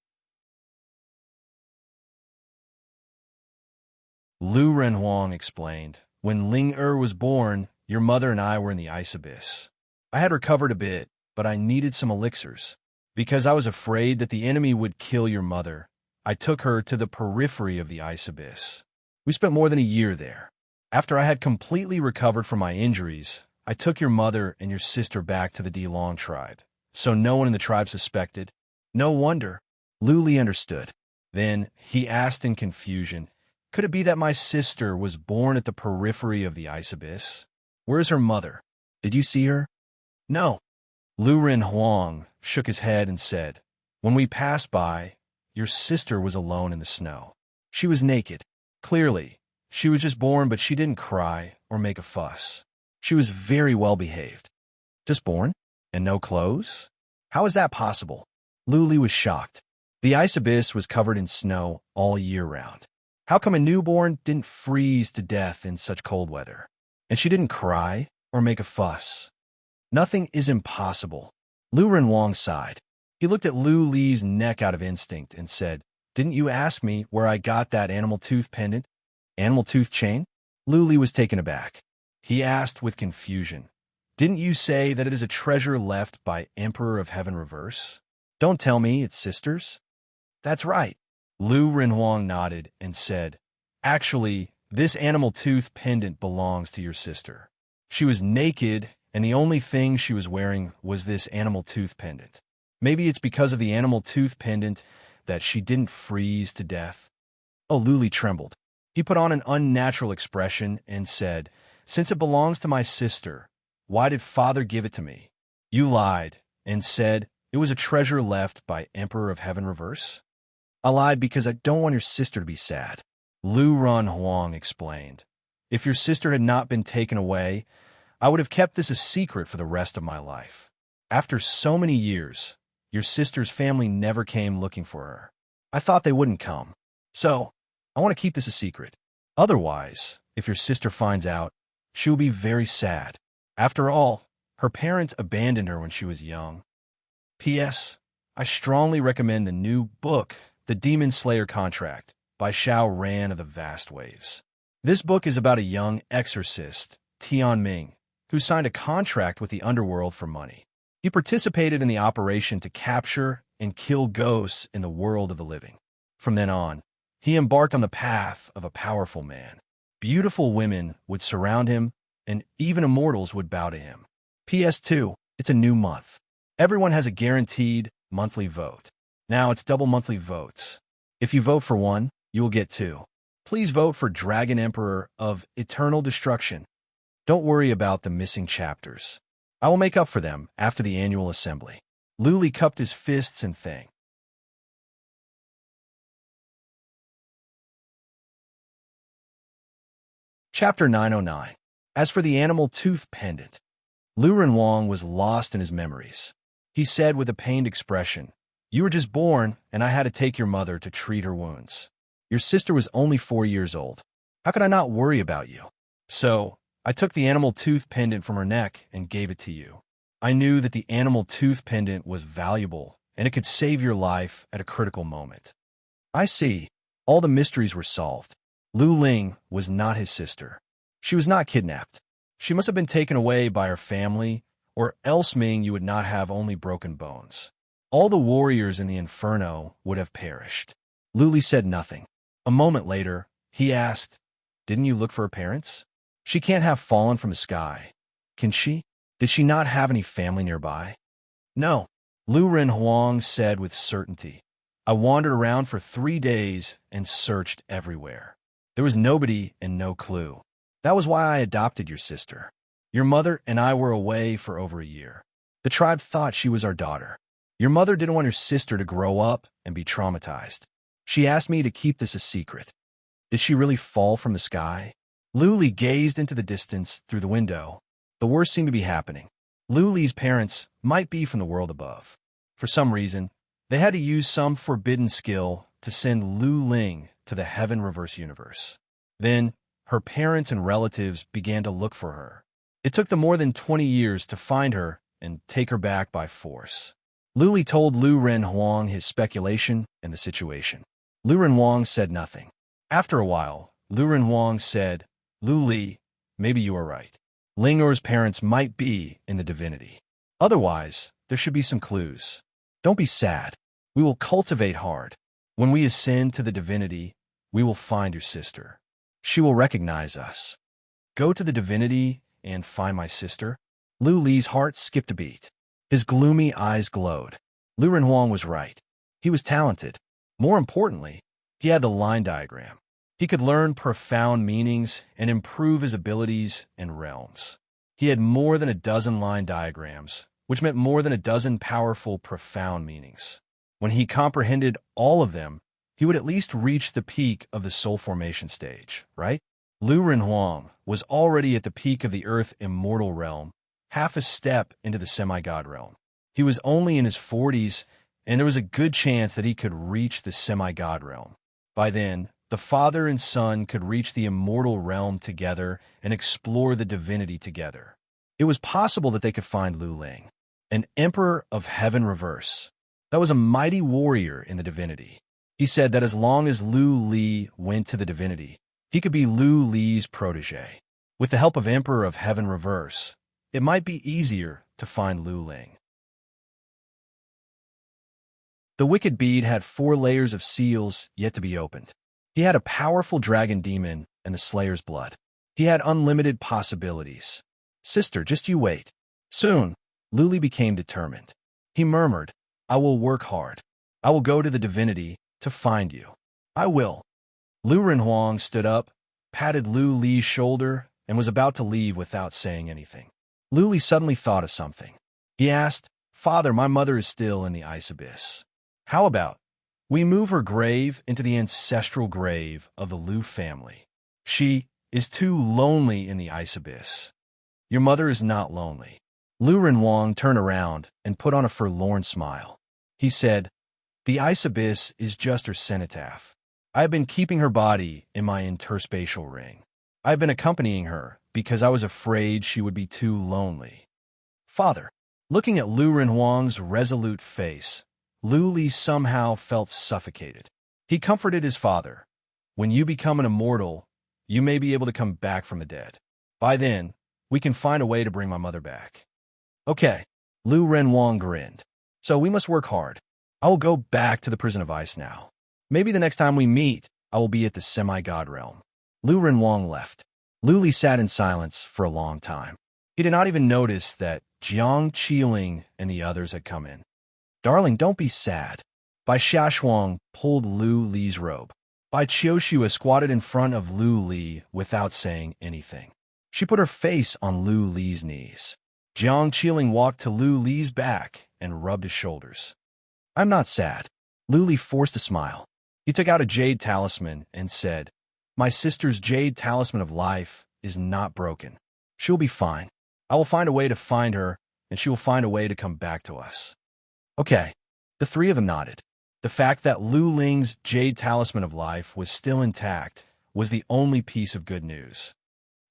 Lu Renhuang explained, "When Ling was born, your mother and I were in the ice abyss. I had recovered a bit, but I needed some elixirs. Because I was afraid that the enemy would kill your mother, I took her to the periphery of the ice abyss. We spent more than a year there. After I had completely recovered from my injuries, I took your mother and your sister back to the Delong tribe, so no one in the tribe suspected. No wonder." Lu Li understood. Then he asked in confusion, "Could it be that my sister was born at the periphery of the ice abyss? Where is her mother? Did you see her?" "No." Lu Renhuang shook his head and said, "When we passed by, your sister was alone in the snow. She was naked. Clearly, she was just born, but she didn't cry or make a fuss. She was very well behaved." "Just born? And no clothes? How is that possible?" Lu Li was shocked. The ice abyss was covered in snow all year round. How come a newborn didn't freeze to death in such cold weather? And she didn't cry or make a fuss? Nothing is impossible. Lu Renhuang sighed. He looked at Lu Li's neck out of instinct and said, "Didn't you ask me where I got that animal tooth pendant? Animal tooth chain?" Lu Li was taken aback. He asked with confusion, "Didn't you say that it is a treasure left by Emperor of Heaven Reverse? Don't tell me it's sisters." "That's right." Lu Renhuang nodded and said, "Actually, this animal tooth pendant belongs to your sister. She was naked, and the only thing she was wearing was this animal tooth pendant. Maybe it's because of the animal tooth pendant that she didn't freeze to death." Oh, Lu Li trembled. He put on an unnatural expression and said, "Since it belongs to my sister, why did father give it to me? You lied and said it was a treasure left by Emperor of Heaven Reverse." "I lied because I don't want your sister to be sad," Lu Renhuang explained. "If your sister had not been taken away, I would have kept this a secret for the rest of my life. After so many years, your sister's family never came looking for her. I thought they wouldn't come. So, I want to keep this a secret. Otherwise, if your sister finds out, she will be very sad. After all, her parents abandoned her when she was young. P.S. I strongly recommend the new book, The Demon Slayer Contract, by Xiao Ran of the Vast Waves. This book is about a young exorcist, Tian Ming, who signed a contract with the underworld for money. He participated in the operation to capture and kill ghosts in the world of the living. From then on, He embarked on the path of a powerful man. Beautiful women would surround him, and even immortals would bow to him. PS2, it's a new month. Everyone has a guaranteed monthly vote. Now it's double monthly votes. If you vote for one, you will get two. Please vote for Dragon Emperor of Eternal Destruction. Don't worry about the missing chapters. I will make up for them after the annual assembly. Luli cupped his fists and thanked. Chapter 909. As for the animal tooth pendant, Lu Renwang was lost in his memories. He said with a pained expression, "You were just born, and I had to take your mother to treat her wounds. Your sister was only 4 years old. How could I not worry about you? So, I took the animal tooth pendant from her neck and gave it to you. I knew that the animal tooth pendant was valuable, and it could save your life at a critical moment." I see. All the mysteries were solved. Lu Ling was not his sister. She was not kidnapped. She must have been taken away by her family, or else Ming you would not have only broken bones. All the warriors in the inferno would have perished. Luli said nothing. A moment later, he asked, "Didn't you look for her parents? She can't have fallen from the sky. Can she? Did she not have any family nearby?" "No," Lu Renhuang said with certainty. "I wandered around for 3 days and searched everywhere. There was nobody and no clue. That was why I adopted your sister. Your mother and I were away for over a year. The tribe thought she was our daughter. Your mother didn't want her sister to grow up and be traumatized. She asked me to keep this a secret. Did she really fall from the sky?" Luli gazed into the distance through the window. The worst seemed to be happening. Luli's parents might be from the world above. For some reason, they had to use some forbidden skill to send Lu Ling to the Heaven Reverse Universe. Then, her parents and relatives began to look for her. It took them more than 20 years to find her and take her back by force. Luli told Lu Renhuang his speculation and the situation. Lu Renhuang said nothing. After a while, Lu Renhuang said, "Luli, maybe you are right. Lingor's parents might be in the divinity. Otherwise, there should be some clues. Don't be sad. We will cultivate hard. When we ascend to the divinity, we will find your sister. She will recognize us. Go to the divinity and find my sister." Lu Li's heart skipped a beat. His gloomy eyes glowed. Lu Renhuang was right. He was talented. More importantly, he had the line diagram. He could learn profound meanings and improve his abilities and realms. He had more than a dozen line diagrams, which meant more than a dozen powerful, profound meanings. When he comprehended all of them, he would at least reach the peak of the soul formation stage, right? Lu Renhuang was already at the peak of the Earth immortal realm, half a step into the semi-god realm. He was only in his 40s, and there was a good chance that he could reach the semi-god realm. By then, the father and son could reach the immortal realm together and explore the divinity together. It was possible that they could find Lu Ling, an emperor of heaven reverse. That was a mighty warrior in the divinity. He said that as long as Lu Li went to the divinity, he could be Lu Li's protege. With the help of Emperor of Heaven Reverse, it might be easier to find Lu Ling. The wicked bead had 4 layers of seals yet to be opened. He had a powerful dragon demon and the Slayer's blood. He had unlimited possibilities. "Sister, just you wait." Soon, Luli became determined. He murmured, "I will work hard. I will go to the divinity to find you. I will." Lu Renhuang stood up, patted Lu Li's shoulder, and was about to leave without saying anything. Lu Li suddenly thought of something. He asked, "Father, my mother is still in the ice abyss. How about we move her grave into the ancestral grave of the Lu family? She is too lonely in the ice abyss." "Your mother is not lonely." Lu Renhuang turned around and put on a forlorn smile. He said, "The ice abyss is just her cenotaph. I have been keeping her body in my interspatial ring. I have been accompanying her because I was afraid she would be too lonely." "Father." Looking at Lu Renhuang's resolute face, Lu Li somehow felt suffocated. He comforted his father. "When you become an immortal, you may be able to come back from the dead. By then, we can find a way to bring my mother back." "Okay." Lu Renhuang grinned. "So we must work hard. I will go back to the prison of ice now. Maybe the next time we meet, I will be at the semi-god realm. Lu Renwang left. Lu Li sat in silence for a long time. He did not even notice that Jiang Qiling and the others had come in. Darling, don't be sad. Bai Xiaoshuang pulled Lu Li's robe. Bai Qiushua squatted in front of Lu Li without saying anything. She put her face on Lu Li's knees. Jiang Qiling walked to Lu Li's back and rubbed his shoulders. I'm not sad. Lu Li forced a smile. He took out a jade talisman and said, My sister's jade talisman of life is not broken. She'll be fine. I will find a way to find her, and she will find a way to come back to us. Okay. The three of them nodded. The fact that Lu Ling's jade talisman of life was still intact was the only piece of good news.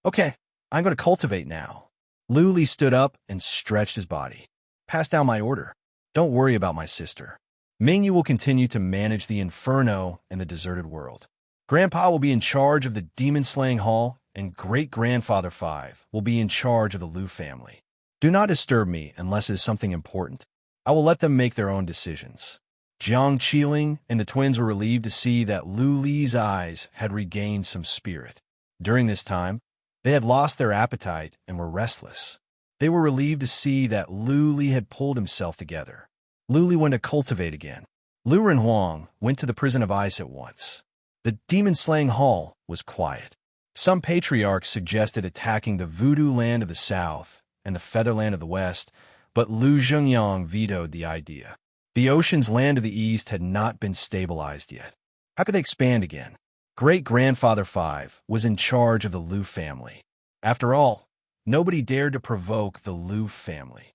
Okay, I'm going to cultivate now. Lu Li stood up and stretched his body. Pass down my order. Don't worry about my sister. Mingyu will continue to manage the inferno and the deserted world. Grandpa will be in charge of the demon-slaying hall, and great-grandfather 5 will be in charge of the Lu family. Do not disturb me unless it is something important. I will let them make their own decisions. Jiang Qiling and the twins were relieved to see that Lu Li's eyes had regained some spirit. During this time, they had lost their appetite and were restless. They were relieved to see that Lu Li had pulled himself together. Lu Li went to cultivate again. Lu Renhuang went to the prison of ice at once. The demon-slaying hall was quiet. Some patriarchs suggested attacking the voodoo land of the south and the featherland of the west, but Lu Zhengyang vetoed the idea. The ocean's land of the east had not been stabilized yet. How could they expand again? Great-grandfather 5 was in charge of the Lu family. After all, nobody dared to provoke the Lu family.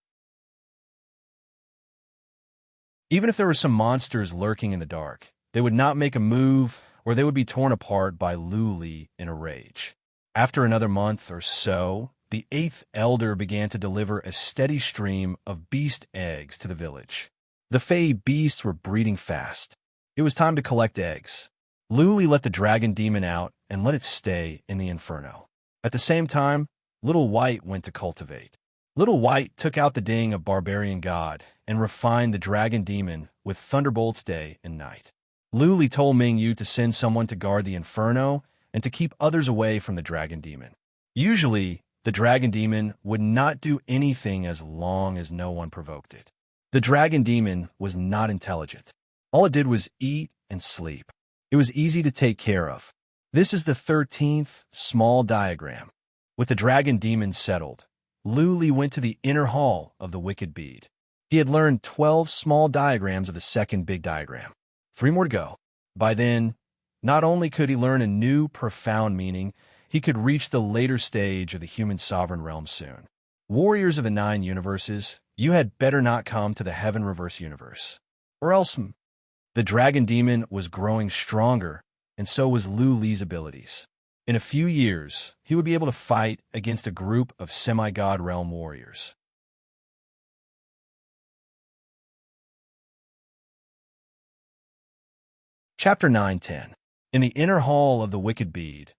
Even if there were some monsters lurking in the dark, they would not make a move, or they would be torn apart by Lu Li in a rage. After another month or so, the 8th elder began to deliver a steady stream of beast eggs to the village. The Fey beasts were breeding fast. It was time to collect eggs. Lu Li let the dragon demon out and let it stay in the inferno. At the same time, Little White went to cultivate. Little White took out the ding of barbarian god and refined the dragon demon with thunderbolts day and night. Lu Li told Mingyu to send someone to guard the inferno and to keep others away from the dragon demon. Usually, the dragon demon would not do anything as long as no one provoked it. The dragon demon was not intelligent. All it did was eat and sleep. It was easy to take care of. This is the 13th small diagram. With the dragon demon settled, Lu Li went to the inner hall of the wicked bead. He had learned 12 small diagrams of the second big diagram. 3 more to go. By then, not only could he learn a new, profound meaning, he could reach the later stage of the human sovereign realm soon. Warriors of the 9 universes, you had better not come to the Heaven Reverse universe. Or else, the dragon demon was growing stronger, and so was Lu Li's abilities. In a few years, he would be able to fight against a group of semi-god realm warriors. Chapter 9-10. In the inner hall of the wicked bead,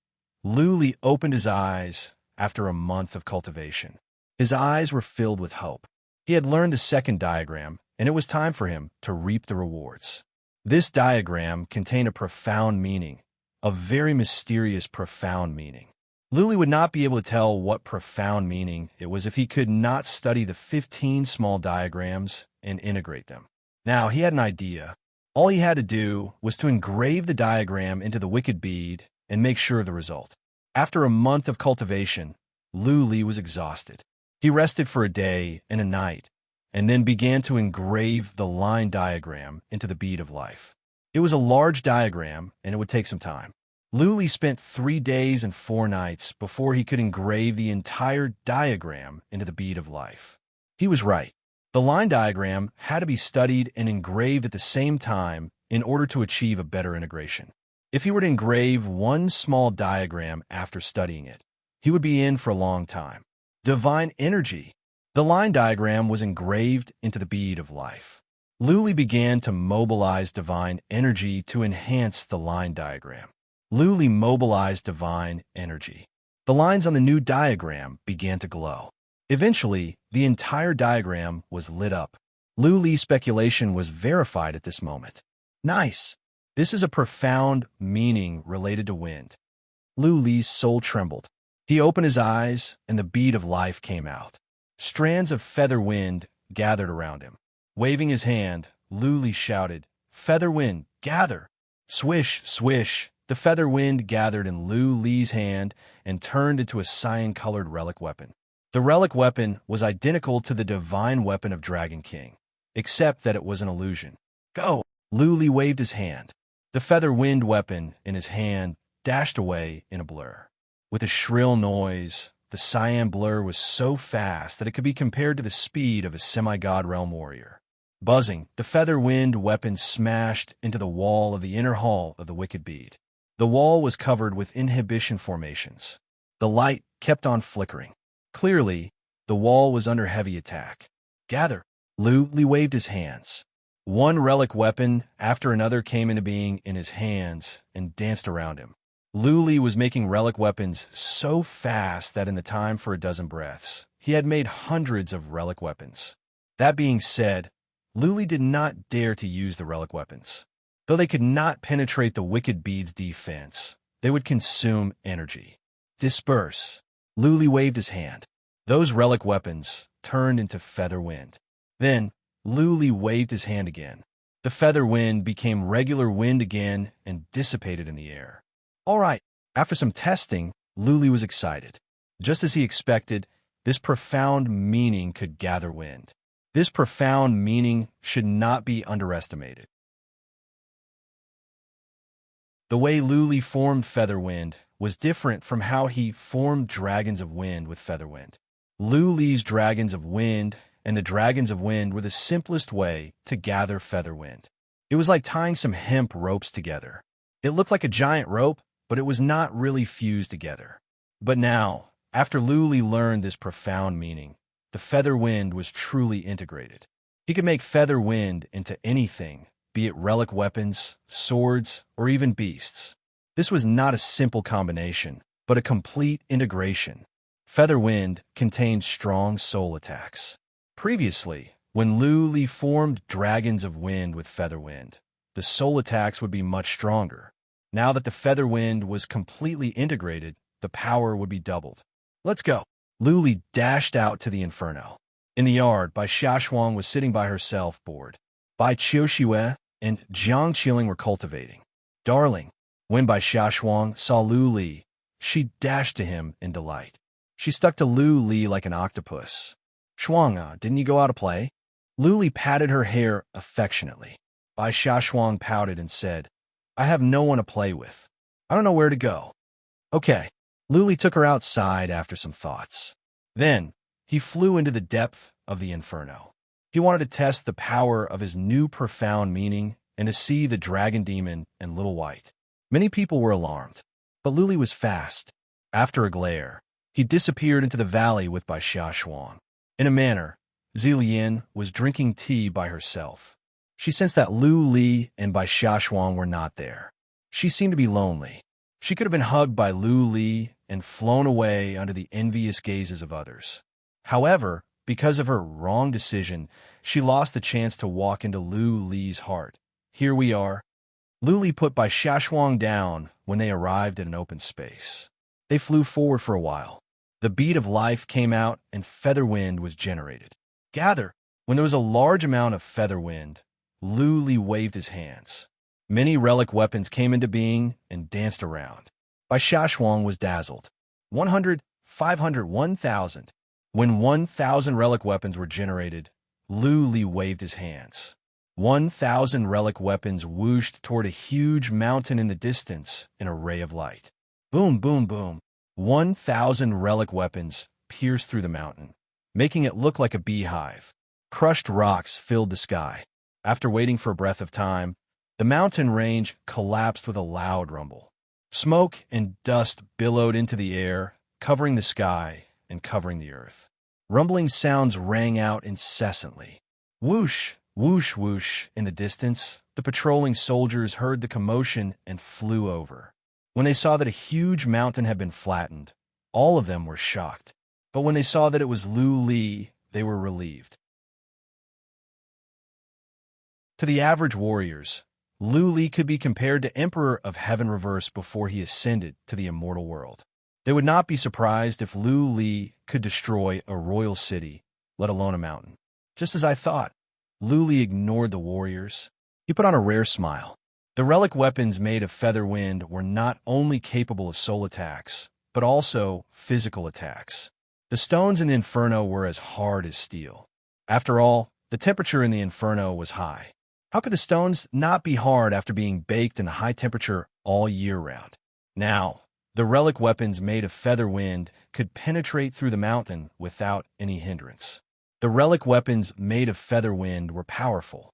Lu Li opened his eyes after a month of cultivation. His eyes were filled with hope. He had learned the second diagram, and it was time for him to reap the rewards. This diagram contained a profound meaning, a very mysterious profound meaning. Lu Li would not be able to tell what profound meaning it was if he could not study the 15 small diagrams and integrate them. Now, he had an idea. All he had to do was to engrave the diagram into the wicked bead and make sure of the result. After a month of cultivation, Lu Li was exhausted. He rested for a day and a night, and then began to engrave the line diagram into the bead of life. It was a large diagram, and it would take some time. Lu Li spent 3 days and 4 nights before he could engrave the entire diagram into the bead of life. He was right. The line diagram had to be studied and engraved at the same time in order to achieve a better integration. If he were to engrave one small diagram after studying it, he would be in for a long time. Divine energy. The line diagram was engraved into the bead of life. Lu Li began to mobilize divine energy to enhance the line diagram. Lu Li mobilized divine energy. The lines on the new diagram began to glow. Eventually, the entire diagram was lit up. Lu Li's speculation was verified at this moment. Nice. This is a profound meaning related to wind. Lu Li's soul trembled. He opened his eyes, and the beat of life came out. Strands of feather wind gathered around him. Waving his hand, Lu Li shouted, "Feather wind, gather!" Swish, swish, the feather wind gathered in Lu Li's hand and turned into a cyan-colored relic weapon. The relic weapon was identical to the divine weapon of Dragon King, except that it was an illusion. "Go!" Lu Li waved his hand. The feather wind weapon in his hand dashed away in a blur. With a shrill noise, the cyan blur was so fast that it could be compared to the speed of a semi-god realm warrior. Buzzing, the feather wind weapon smashed into the wall of the inner hall of the Wicked Bead. The wall was covered with inhibition formations. The light kept on flickering. Clearly, the wall was under heavy attack. "Gather!" Lu Li waved his hands. One relic weapon after another came into being in his hands and danced around him. Lu Li was making relic weapons so fast that in the time for a dozen breaths, he had made hundreds of relic weapons. That being said, Lu Li did not dare to use the relic weapons. Though they could not penetrate the Wicked Bead's defense, they would consume energy. "Disperse!" Lu Li waved his hand. Those relic weapons turned into feather wind. Then, Lu Li waved his hand again. The feather wind became regular wind again and dissipated in the air. All right. After some testing, Lu Li was excited. Just as he expected, this profound meaning could gather wind. This profound meaning should not be underestimated. The way Lu Li formed feather wind was different from how he formed dragons of wind with feather wind. Lu Li's dragons of wind and the dragons of wind were the simplest way to gather feather wind. It was like tying some hemp ropes together. It looked like a giant rope, but it was not really fused together. But now, after Lu Li learned this profound meaning, the feather wind was truly integrated. He could make feather wind into anything, be it relic weapons, swords, or even beasts. This was not a simple combination, but a complete integration. Feather wind contained strong soul attacks. Previously, when Lu Li formed dragons of wind with feather wind, the soul attacks would be much stronger. Now that the feather wind was completely integrated, the power would be doubled. "Let's go!" Lu Li dashed out to the inferno. In the yard, Bai Xiaoshuang was sitting by herself, bored. Bai Qiuxue and Jiang Qiling were cultivating. "Darling," when Bai Xiaoshuang saw Lu Li, she dashed to him in delight. She stuck to Lu Li like an octopus. "Shuang, didn't you go out to play?" Lu Li patted her hair affectionately. Bai Xiaoshuang pouted and said, "I have no one to play with. I don't know where to go." "Okay." Lu Li took her outside after some thoughts. Then, he flew into the depth of the inferno. He wanted to test the power of his new profound meaning and to see the dragon demon and Little White. Many people were alarmed, but Lu Li was fast. After a glare, he disappeared into the valley with Bai Xiaoshuang. In a manner, Zilian was drinking tea by herself. She sensed that Lu Li and Bai Xiaoshuang were not there. She seemed to be lonely. She could have been hugged by Lu Li and flown away under the envious gazes of others. However, because of her wrong decision, she lost the chance to walk into Lu Li's heart. Here we are. Lu Li put Bai Xiaoshuang down when they arrived at an open space. They flew forward for a while. The beat of life came out and feather wind was generated. "Gather!" When there was a large amount of feather wind, Lu Li waved his hands. Many relic weapons came into being and danced around. Bai Xiaoshuang was dazzled. 100, 500, 1,000. When 1,000 relic weapons were generated, Lu Li waved his hands. 1,000 relic weapons whooshed toward a huge mountain in the distance in a ray of light. Boom, boom, boom. 1,000 relic weapons pierced through the mountain, making it look like a beehive. Crushed rocks filled the sky. After waiting for a breath of time, the mountain range collapsed with a loud rumble. Smoke and dust billowed into the air, covering the sky and covering the earth. Rumbling sounds rang out incessantly. Whoosh, whoosh, whoosh. In the distance, the patrolling soldiers heard the commotion and flew over. When they saw that a huge mountain had been flattened, all of them were shocked. But when they saw that it was Lu Li, they were relieved. To the average warriors, Lu Li could be compared to Emperor of Heaven reversed before he ascended to the immortal world. They would not be surprised if Lu Li could destroy a royal city, let alone a mountain. Just as I thought, Lu Li ignored the warriors. He put on a rare smile. The relic weapons made of feather wind were not only capable of soul attacks, but also physical attacks. The stones in the inferno were as hard as steel. After all, the temperature in the inferno was high. How could the stones not be hard after being baked in a high temperature all year round? Now, the relic weapons made of feather wind could penetrate through the mountain without any hindrance. The relic weapons made of feather wind were powerful.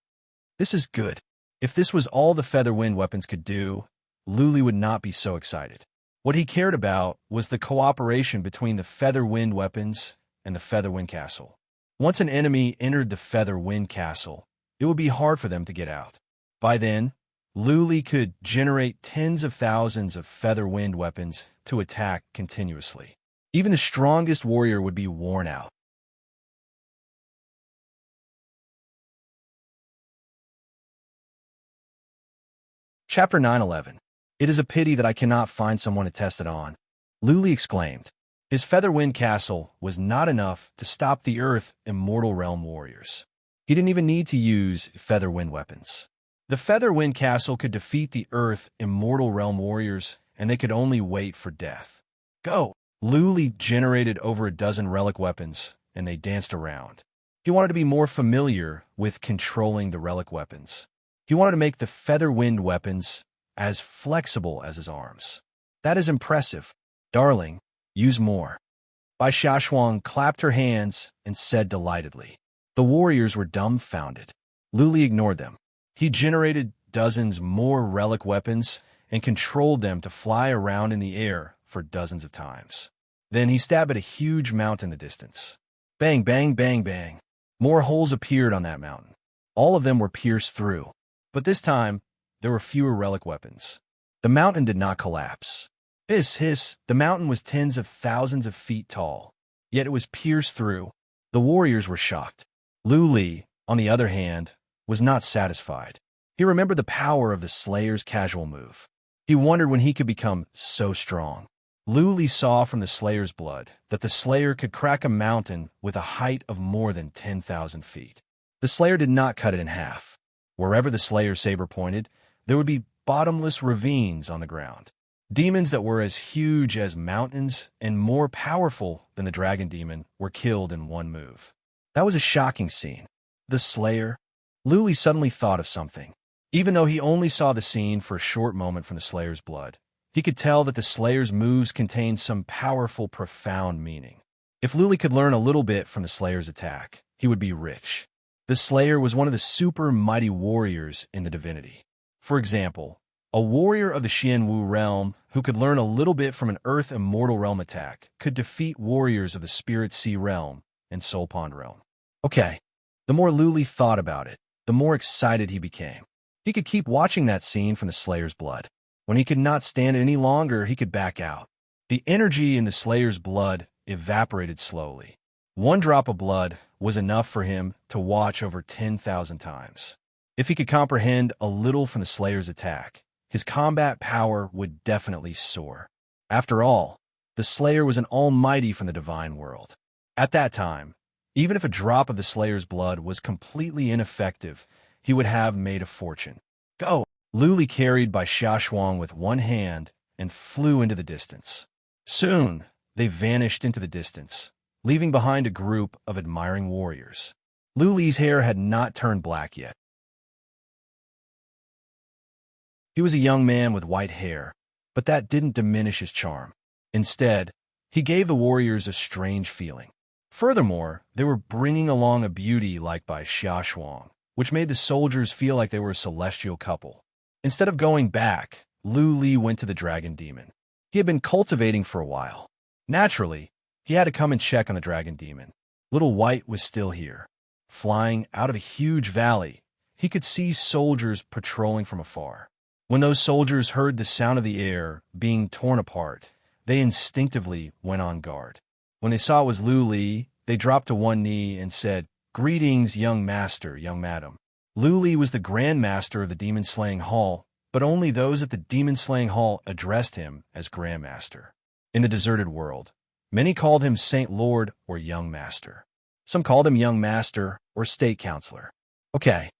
This is good. If this was all the feather wind weapons could do, Lu Li would not be so excited. What he cared about was the cooperation between the feather wind weapons and the feather wind castle. Once an enemy entered the feather wind castle, it would be hard for them to get out. By then, Lu Li could generate tens of thousands of feather wind weapons to attack continuously. Even the strongest warrior would be worn out. Chapter 9:11. It is a pity that I cannot find someone to test it on, Lu Li exclaimed. His feather wind castle was not enough to stop the Earth Immortal Realm warriors. He didn't even need to use feather wind weapons. The feather wind castle could defeat the Earth Immortal Realm warriors, and they could only wait for death. Go! Lu Li generated over a dozen relic weapons, and they danced around. He wanted to be more familiar with controlling the relic weapons. He wanted to make the feather wind weapons as flexible as his arms. That is impressive. Darling, use more. Bai Xiaoshuang clapped her hands and said delightedly. The warriors were dumbfounded. Lu Li ignored them. He generated dozens more relic weapons and controlled them to fly around in the air for dozens of times. Then he stabbed at a huge mountain in the distance. Bang, bang, bang, bang. More holes appeared on that mountain. All of them were pierced through. But this time, there were fewer relic weapons. The mountain did not collapse. Hiss, hiss, the mountain was tens of thousands of feet tall. Yet it was pierced through. The warriors were shocked. Lu Li, on the other hand, was not satisfied. He remembered the power of the Slayer's casual move. He wondered when he could become so strong. Lu Li saw from the Slayer's blood that the Slayer could crack a mountain with a height of more than 10,000 feet. The Slayer did not cut it in half. Wherever the Slayer's saber pointed, there would be bottomless ravines on the ground. Demons that were as huge as mountains and more powerful than the dragon demon were killed in one move. That was a shocking scene. The Slayer. Lu Li suddenly thought of something. Even though he only saw the scene for a short moment from the Slayer's blood, he could tell that the Slayer's moves contained some powerful, profound meaning. If Lu Li could learn a little bit from the Slayer's attack, he would be rich. The Slayer was one of the super mighty warriors in the divinity. For example, a warrior of the Xianwu realm who could learn a little bit from an Earth Immortal Realm attack could defeat warriors of the Spirit Sea realm and Soul Pond realm. Okay, the more Lu Li thought about it, the more excited he became. He could keep watching that scene from the Slayer's blood. When he could not stand it any longer, he could back out. The energy in the Slayer's blood evaporated slowly. One drop of blood was enough for him to watch over 10,000 times. If he could comprehend a little from the Slayer's attack, his combat power would definitely soar. After all, the Slayer was an almighty from the divine world. At that time, even if a drop of the Slayer's blood was completely ineffective, he would have made a fortune. Go! Lu Li carried Bai Xiaoshuang with one hand and flew into the distance. Soon, they vanished into the distance, leaving behind a group of admiring warriors. Lu Li's hair had not turned black yet. He was a young man with white hair, but that didn't diminish his charm. Instead, he gave the warriors a strange feeling. Furthermore, they were bringing along a beauty like Bai Xiaoshuang, which made the soldiers feel like they were a celestial couple. Instead of going back, Lu Li went to the dragon demon. He had been cultivating for a while. Naturally, he had to come and check on the dragon demon. Little White was still here. Flying out of a huge valley, he could see soldiers patrolling from afar. When those soldiers heard the sound of the air being torn apart, they instinctively went on guard. When they saw it was Lu Li, they dropped to one knee and said, "Greetings, young master, young madam." Luli was the Grand Master of the demon-slaying hall, but only those at the demon-slaying hall addressed him as Grand Master. In the deserted world, many called him Saint Lord or Young Master. Some called him Young Master or State Counselor. Okay.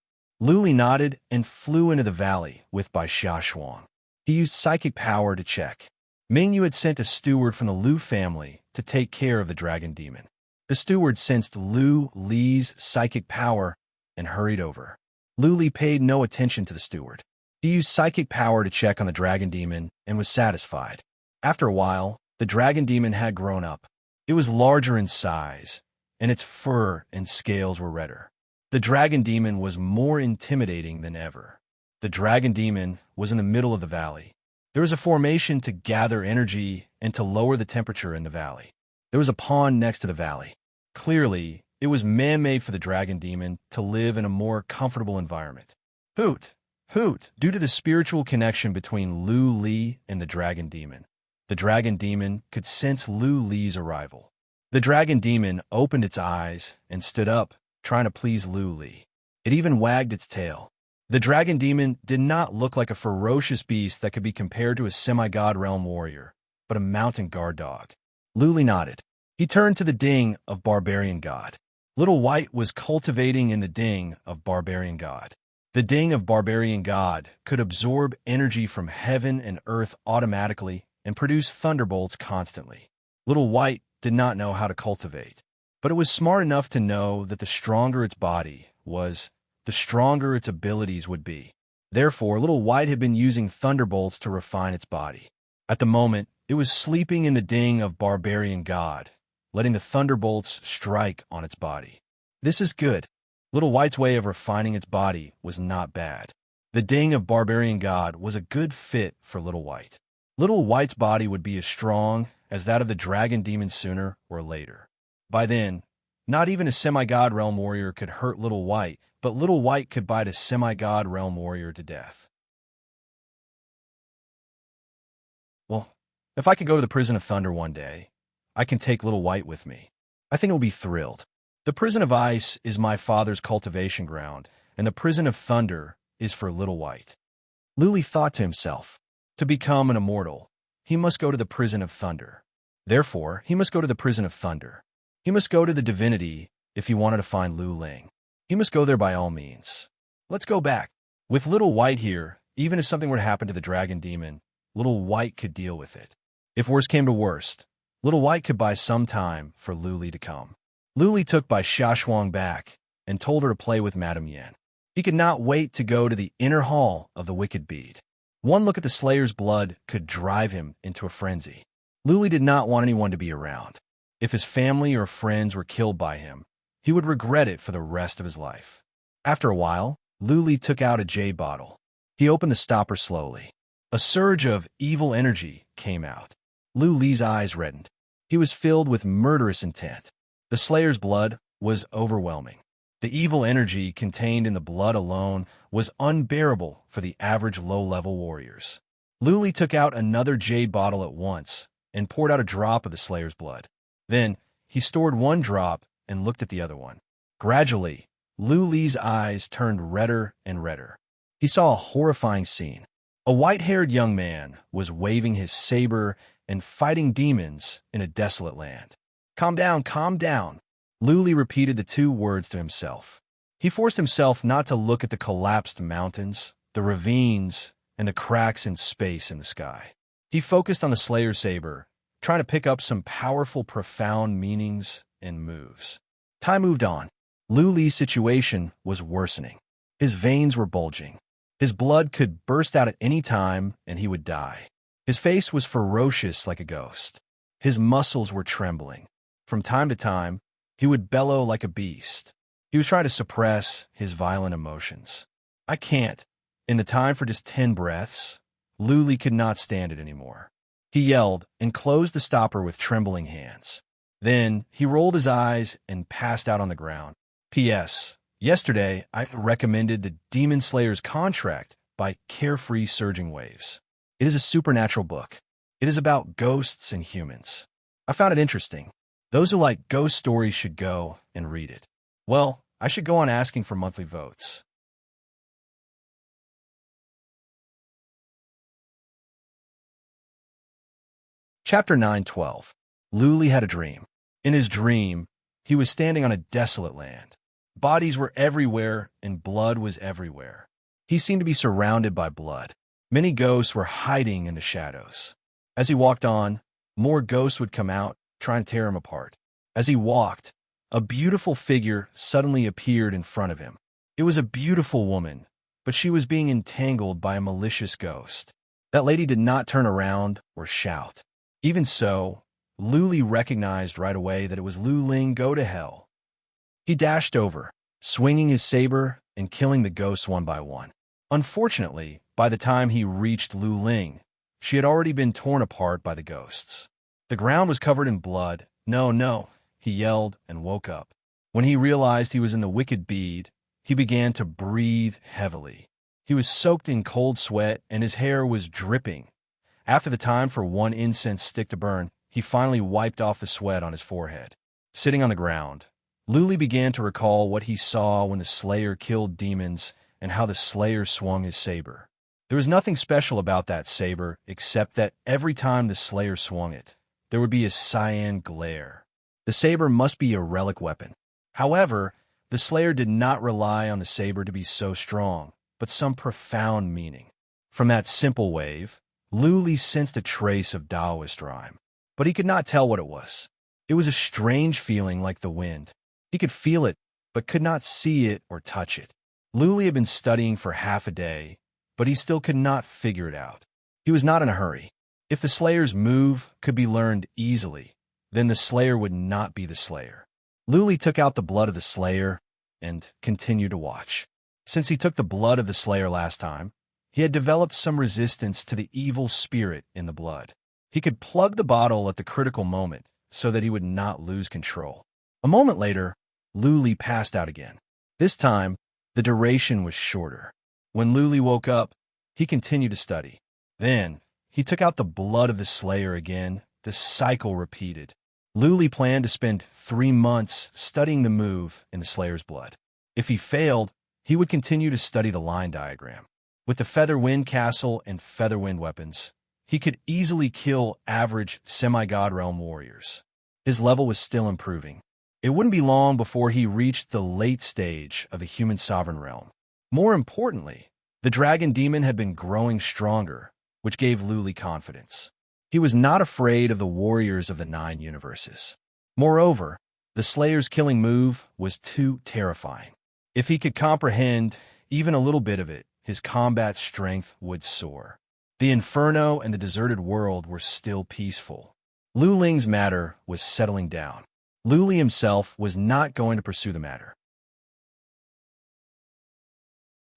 Luli nodded and flew into the valley with Bai Xiaoshuang. He used psychic power to check. Mingyu had sent a steward from the Lu family to take care of the dragon demon. The steward sensed Lu Li's psychic power and hurried over. Lu Li paid no attention to the steward. He used psychic power to check on the dragon demon and was satisfied. After a while, the dragon demon had grown up. It was larger in size, and its fur and scales were redder. The dragon demon was more intimidating than ever. The dragon demon was in the middle of the valley. There was a formation to gather energy and to lower the temperature in the valley. There was a pond next to the valley. Clearly, it was man-made for the dragon demon to live in a more comfortable environment. Hoot! Hoot! Due to the spiritual connection between Lu Li and the dragon demon, the dragon demon could sense Lu Li's arrival. The dragon demon opened its eyes and stood up, trying to please Lu Li. It even wagged its tail. The dragon demon did not look like a ferocious beast that could be compared to a semi-god realm warrior, but a mountain guard dog. Lu Li nodded. He turned to the ding of barbarian god. Little White was cultivating in the ding of barbarian god. The ding of barbarian god could absorb energy from heaven and earth automatically and produce thunderbolts constantly. Little White did not know how to cultivate, but it was smart enough to know that the stronger its body was, the stronger its abilities would be. Therefore, Little White had been using thunderbolts to refine its body. At the moment, it was sleeping in the ding of barbarian god, letting the thunderbolts strike on its body. This is good. Little White's way of refining its body was not bad. The ding of barbarian god was a good fit for Little White. Little White's body would be as strong as that of the dragon demon sooner or later. By then, not even a semi-god realm warrior could hurt Little White, but Little White could bite a semi-god realm warrior to death. Well, if I could go to the Prison of Thunder one day, I can take Little White with me. I think he'll be thrilled. The Prison of Ice is my father's cultivation ground, and the Prison of Thunder is for Little White. Lu Li thought to himself, to become an immortal, he must go to the Prison of Thunder. Therefore, he must go to the Prison of Thunder. He must go to the divinity if he wanted to find Lu Ling. He must go there by all means. Let's go back. With Little White here, even if something were to happen to the dragon demon, Little White could deal with it. If worst came to worst, Little White could buy some time for Lu Li to come. Lu Li took Bai Xiaoshuang back and told her to play with Madame Yan. He could not wait to go to the inner hall of the Wicked Bead. One look at the Slayer's blood could drive him into a frenzy. Lu Li did not want anyone to be around. If his family or friends were killed by him, he would regret it for the rest of his life. After a while, Lu Li took out a jade bottle. He opened the stopper slowly. A surge of evil energy came out. Lu Li's eyes reddened. He was filled with murderous intent. The Slayer's blood was overwhelming. The evil energy contained in the blood alone was unbearable for the average low-level warriors. Lu Li took out another jade bottle at once and poured out a drop of the Slayer's blood. Then, he stored one drop and looked at the other one. Gradually, Lu Li's eyes turned redder and redder. He saw a horrifying scene. A white-haired young man was waving his saber and fighting demons in a desolate land. Calm down, calm down. Lu Li repeated the two words to himself. He forced himself not to look at the collapsed mountains, the ravines, and the cracks in space in the sky. He focused on the Slayer's saber, trying to pick up some powerful, profound meanings and moves. Time moved on. Lu Li's situation was worsening. His veins were bulging. His blood could burst out at any time, and he would die. His face was ferocious like a ghost. His muscles were trembling. From time to time, he would bellow like a beast. He was trying to suppress his violent emotions. I can't. In the time for just 10 breaths, Lu Li could not stand it anymore. He yelled and closed the stopper with trembling hands. Then he rolled his eyes and passed out on the ground. P.S. Yesterday, I recommended the Demon Slayer's Contract by Carefree Surging Waves. It is a supernatural book. It is about ghosts and humans. I found it interesting. Those who like ghost stories should go and read it. Well, I should go on asking for monthly votes. Chapter 9:12. Luli had a dream. In his dream, he was standing on a desolate land. Bodies were everywhere, and blood was everywhere. He seemed to be surrounded by blood. Many ghosts were hiding in the shadows. As he walked on, more ghosts would come out, try and tear him apart. As he walked, a beautiful figure suddenly appeared in front of him. It was a beautiful woman, but she was being entangled by a malicious ghost. That lady did not turn around or shout. Even so, Luli recognized right away that it was Lu Ling. Go to hell. He dashed over, swinging his saber and killing the ghosts one by one. Unfortunately, by the time he reached Lu Ling, she had already been torn apart by the ghosts. The ground was covered in blood. No, no, he yelled and woke up. When he realized he was in the wicked bead, he began to breathe heavily. He was soaked in cold sweat and his hair was dripping. After the time for one incense stick to burn, he finally wiped off the sweat on his forehead. Sitting on the ground, Luli began to recall what he saw when the Slayer killed demons and how the Slayer swung his saber. There was nothing special about that saber except that every time the Slayer swung it, there would be a cyan glare. The saber must be a relic weapon. However, the Slayer did not rely on the saber to be so strong, but some profound meaning. From that simple wave, Luli sensed a trace of Taoist rhyme, but he could not tell what it was. It was a strange feeling like the wind. He could feel it, but could not see it or touch it. Luli had been studying for half a day, but he still could not figure it out. He was not in a hurry. If the Slayer's move could be learned easily, then the Slayer would not be the Slayer. Luli took out the blood of the Slayer and continued to watch. Since he took the blood of the Slayer last time, he had developed some resistance to the evil spirit in the blood. He could plug the bottle at the critical moment so that he would not lose control. A moment later, Luli passed out again. This time, the duration was shorter. When Luli woke up, he continued to study. Then, he took out the blood of the Slayer again. The cycle repeated. Luli planned to spend 3 months studying the move in the Slayer's blood. If he failed, he would continue to study the line diagram. With the Featherwind Castle and Featherwind weapons, he could easily kill average semi-god realm warriors. His level was still improving. It wouldn't be long before he reached the late stage of the human sovereign realm. More importantly, the dragon demon had been growing stronger, which gave Luli confidence. He was not afraid of the warriors of the 9 universes. Moreover, the Slayer's killing move was too terrifying. If he could comprehend even a little bit of it, his combat strength would soar. The Inferno and the deserted world were still peaceful. Lu Ling's matter was settling down. Luli himself was not going to pursue the matter.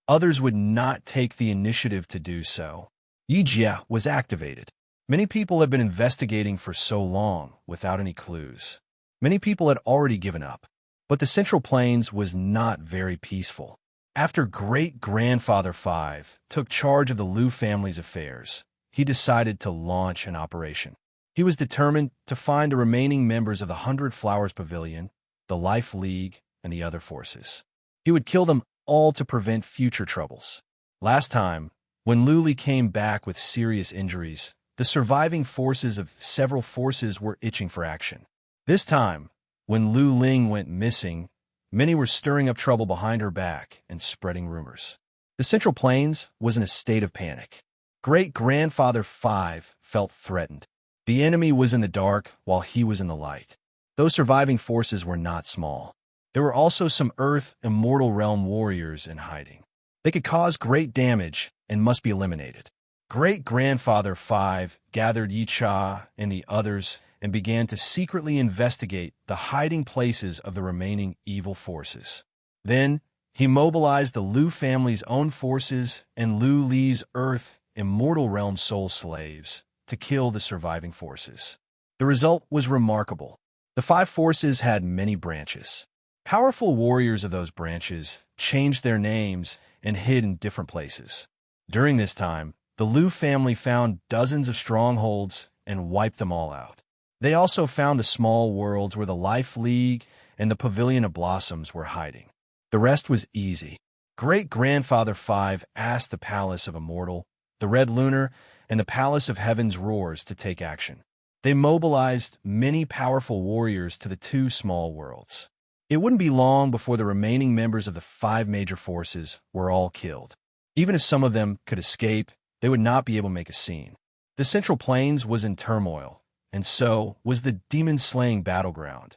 Others would not take the initiative to do so. Yijia was activated. Many people had been investigating for so long without any clues. Many people had already given up. But the Central Plains was not very peaceful. After Great-Grandfather 5 took charge of the Lu family's affairs, he decided to launch an operation. He was determined to find the remaining members of the 100 Flowers Pavilion, the Life League, and the other forces. He would kill them all to prevent future troubles. Last time, when Luli came back with serious injuries, the surviving forces of several forces were itching for action. This time, when Lu Ling went missing, many were stirring up trouble behind her back and spreading rumors. The Central Plains was in a state of panic. Great-Grandfather 5 felt threatened. The enemy was in the dark while he was in the light. Those surviving forces were not small. There were also some Earth Immortal Realm warriors in hiding. They could cause great damage and must be eliminated. Great-Grandfather 5 gathered Yicha and the others and began to secretly investigate the hiding places of the remaining evil forces. Then, he mobilized the Lu family's own forces and Lu Li's Earth Immortal Realm soul slaves to kill the surviving forces. The result was remarkable. The 5 forces had many branches. Powerful warriors of those branches changed their names and hid in different places. During this time, the Lu family found dozens of strongholds and wiped them all out. They also found the small worlds where the Life League and the Pavilion of Blossoms were hiding. The rest was easy. Great-Grandfather 5 asked the Palace of Immortal, the Red Lunar, and the Palace of Heaven's Roars to take action. They mobilized many powerful warriors to the two small worlds. It wouldn't be long before the remaining members of the five major forces were all killed. Even if some of them could escape, they would not be able to make a scene. The Central Plains was in turmoil, and so was the demon-slaying battleground.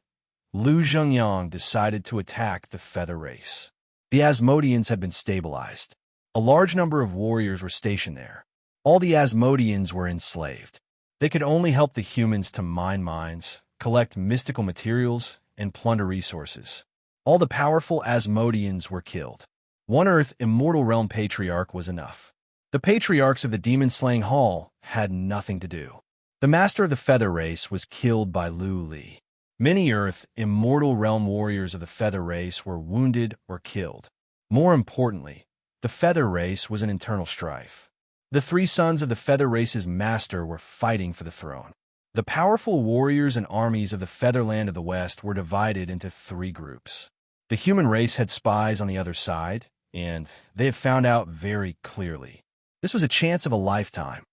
Lu Zhengyang decided to attack the Feather Race. The Asmodeans had been stabilized. A large number of warriors were stationed there. All the Asmodeans were enslaved. They could only help the humans to mine mines, collect mystical materials, and plunder resources. All the powerful Asmodeans were killed. One Earth Immortal Realm Patriarch was enough. The Patriarchs of the Demon-Slaying Hall had nothing to do. The Master of the Feather Race was killed by Lu Li. Many Earth Immortal Realm warriors of the Feather Race were wounded or killed. More importantly, the Feather Race was in internal strife. The three sons of the Feather Race's master were fighting for the throne. The powerful warriors and armies of the Featherland of the West were divided into three groups. The human race had spies on the other side, and they had found out very clearly. This was a chance of a lifetime.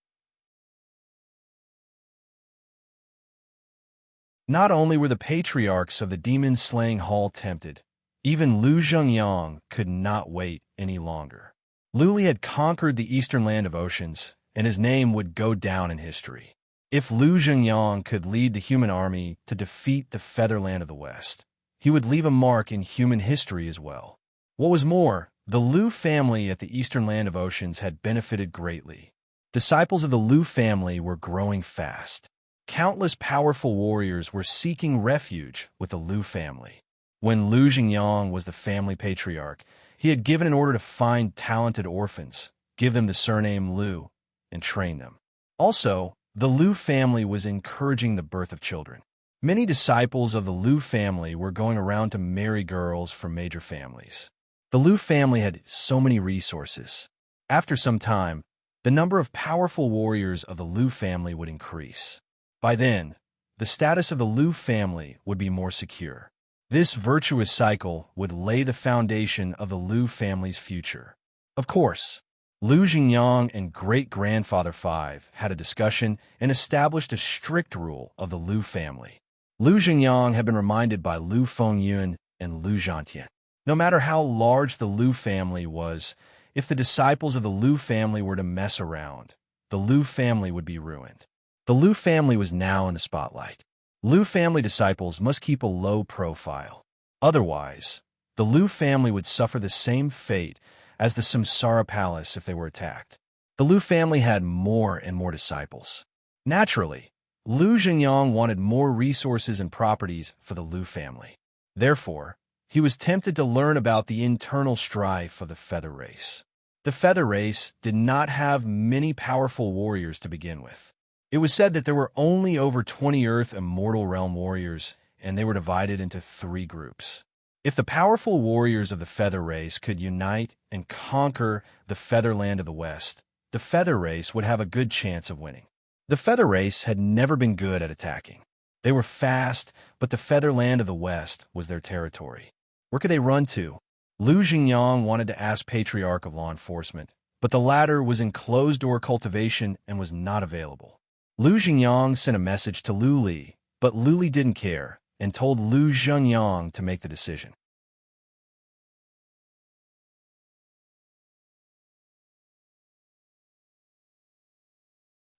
Not only were the patriarchs of the demon-slaying hall tempted, even Lu Zhengyang could not wait any longer. Lu Li had conquered the eastern land of oceans, and his name would go down in history. If Lu Zhengyang could lead the human army to defeat the Featherland of the West, he would leave a mark in human history as well. What was more, the Lu family at the eastern land of oceans had benefited greatly. Disciples of the Lu family were growing fast. Countless powerful warriors were seeking refuge with the Lu family. When Lu Zhengyang was the family patriarch, he had given an order to find talented orphans, give them the surname Lu, and train them. Also, the Lu family was encouraging the birth of children. Many disciples of the Lu family were going around to marry girls from major families. The Lu family had so many resources. After some time, the number of powerful warriors of the Lu family would increase. By then, the status of the Lu family would be more secure. This virtuous cycle would lay the foundation of the Lu family's future. Of course, Lu Zhengyang and great-grandfather Five had a discussion and established a strict rule of the Lu family. Lu Zhengyang had been reminded by Lu Fengyun and Lu Zhantian. No matter how large the Lu family was, if the disciples of the Lu family were to mess around, the Lu family would be ruined. The Lu family was now in the spotlight. Lu family disciples must keep a low profile. Otherwise, the Lu family would suffer the same fate as the Samsara Palace if they were attacked. The Lu family had more and more disciples. Naturally, Lu Zhengyang wanted more resources and properties for the Lu family. Therefore, he was tempted to learn about the internal strife of the Feather Race. The Feather Race did not have many powerful warriors to begin with. It was said that there were only over 20 Earth Immortal Realm warriors, and they were divided into three groups. If the powerful warriors of the Feather Race could unite and conquer the Featherland of the West, the Feather Race would have a good chance of winning. The Feather Race had never been good at attacking. They were fast, but the Featherland of the West was their territory. Where could they run to? Lu Zhengyang wanted to ask Patriarch of Law Enforcement, but the latter was in closed-door cultivation and was not available. Lu Zhengyang sent a message to Lu Li, but Lu Li didn't care and told Lu Zhengyang to make the decision.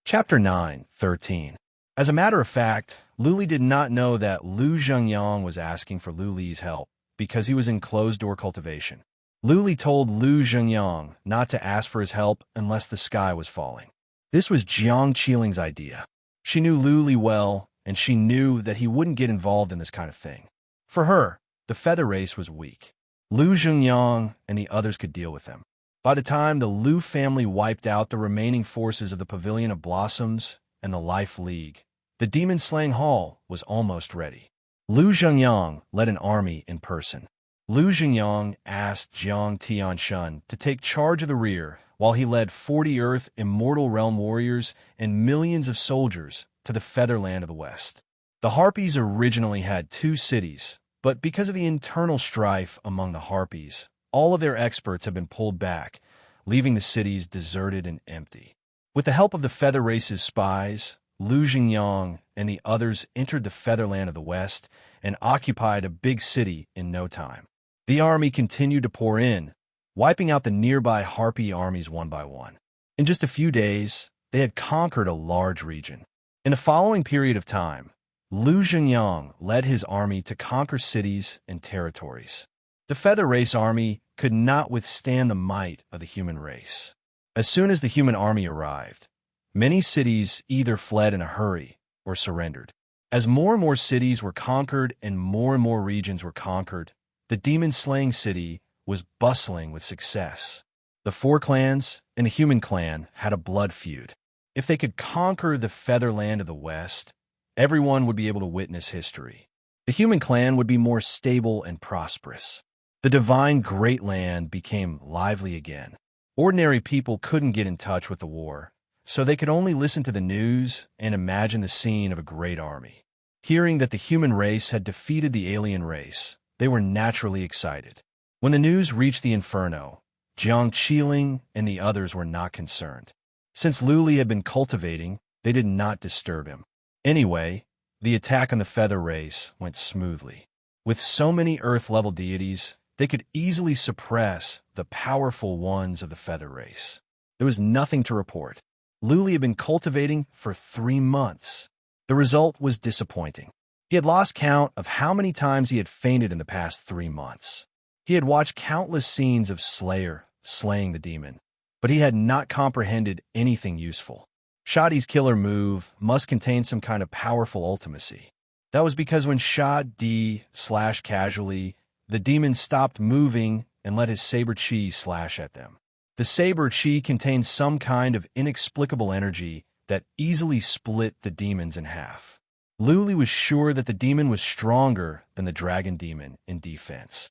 Chapter 9:13. As a matter of fact, Lu Li did not know that Lu Zhengyang was asking for Lu Li's help because he was in closed-door cultivation. Lu Li told Lu Zhengyang not to ask for his help unless the sky was falling. This was Jiang Qiling's idea. She knew Lu Li well, and she knew that he wouldn't get involved in this kind of thing. For her, the Feather Race was weak. Lu Zhengyang and the others could deal with them. By the time the Lu family wiped out the remaining forces of the Pavilion of Blossoms and the Life League, the demon-slaying hall was almost ready. Lu Zhengyang led an army in person. Lu Zhengyang asked Jiang Tianshun to take charge of the rear while he led 40 Earth Immortal Realm warriors and millions of soldiers to the Featherland of the West. The Harpies originally had 2 cities, but because of the internal strife among the Harpies, all of their experts have been pulled back, leaving the cities deserted and empty. With the help of the Feather Race's spies, Lu Xingyang and the others entered the Featherland of the West and occupied a big city in no time. The army continued to pour in, wiping out the nearby Harpy armies one by one. In just a few days, they had conquered a large region. In the following period of time, Lu Xingyang led his army to conquer cities and territories. The Feather Race army could not withstand the might of the human race. As soon as the human army arrived, many cities either fled in a hurry or surrendered. As more and more cities were conquered and more regions were conquered, the demon-slaying city was bustling with success. The four clans and the human clan had a blood feud. If they could conquer the Featherland of the West, everyone would be able to witness history. The human clan would be more stable and prosperous. The divine Great Land became lively again. Ordinary people couldn't get in touch with the war, so they could only listen to the news and imagine the scene of a great army. Hearing that the human race had defeated the alien race, they were naturally excited. When the news reached the Inferno, Jiang Qiling and the others were not concerned. Since Luli had been cultivating, they did not disturb him. Anyway, the attack on the Feather Race went smoothly. With so many Earth-level deities, they could easily suppress the powerful ones of the Feather Race. There was nothing to report. Luli had been cultivating for 3 months. The result was disappointing. He had lost count of how many times he had fainted in the past 3 months. He had watched countless scenes of Slayer slaying the demon, but he had not comprehended anything useful. Shadi's killer move must contain some kind of powerful ultimacy. That was because when Shadi/casually, the demon stopped moving and let his saber chi slash at them. The saber chi contained some kind of inexplicable energy that easily split the demons in half. Luli was sure that the demon was stronger than the dragon demon in defense.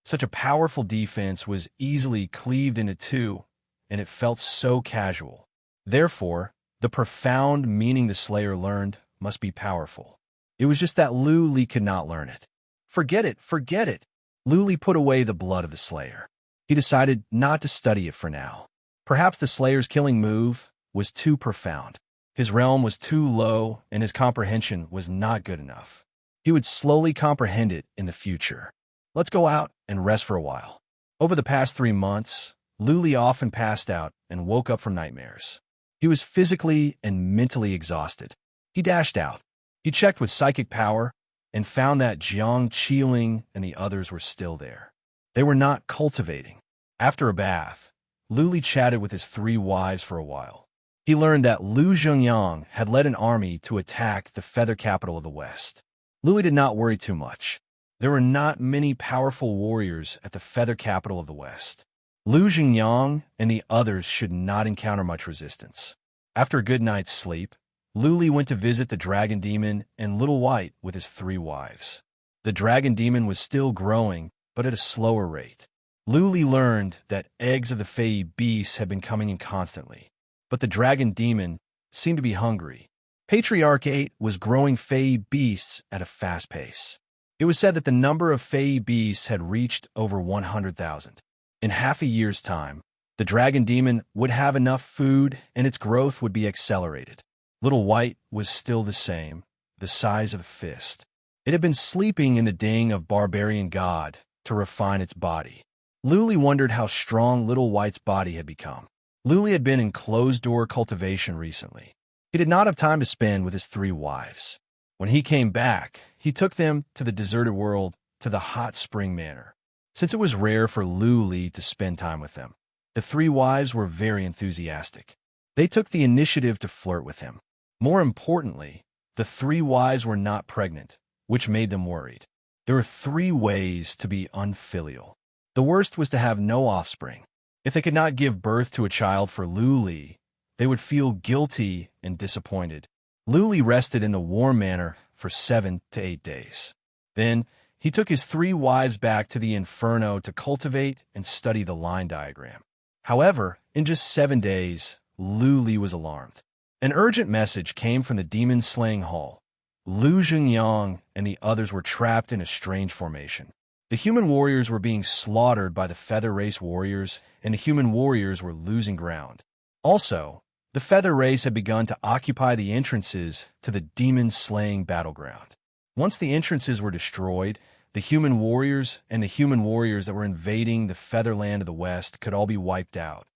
Such a powerful defense was easily cleaved into two, and it felt so casual. Therefore, the profound meaning the Slayer learned must be powerful. It was just that Luli could not learn it. Forget it, forget it. Luli put away the blood of the Slayer. He decided not to study it for now. Perhaps the Slayer's killing move was too profound. His realm was too low, and his comprehension was not good enough. He would slowly comprehend it in the future. Let's go out and rest for a while. Over the past 3 months, Luli often passed out and woke up from nightmares. He was physically and mentally exhausted. He dashed out. He checked with psychic power and found that Jiang Qiling and the others were still there. They were not cultivating. After a bath, Luli chatted with his 3 wives for a while. He learned that Lu Xingyang had led an army to attack the feather capital of the West. Luli did not worry too much. There were not many powerful warriors at the feather capital of the West. Lu Xingyang and the others should not encounter much resistance. After a good night's sleep, Luli went to visit the dragon demon and Little White with his 3 wives. The dragon demon was still growing, but at a slower rate. Luli learned that eggs of the Fey beasts had been coming in constantly, but the dragon demon seemed to be hungry. Patriarch 8 was growing Fey beasts at a fast pace. It was said that the number of Fey beasts had reached over 100,000. In half a year's time, the dragon demon would have enough food and its growth would be accelerated. Little White was still the same, the size of a fist. It had been sleeping in the den of barbarian god to refine its body. Luli wondered how strong Little White's body had become. Luli had been in closed-door cultivation recently. He did not have time to spend with his 3 wives. When he came back, he took them to the deserted world, to the hot spring manor. Since it was rare for Luli to spend time with them, the 3 wives were very enthusiastic. They took the initiative to flirt with him. More importantly, the 3 wives were not pregnant, which made them worried. There were 3 ways to be unfilial. The worst was to have no offspring. If they could not give birth to a child for Luli, they would feel guilty and disappointed. Luli rested in the warm manor for 7 to 8 days. Then, he took his 3 wives back to the Inferno to cultivate and study the line diagram. However, in just 7 days, Luli was alarmed. An urgent message came from the demon-slaying hall. Lu Xingyang and the others were trapped in a strange formation. The human warriors were being slaughtered by the feather race warriors, and the human warriors were losing ground. Also, The feather race had begun to occupy the entrances to the demon-slaying battleground. Once the entrances were destroyed, the human warriors that were invading the Featherland of the West could all be wiped out.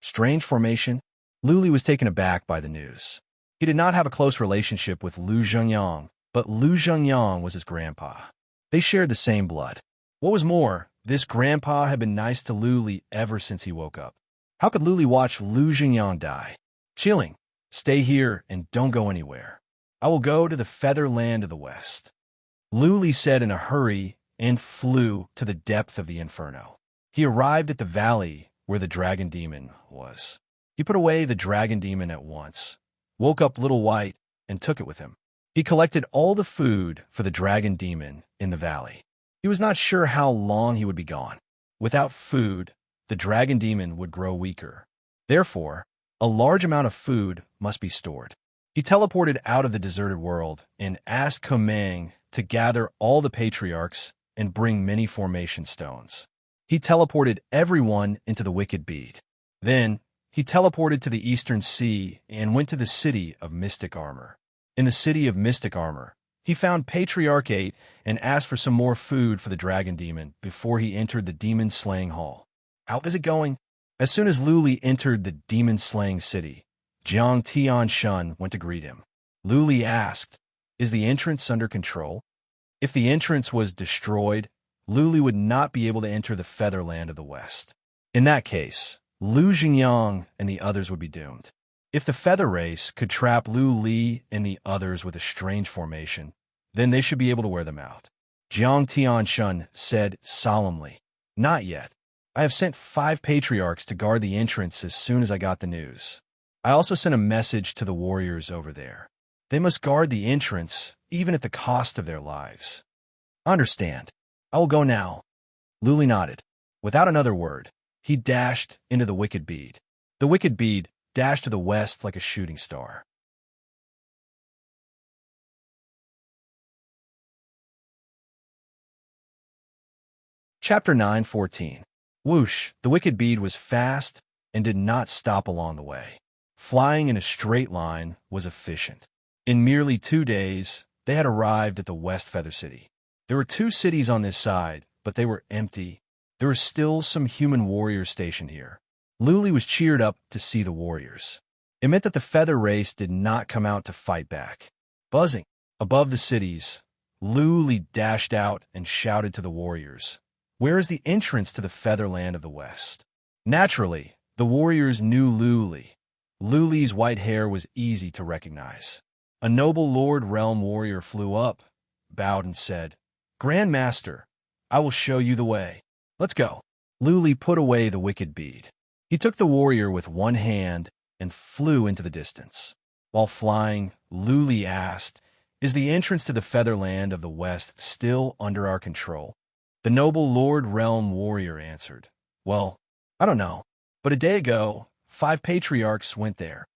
Strange formation? Luli was taken aback by the news. He did not have a close relationship with Lu Zhengyang, but Lu Zhengyang was his grandpa. They shared the same blood. What was more, this grandpa had been nice to Luli ever since he woke up. How could Luli watch Lu Zhengyang die? Chilling. Stay here and don't go anywhere. I will go to the Featherland of the West. Luli said in a hurry and flew to the depth of the inferno. He arrived at the valley where the dragon demon was. He put away the dragon demon at once, woke up Little White, and took it with him. He collected all the food for the dragon demon in the valley. He was not sure how long he would be gone. Without food, the dragon demon would grow weaker. Therefore, a large amount of food must be stored. He teleported out of the deserted world and asked Kumang to gather all the patriarchs and bring many formation stones. He teleported everyone into the wicked bead. Then, he teleported to the eastern sea and went to the city of Mystic Armor. In the city of Mystic Armor, he found Patriarch 8 and asked for some more food for the dragon demon before he entered the demon-slaying hall. How is it going? As soon as Luli entered the demon-slaying city, Jiang Tianshun went to greet him. Luli asked, "Is the entrance under control?" If the entrance was destroyed, Luli would not be able to enter the Featherland of the West. In that case, Lu Zhengyang and the others would be doomed. If the Feather Race could trap Lu Li and the others with a strange formation, then they should be able to wear them out. Jiang Tianshun said solemnly, "Not yet. I have sent 5 patriarchs to guard the entrance as soon as I got the news. I also sent a message to the warriors over there. They must guard the entrance, even at the cost of their lives." "Understand. I will go now." Luli nodded. Without another word, he dashed into the wicked bead. The wicked bead dashed to the west like a shooting star. Chapter 9:14. Whoosh! The wicked bead was fast and did not stop along the way. Flying in a straight line was efficient. In merely 2 days, they had arrived at the West Feather City. There were 2 cities on this side, but they were empty. There were still some human warriors stationed here. Luli was cheered up to see the warriors. It meant that the Feather Race did not come out to fight back. Buzzing above the cities, Luli dashed out and shouted to the warriors, "Where is the entrance to the Featherland of the West?" Naturally, the warriors knew Luli. Luli's white hair was easy to recognize. A noble Lord Realm warrior flew up, bowed and said, "Grand Master, I will show you the way. Let's go." Luli put away the wicked bead. He took the warrior with one hand and flew into the distance. While flying, Luli asked, "Is the entrance to the Featherland of the West still under our control?" The noble Lord Realm warrior answered, "Well, I don't know, but a day ago, 5 patriarchs went there."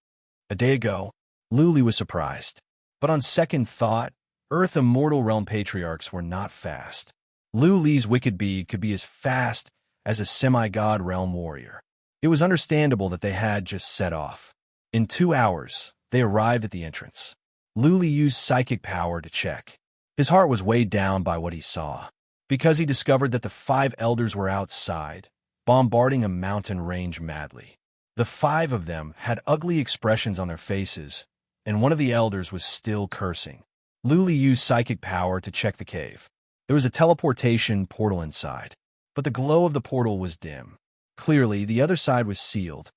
A day ago, Luli was surprised. But on second thought, Earth Immortal Realm patriarchs were not fast. Luli's wicked bead could be as fast as a semi-god realm warrior. It was understandable that they had just set off. In 2 hours, they arrived at the entrance. Luli used psychic power to check. His heart was weighed down by what he saw, because he discovered that the 5 elders were outside, bombarding a mountain range madly. The 5 of them had ugly expressions on their faces, and one of the elders was still cursing. Luli used psychic power to check the cave. There was a teleportation portal inside, but the glow of the portal was dim. Clearly, the other side was sealed.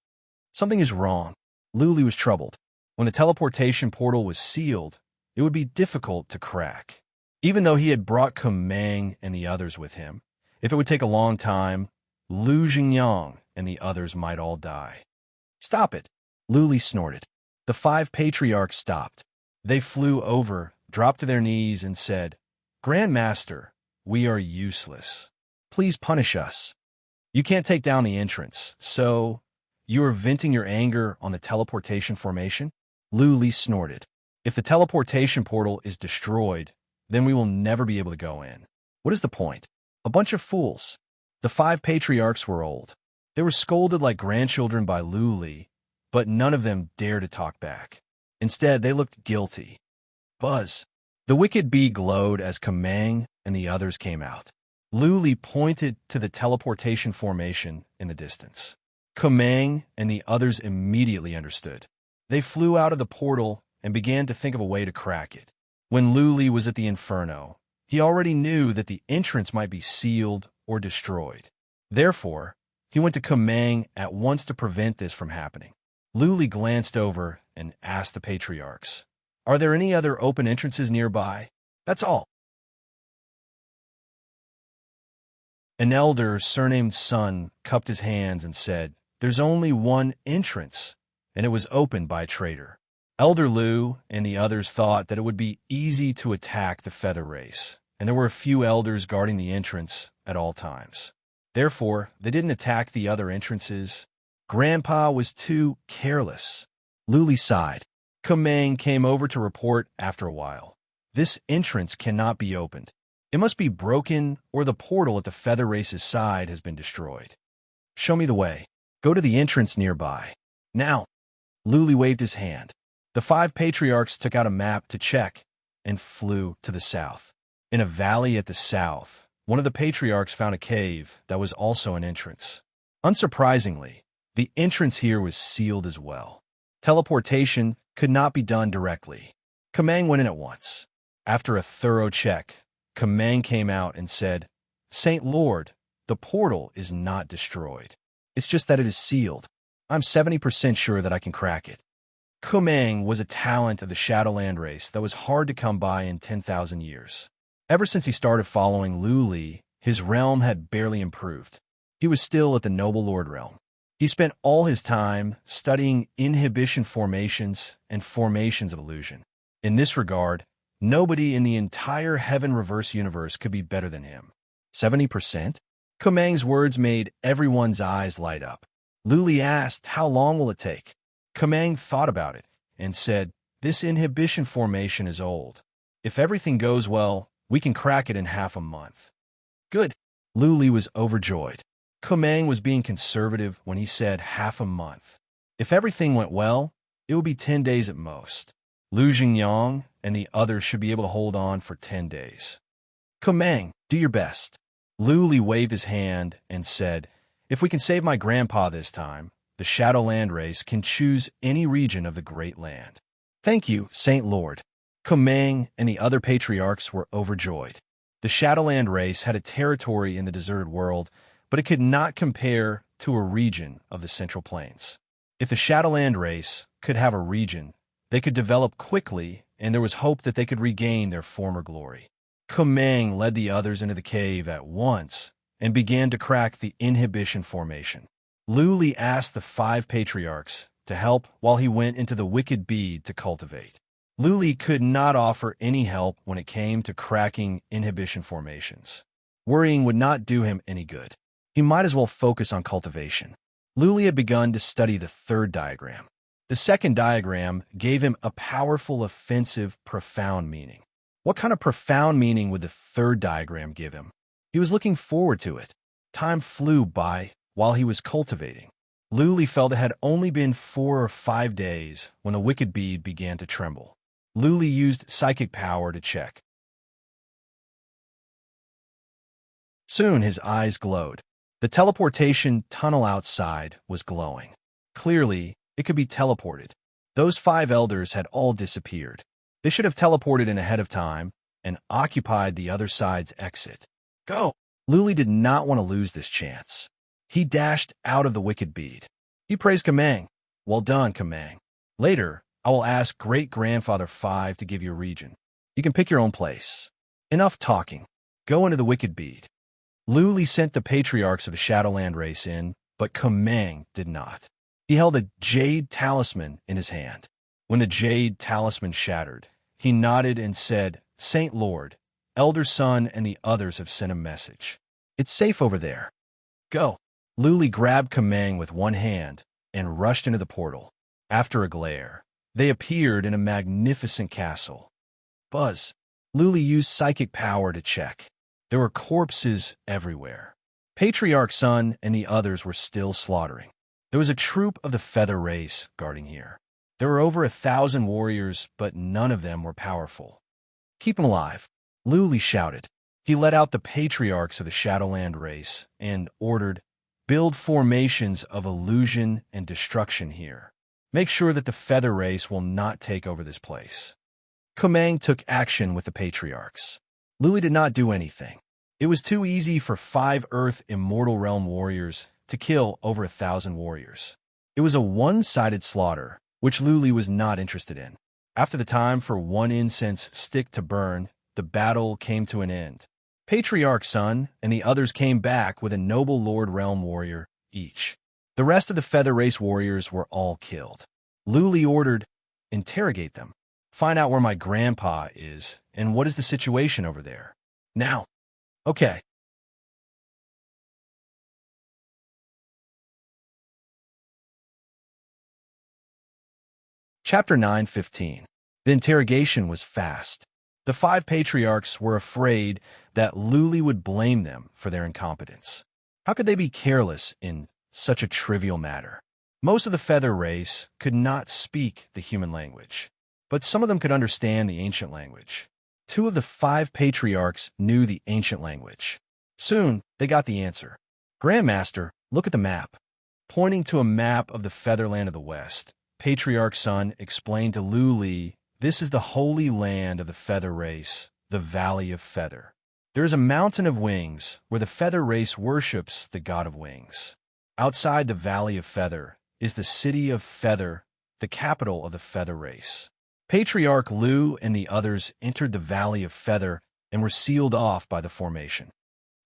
Something is wrong. Luli was troubled. When the teleportation portal was sealed, it would be difficult to crack. Even though he had brought Kumang and the others with him, if it would take a long time, Lu Zhengyang and the others might all die. "Stop it!" Luli snorted. The 5 patriarchs stopped. They flew over, dropped to their knees, and said, "Grand Master, we are useless. Please punish us. You can't take down the entrance, so you are venting your anger on the teleportation formation?" Luli snorted. "If the teleportation portal is destroyed, then we will never be able to go in. What is the point? A bunch of fools." The 5 patriarchs were old. They were scolded like grandchildren by Luli, but none of them dared to talk back. Instead, they looked guilty. Buzz. The wicked bee glowed as Kamang and the others came out. Luli pointed to the teleportation formation in the distance. Kamang and the others immediately understood. They flew out of the portal and began to think of a way to crack it. When Luli was at the Inferno, he already knew that the entrance might be sealed or destroyed. Therefore, he went to Kamang at once to prevent this from happening. Luli glanced over and asked the patriarchs, "Are there any other open entrances nearby?" "That's all." An elder, surnamed Sun, cupped his hands and said, "There's only one entrance, and it was opened by a traitor." Elder Lu and the others thought that it would be easy to attack the feather race, and there were a few elders guarding the entrance at all times. Therefore, they didn't attack the other entrances. Grandpa was too careless. Luli sighed. Kamang came over to report after a while. "This entrance cannot be opened. It must be broken, or the portal at the feather race's side has been destroyed. Show me the way. Go to the entrance nearby. Now." Luli waved his hand. The 5 patriarchs took out a map to check and flew to the south. In a valley at the south, one of the patriarchs found a cave that was also an entrance. Unsurprisingly, the entrance here was sealed as well. Teleportation could not be done directly. Kamang went in at once. After a thorough check, Kamang came out and said, "Saint Lord, the portal is not destroyed. It's just that it is sealed. I'm 70% sure that I can crack it." Kamang was a talent of the Shadowland race that was hard to come by in 10,000 years. Ever since he started following Luli, his realm had barely improved. He was still at the Noble Lord realm. He spent all his time studying inhibition formations and formations of illusion. In this regard, nobody in the entire Heaven Reverse universe could be better than him. 70%? Kamang's words made everyone's eyes light up. Luli asked, "How long will it take?" Kamang thought about it and said, "This inhibition formation is old. If everything goes well, we can crack it in half a month." "Good." Luli was overjoyed. Kamang was being conservative when he said half a month. If everything went well, it would be 10 days at most. Lu Jingyang and the others should be able to hold on for 10 days. "Kamang, do your best." Luli waved his hand and said, "If we can save my grandpa this time, the Shadowland race can choose any region of the Great Land." "Thank you, Saint Lord." Kamang and the other patriarchs were overjoyed. The Shadowland race had a territory in the deserted world, but it could not compare to a region of the Central Plains. If the Shadowland race could have a region, they could develop quickly, and there was hope that they could regain their former glory. Kamang led the others into the cave at once and began to crack the inhibition formation. Luli asked the 5 patriarchs to help while he went into the wicked bead to cultivate. Luli could not offer any help when it came to cracking inhibition formations. Worrying would not do him any good. He might as well focus on cultivation. Luli had begun to study the 3rd diagram. The 2nd diagram gave him a powerful, offensive, profound meaning. What kind of profound meaning would the 3rd diagram give him? He was looking forward to it. Time flew by while he was cultivating. Luli felt it had only been 4 or 5 days when the wicked bead began to tremble. Luli used psychic power to check. Soon his eyes glowed. The teleportation tunnel outside was glowing. Clearly, it could be teleported. Those 5 elders had all disappeared. They should have teleported in ahead of time and occupied the other side's exit. Go! Luli did not want to lose this chance. He dashed out of the wicked bead. He praised Kamang. "Well done, Kamang. Later, I will ask Great-Grandfather 5 to give you a region. You can pick your own place. Enough talking. Go into the wicked bead." Luli sent the patriarchs of the Shadowland race in, but Kamang did not. He held a jade talisman in his hand. When the jade talisman shattered, he nodded and said, "Saint Lord, Elder Sun and the others have sent a message. It's safe over there. Go." Luli grabbed Kamang with one hand and rushed into the portal. After a glare, they appeared in a magnificent castle. Buzz. Luli used psychic power to check. There were corpses everywhere. Patriarch's son and the others were still slaughtering. There was a troop of the feather race guarding here. There were over 1,000 warriors, but none of them were powerful. "Keep them alive," Luli shouted. He led out the patriarchs of the Shadowland race and ordered, "Build formations of illusion and destruction here. Make sure that the feather race will not take over this place." Kumang took action with the patriarchs. Luli did not do anything. It was too easy for 5 Earth Immortal Realm warriors to kill over 1,000 warriors. It was a one-sided slaughter, which Luli was not interested in. After the time for one incense stick to burn, the battle came to an end. Patriarch's son and the others came back with a noble Lord Realm warrior each. The rest of the Feather Race warriors were all killed. Luli ordered, "Interrogate them. Find out where my grandpa is and what is the situation over there. Now." "Okay." Chapter 9:15. The interrogation was fast. The 5 patriarchs were afraid that Luli would blame them for their incompetence. How could they be careless in such a trivial matter? Most of the Feather Race could not speak the human language, but some of them could understand the ancient language. 2 of the 5 patriarchs knew the ancient language. Soon, they got the answer. "Grandmaster, look at the map." Pointing to a map of the Featherland of the West, Patriarch's son explained to Luli, "This is the holy land of the Feather Race, the Valley of Feather. There is a mountain of wings where the Feather Race worships the god of wings. Outside the Valley of Feather is the city of Feather, the capital of the Feather Race." Patriarch Lu and the others entered the Valley of Feather and were sealed off by the formation.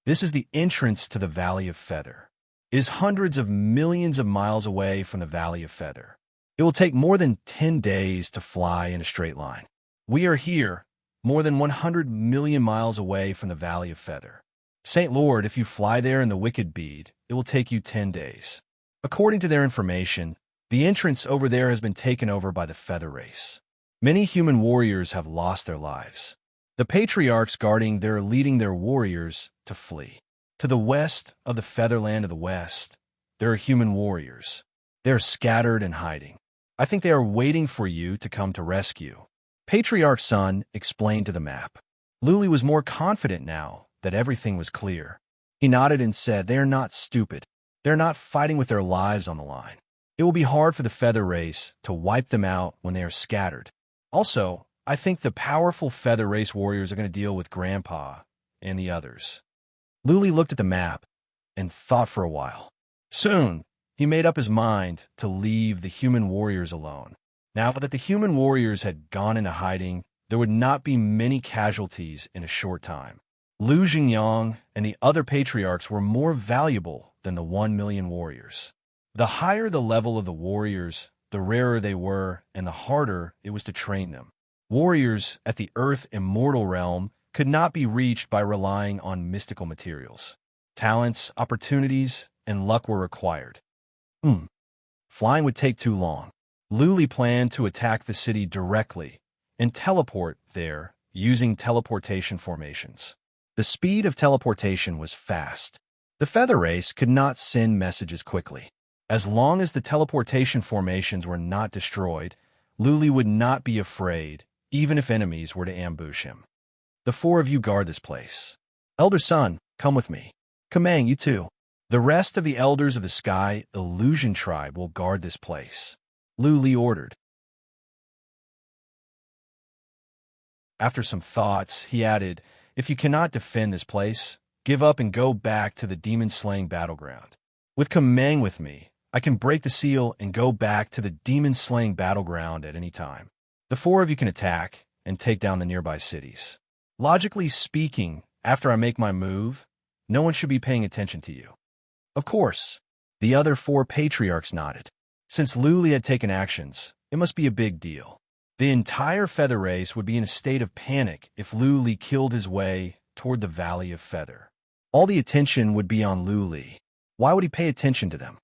This is the entrance to the Valley of Feather. It is hundreds of millions of miles away from the Valley of Feather. It will take more than 10 days to fly in a straight line. We are here, more than 100 million miles away from the Valley of Feather. Saint Lord, if you fly there in the Wicked Bead, it will take you 10 days. According to their information, the entrance over there has been taken over by the Feather Race. Many human warriors have lost their lives. The patriarchs guarding there are leading their warriors to flee. To the west of the Featherland of the West, there are human warriors. They are scattered and hiding. I think they are waiting for you to come to rescue." Patriarch's son explained to the map. Luli was more confident now that everything was clear. He nodded and said, "They are not stupid. They are not fighting with their lives on the line. It will be hard for the Feather Race to wipe them out when they are scattered. Also, I think the powerful Feather Race warriors are going to deal with Grandpa and the others." Luli looked at the map and thought for a while. Soon, he made up his mind to leave the human warriors alone. Now that the human warriors had gone into hiding, there would not be many casualties in a short time. Lu Xingyang and the other patriarchs were more valuable than the 1 million warriors. The higher the level of the warriors, the rarer they were, and the harder it was to train them. Warriors at the Earth Immortal Realm could not be reached by relying on mystical materials. Talents, opportunities, and luck were required. Flying would take too long. Luli planned to attack the city directly and teleport there using teleportation formations. The speed of teleportation was fast. The Feather Race could not send messages quickly. As long as the teleportation formations were not destroyed, Luli would not be afraid, even if enemies were to ambush him. "The 4 of you guard this place. Elder Son, come with me. Kamang, you too. The rest of the Elders of the Sky Illusion Tribe will guard this place," Luli ordered. After some thoughts, he added, "If you cannot defend this place, give up and go back to the demon-slaying battleground. With Kamang with me, I can break the seal and go back to the demon-slaying battleground at any time. The 4 of you can attack and take down the nearby cities. Logically speaking, after I make my move, no one should be paying attention to you." "Of course." The other 4 patriarchs nodded. Since Luli had taken actions, it must be a big deal. The entire Feather Race would be in a state of panic if Luli killed his way toward the Valley of Feather. All the attention would be on Luli. Why would he pay attention to them?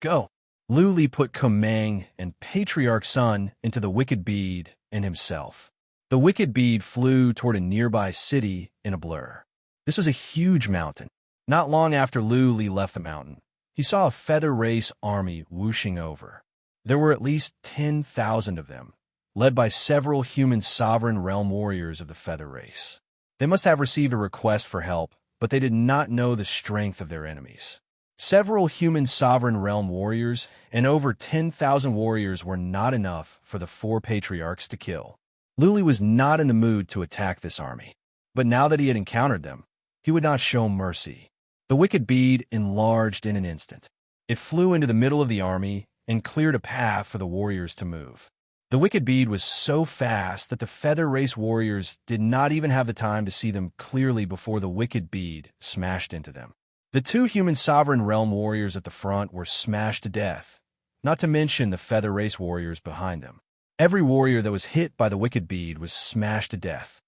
"Go." Luli put Kamang and Patriarch's son into the Wicked Bead and himself. The Wicked Bead flew toward a nearby city in a blur. This was a huge mountain. Not long after Lu Li left the mountain, he saw a feather race army whooshing over. There were at least 10,000 of them, led by several human sovereign realm warriors of the feather race. They must have received a request for help, but they did not know the strength of their enemies. Several human sovereign realm warriors and over 10,000 warriors were not enough for the 4 patriarchs to kill. Lu Li was not in the mood to attack this army, but now that he had encountered them, he would not show mercy. The wicked bead enlarged in an instant. It flew into the middle of the army and cleared a path for the warriors to move. The wicked bead was so fast that the feather race warriors did not even have the time to see them clearly before the wicked bead smashed into them. The 2 human sovereign realm warriors at the front were smashed to death, not to mention the feather race warriors behind them. Every warrior that was hit by the wicked bead was smashed to death.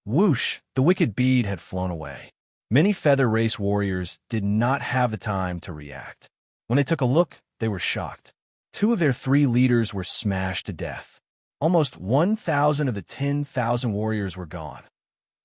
Whoosh! The wicked bead had flown away. Many feather race warriors did not have the time to react. When they took a look, they were shocked. 2 of their 3 leaders were smashed to death. Almost 1,000 of the 10,000 warriors were gone.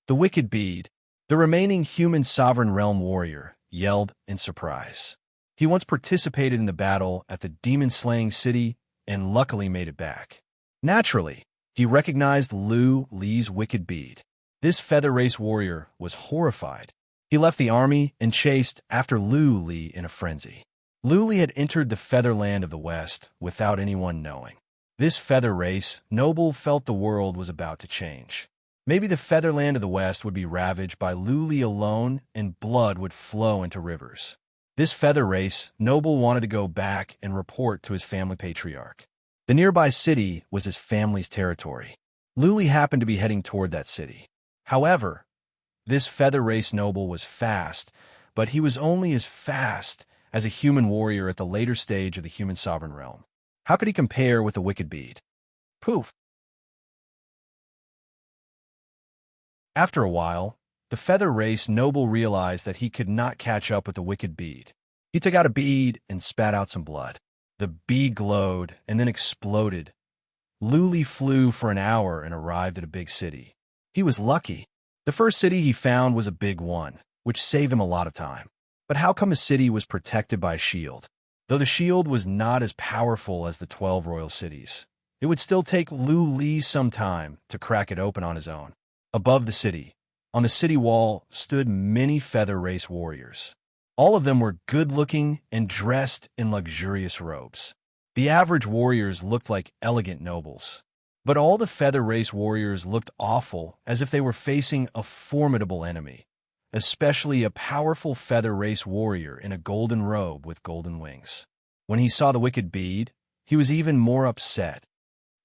The wicked bead, the remaining human sovereign realm warrior, yelled in surprise. He once participated in the battle at the demon-slaying city and luckily made it back. Naturally, he recognized Lu Li's wicked bead. This feather race warrior was horrified. He left the army and chased after Lu Li in a frenzy. Lu Li had entered the featherland of the West without anyone knowing. This feather race noble felt the world was about to change. Maybe the featherland of the West would be ravaged by Lu Li alone and blood would flow into rivers. This feather race noble wanted to go back and report to his family patriarch. The nearby city was his family's territory. Lu Li happened to be heading toward that city. However, this feather race noble was fast, but he was only as fast as a human warrior at the later stage of the human sovereign realm. How could he compare with the wicked bead? Poof! After a while, the feather race noble realized that he could not catch up with the wicked bead. He took out a bead and spat out some blood. The bead glowed and then exploded. Lu Li flew for an hour and arrived at a big city. He was lucky. The first city he found was a big one, which saved him a lot of time. But how come a city was protected by a shield? Though the shield was not as powerful as the 12 royal cities, it would still take Lu Li some time to crack it open on his own. Above the city, on the city wall, stood many feather race warriors. All of them were good-looking and dressed in luxurious robes. The average warriors looked like elegant nobles. But all the feather race warriors looked awful, as if they were facing a formidable enemy, especially a powerful feather race warrior in a golden robe with golden wings. When he saw the wicked bead, he was even more upset.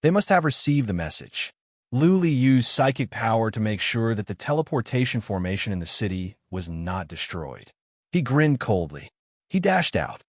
They must have received the message. Lu Li used psychic power to make sure that the teleportation formation in the city was not destroyed. He grinned coldly. He dashed out.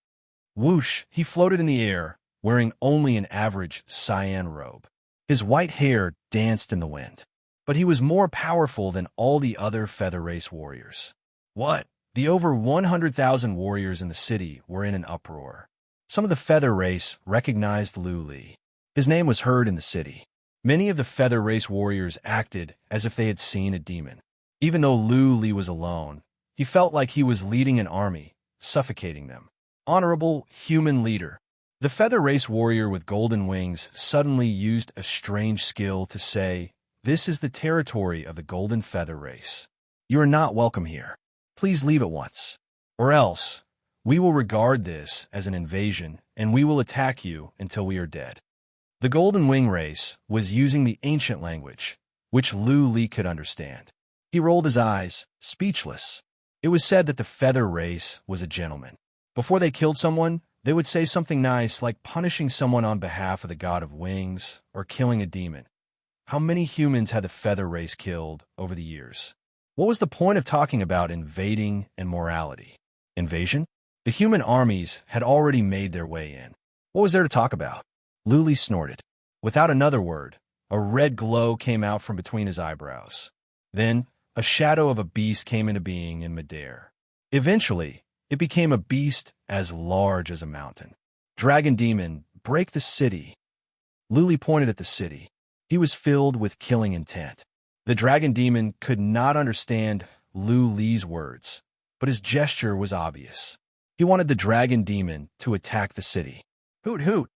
Whoosh! He floated in the air, wearing only an average cyan robe. His white hair danced in the wind. But he was more powerful than all the other feather race warriors. What? The over 100,000 warriors in the city were in an uproar. Some of the feather race recognized Lu Li. His name was heard in the city. Many of the feather race warriors acted as if they had seen a demon. Even though Lu Li was alone, he felt like he was leading an army, suffocating them. Honorable human leader. The feather race warrior with golden wings suddenly used a strange skill to say, "This is the territory of the golden feather race. You are not welcome here. Please leave at once. Or else, we will regard this as an invasion and we will attack you until we are dead." The golden wing race was using the ancient language, which Lu Li could understand. He rolled his eyes, speechless. It was said that the feather race was a gentleman. Before they killed someone, they would say something nice like punishing someone on behalf of the god of wings or killing a demon. How many humans had the feather race killed over the years? What was the point of talking about invading and morality? Invasion? The human armies had already made their way in. What was there to talk about? Lu Li snorted. Without another word, a red glow came out from between his eyebrows. Then, a shadow of a beast came into being in midair. Eventually, it became a beast as large as a mountain. Dragon Demon, break the city. Lu Li pointed at the city. He was filled with killing intent. The dragon demon could not understand Lu Li's words, but his gesture was obvious. He wanted the dragon demon to attack the city. Hoot hoot!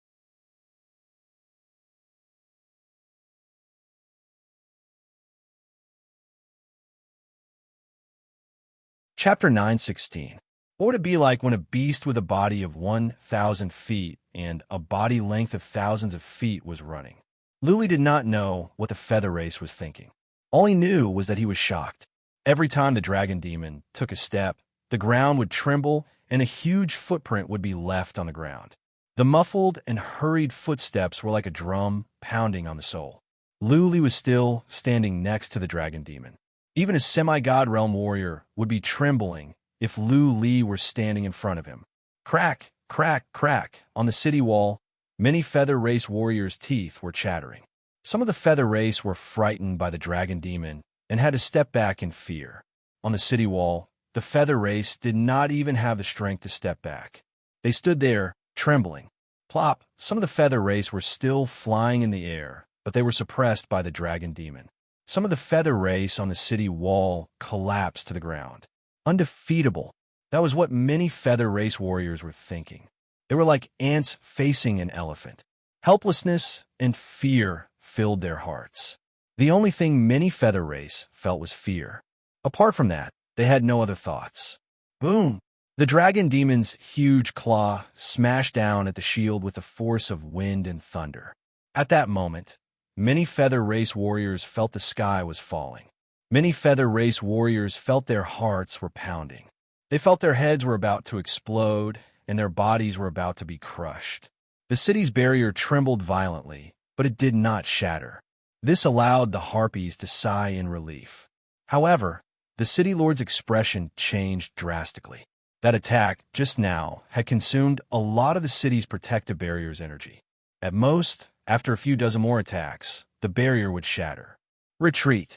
Chapter 9:16. What would it be like when a beast with a body of 1,000 feet and a body length of thousands of feet was running? Luli did not know what the feather race was thinking. All he knew was that he was shocked. Every time the dragon demon took a step, the ground would tremble and a huge footprint would be left on the ground. The muffled and hurried footsteps were like a drum pounding on the soul. Luli was still standing next to the dragon demon. Even a semi-god realm warrior would be trembling if Lu Li were standing in front of him. Crack, crack, crack. On the city wall, many feather race warriors' teeth were chattering. Some of the feather race were frightened by the dragon demon and had to step back in fear. On the city wall, the feather race did not even have the strength to step back. They stood there, trembling. Plop, some of the feather race were still flying in the air, but they were suppressed by the dragon demon. Some of the feather race on the city wall collapsed to the ground. Undefeatable. That was what many feather race warriors were thinking. They were like ants facing an elephant. Helplessness and fear filled their hearts. The only thing many feather race felt was fear. Apart from that, they had no other thoughts. Boom! The dragon demon's huge claw smashed down at the shield with the force of wind and thunder. At that moment, many feather race warriors felt the sky was falling. Many feather race warriors felt their hearts were pounding. They felt their heads were about to explode and their bodies were about to be crushed. The city's barrier trembled violently, but it did not shatter. This allowed the harpies to sigh in relief. However, the city lord's expression changed drastically. That attack, just now, had consumed a lot of the city's protective barrier's energy. At most, after a few dozen more attacks, the barrier would shatter. Retreat!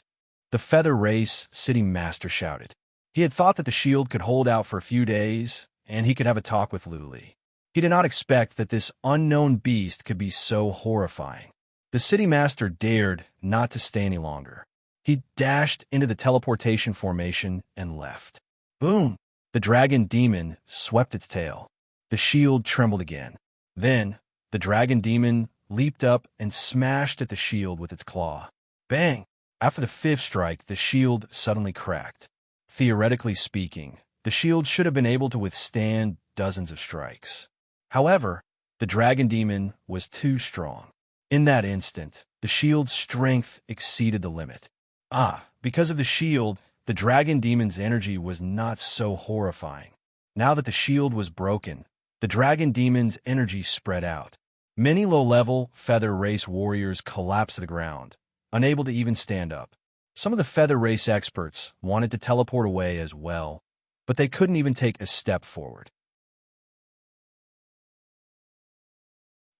The feather race city master shouted. He had thought that the shield could hold out for a few days, and he could have a talk with Luli. He did not expect that this unknown beast could be so horrifying. The city master dared not to stay any longer. He dashed into the teleportation formation and left. Boom! The dragon demon swept its tail. The shield trembled again. Then, the dragon demon leaped up and smashed at the shield with its claw. Bang! After the fifth strike, the shield suddenly cracked. Theoretically speaking, the shield should have been able to withstand dozens of strikes. However, the dragon demon was too strong. In that instant, the shield's strength exceeded the limit. Because of the shield, the dragon demon's energy was not so horrifying. Now that the shield was broken, the dragon demon's energy spread out. Many low-level feather race warriors collapsed to the ground, unable to even stand up. Some of the feather race experts wanted to teleport away as well, but they couldn't even take a step forward.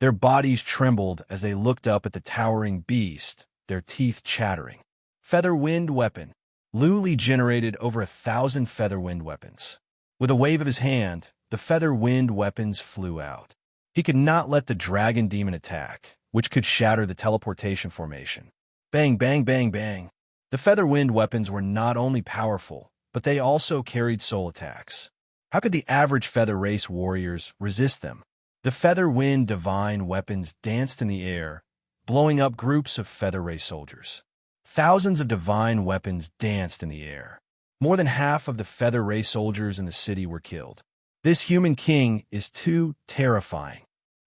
Their bodies trembled as they looked up at the towering beast, their teeth chattering. Feather wind weapon. Luli generated over 1,000 feather wind weapons. With a wave of his hand, the feather wind weapons flew out. He could not let the dragon demon attack, which could shatter the teleportation formation. Bang, bang, bang, bang. The feather wind weapons were not only powerful, but they also carried soul attacks. How could the average feather race warriors resist them? The feather wind divine weapons danced in the air, blowing up groups of feather race soldiers. Thousands of divine weapons danced in the air. More than half of the feather race soldiers in the city were killed. This human king is too terrifying.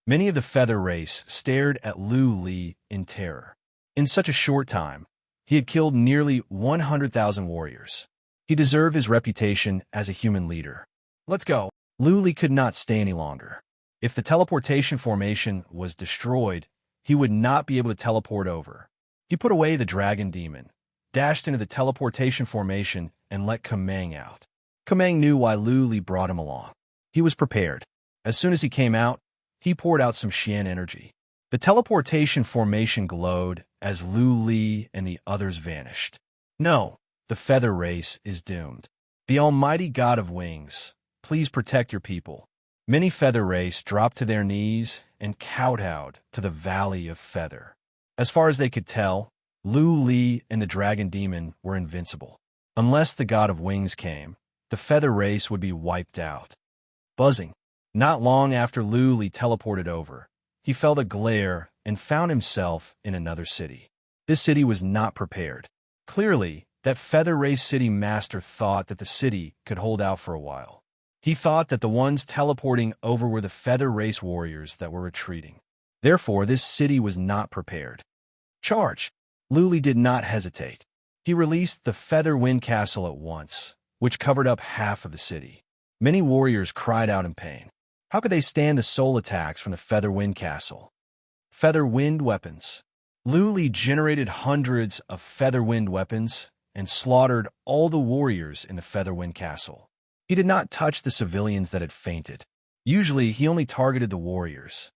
Many of the feather race stared at Lu Li in terror. In such a short time, he had killed nearly 100,000 warriors. He deserved his reputation as a human leader. Let's go. Lu Li could not stay any longer. If the teleportation formation was destroyed, he would not be able to teleport over. He put away the dragon demon, dashed into the teleportation formation, and let Kamang out. Kamang knew why Lu Li brought him along. He was prepared. As soon as he came out, he poured out some Xian energy. The teleportation formation glowed as Lu Li and the others vanished. No, the feather race is doomed. The almighty god of wings, please protect your people. Many feather race dropped to their knees and kowtowed to the Valley of Feather. As far as they could tell, Lu Li and the dragon demon were invincible. Unless the god of wings came, the feather race would be wiped out. Buzzing. Not long after Lu Li teleported over, he felt a glare and found himself in another city. This city was not prepared. Clearly, that feather race city master thought that the city could hold out for a while. He thought that the ones teleporting over were the feather race warriors that were retreating. Therefore, this city was not prepared. Charge! Lu Li did not hesitate. He released the Feather Wind Castle at once, which covered up half of the city. Many warriors cried out in pain. How could they stand the soul attacks from the Feather Wind Castle? Feather Wind Weapons. Lu Li generated hundreds of Feather Wind weapons and slaughtered all the warriors in the Feather Wind Castle. He did not touch the civilians that had fainted. Usually, he only targeted the warriors.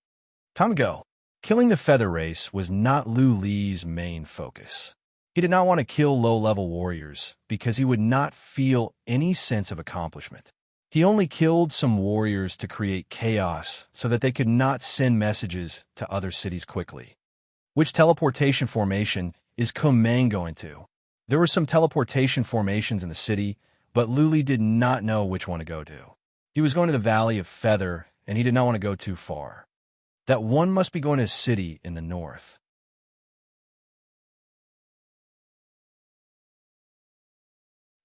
Time to go. Killing the feather race was not Lu Li's main focus. He did not want to kill low-level warriors because he would not feel any sense of accomplishment. He only killed some warriors to create chaos so that they could not send messages to other cities quickly. Which teleportation formation is Kumang going to? There were some teleportation formations in the city, but Lu Li did not know which one to go to. He was going to the Valley of Feather, and he did not want to go too far. That one must be going to a city in the north.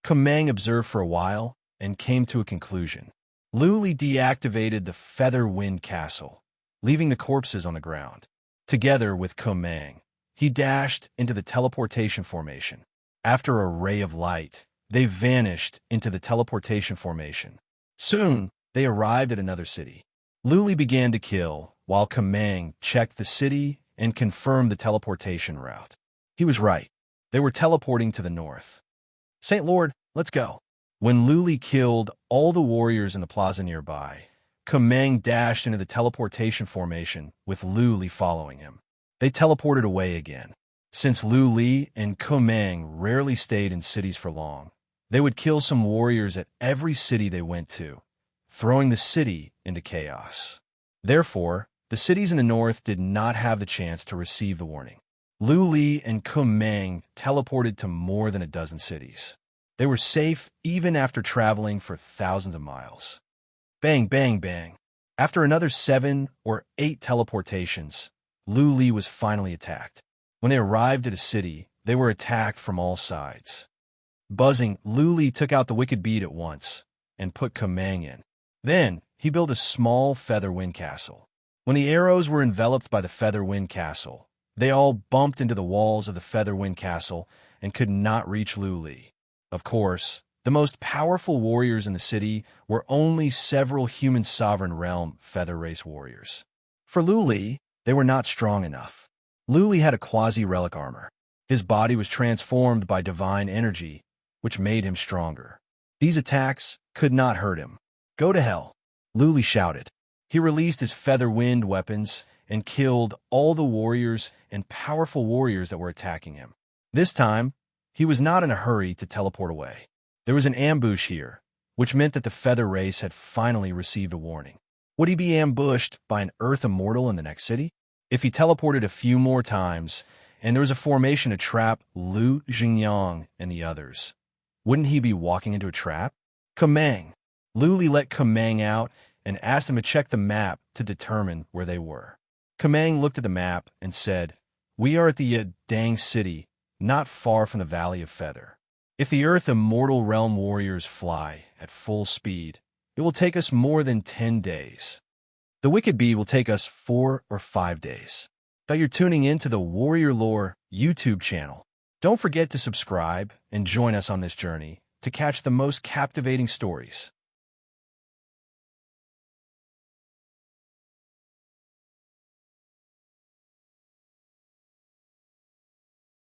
Kumang observed for a while and came to a conclusion. Lu Li deactivated the Feather Wind Castle, leaving the corpses on the ground. Together with Kumang, he dashed into the teleportation formation. After a ray of light, they vanished into the teleportation formation. Soon, they arrived at another city. Lu Li began to kill, while Kumang checked the city and confirmed the teleportation route. He was right. They were teleporting to the north. Saint Lord, let's go. When Lu Li killed all the warriors in the plaza nearby, Kumang dashed into the teleportation formation with Lu Li following him. They teleported away again. Since Lu Li and Kumang rarely stayed in cities for long, they would kill some warriors at every city they went to, throwing the city into chaos. Therefore, the cities in the north did not have the chance to receive the warning. Lu Li and Kumang teleported to more than a dozen cities. They were safe even after traveling for thousands of miles. Bang, bang, bang. After another 7 or 8 teleportations, Lu Li was finally attacked. When they arrived at a city, they were attacked from all sides. Buzzing, Lu Li took out the wicked bead at once and put Kumang in. Then, he built a small Feather Wind Castle. When the arrows were enveloped by the Feather Wind Castle, they all bumped into the walls of the Feather Wind Castle and could not reach Lu Li. Of course, the most powerful warriors in the city were only several human sovereign realm feather race warriors. For Lu Li, they were not strong enough. Lu Li had a quasi-relic armor. His body was transformed by divine energy, which made him stronger. These attacks could not hurt him. Go to hell, Lu Li shouted. He released his feather wind weapons and killed all the warriors and powerful warriors that were attacking him. This time, he was not in a hurry to teleport away. There was an ambush here, which meant that the feather race had finally received a warning. Would he be ambushed by an Earth Immortal in the next city? If he teleported a few more times, and there was a formation to trap Lu Xingyang and the others, wouldn't he be walking into a trap? Kumang. Lu Li let Kumang out and asked him to check the map to determine where they were. Kumang looked at the map and said, "We are at the Dang City, not far from the Valley of Feather. If the Earth Immortal Realm warriors fly at full speed, it will take us more than 10 days. The Wicked Bee will take us 4 or 5 days." That you're tuning in to the Warrior Lore YouTube channel. Don't forget to subscribe and join us on this journey to catch the most captivating stories.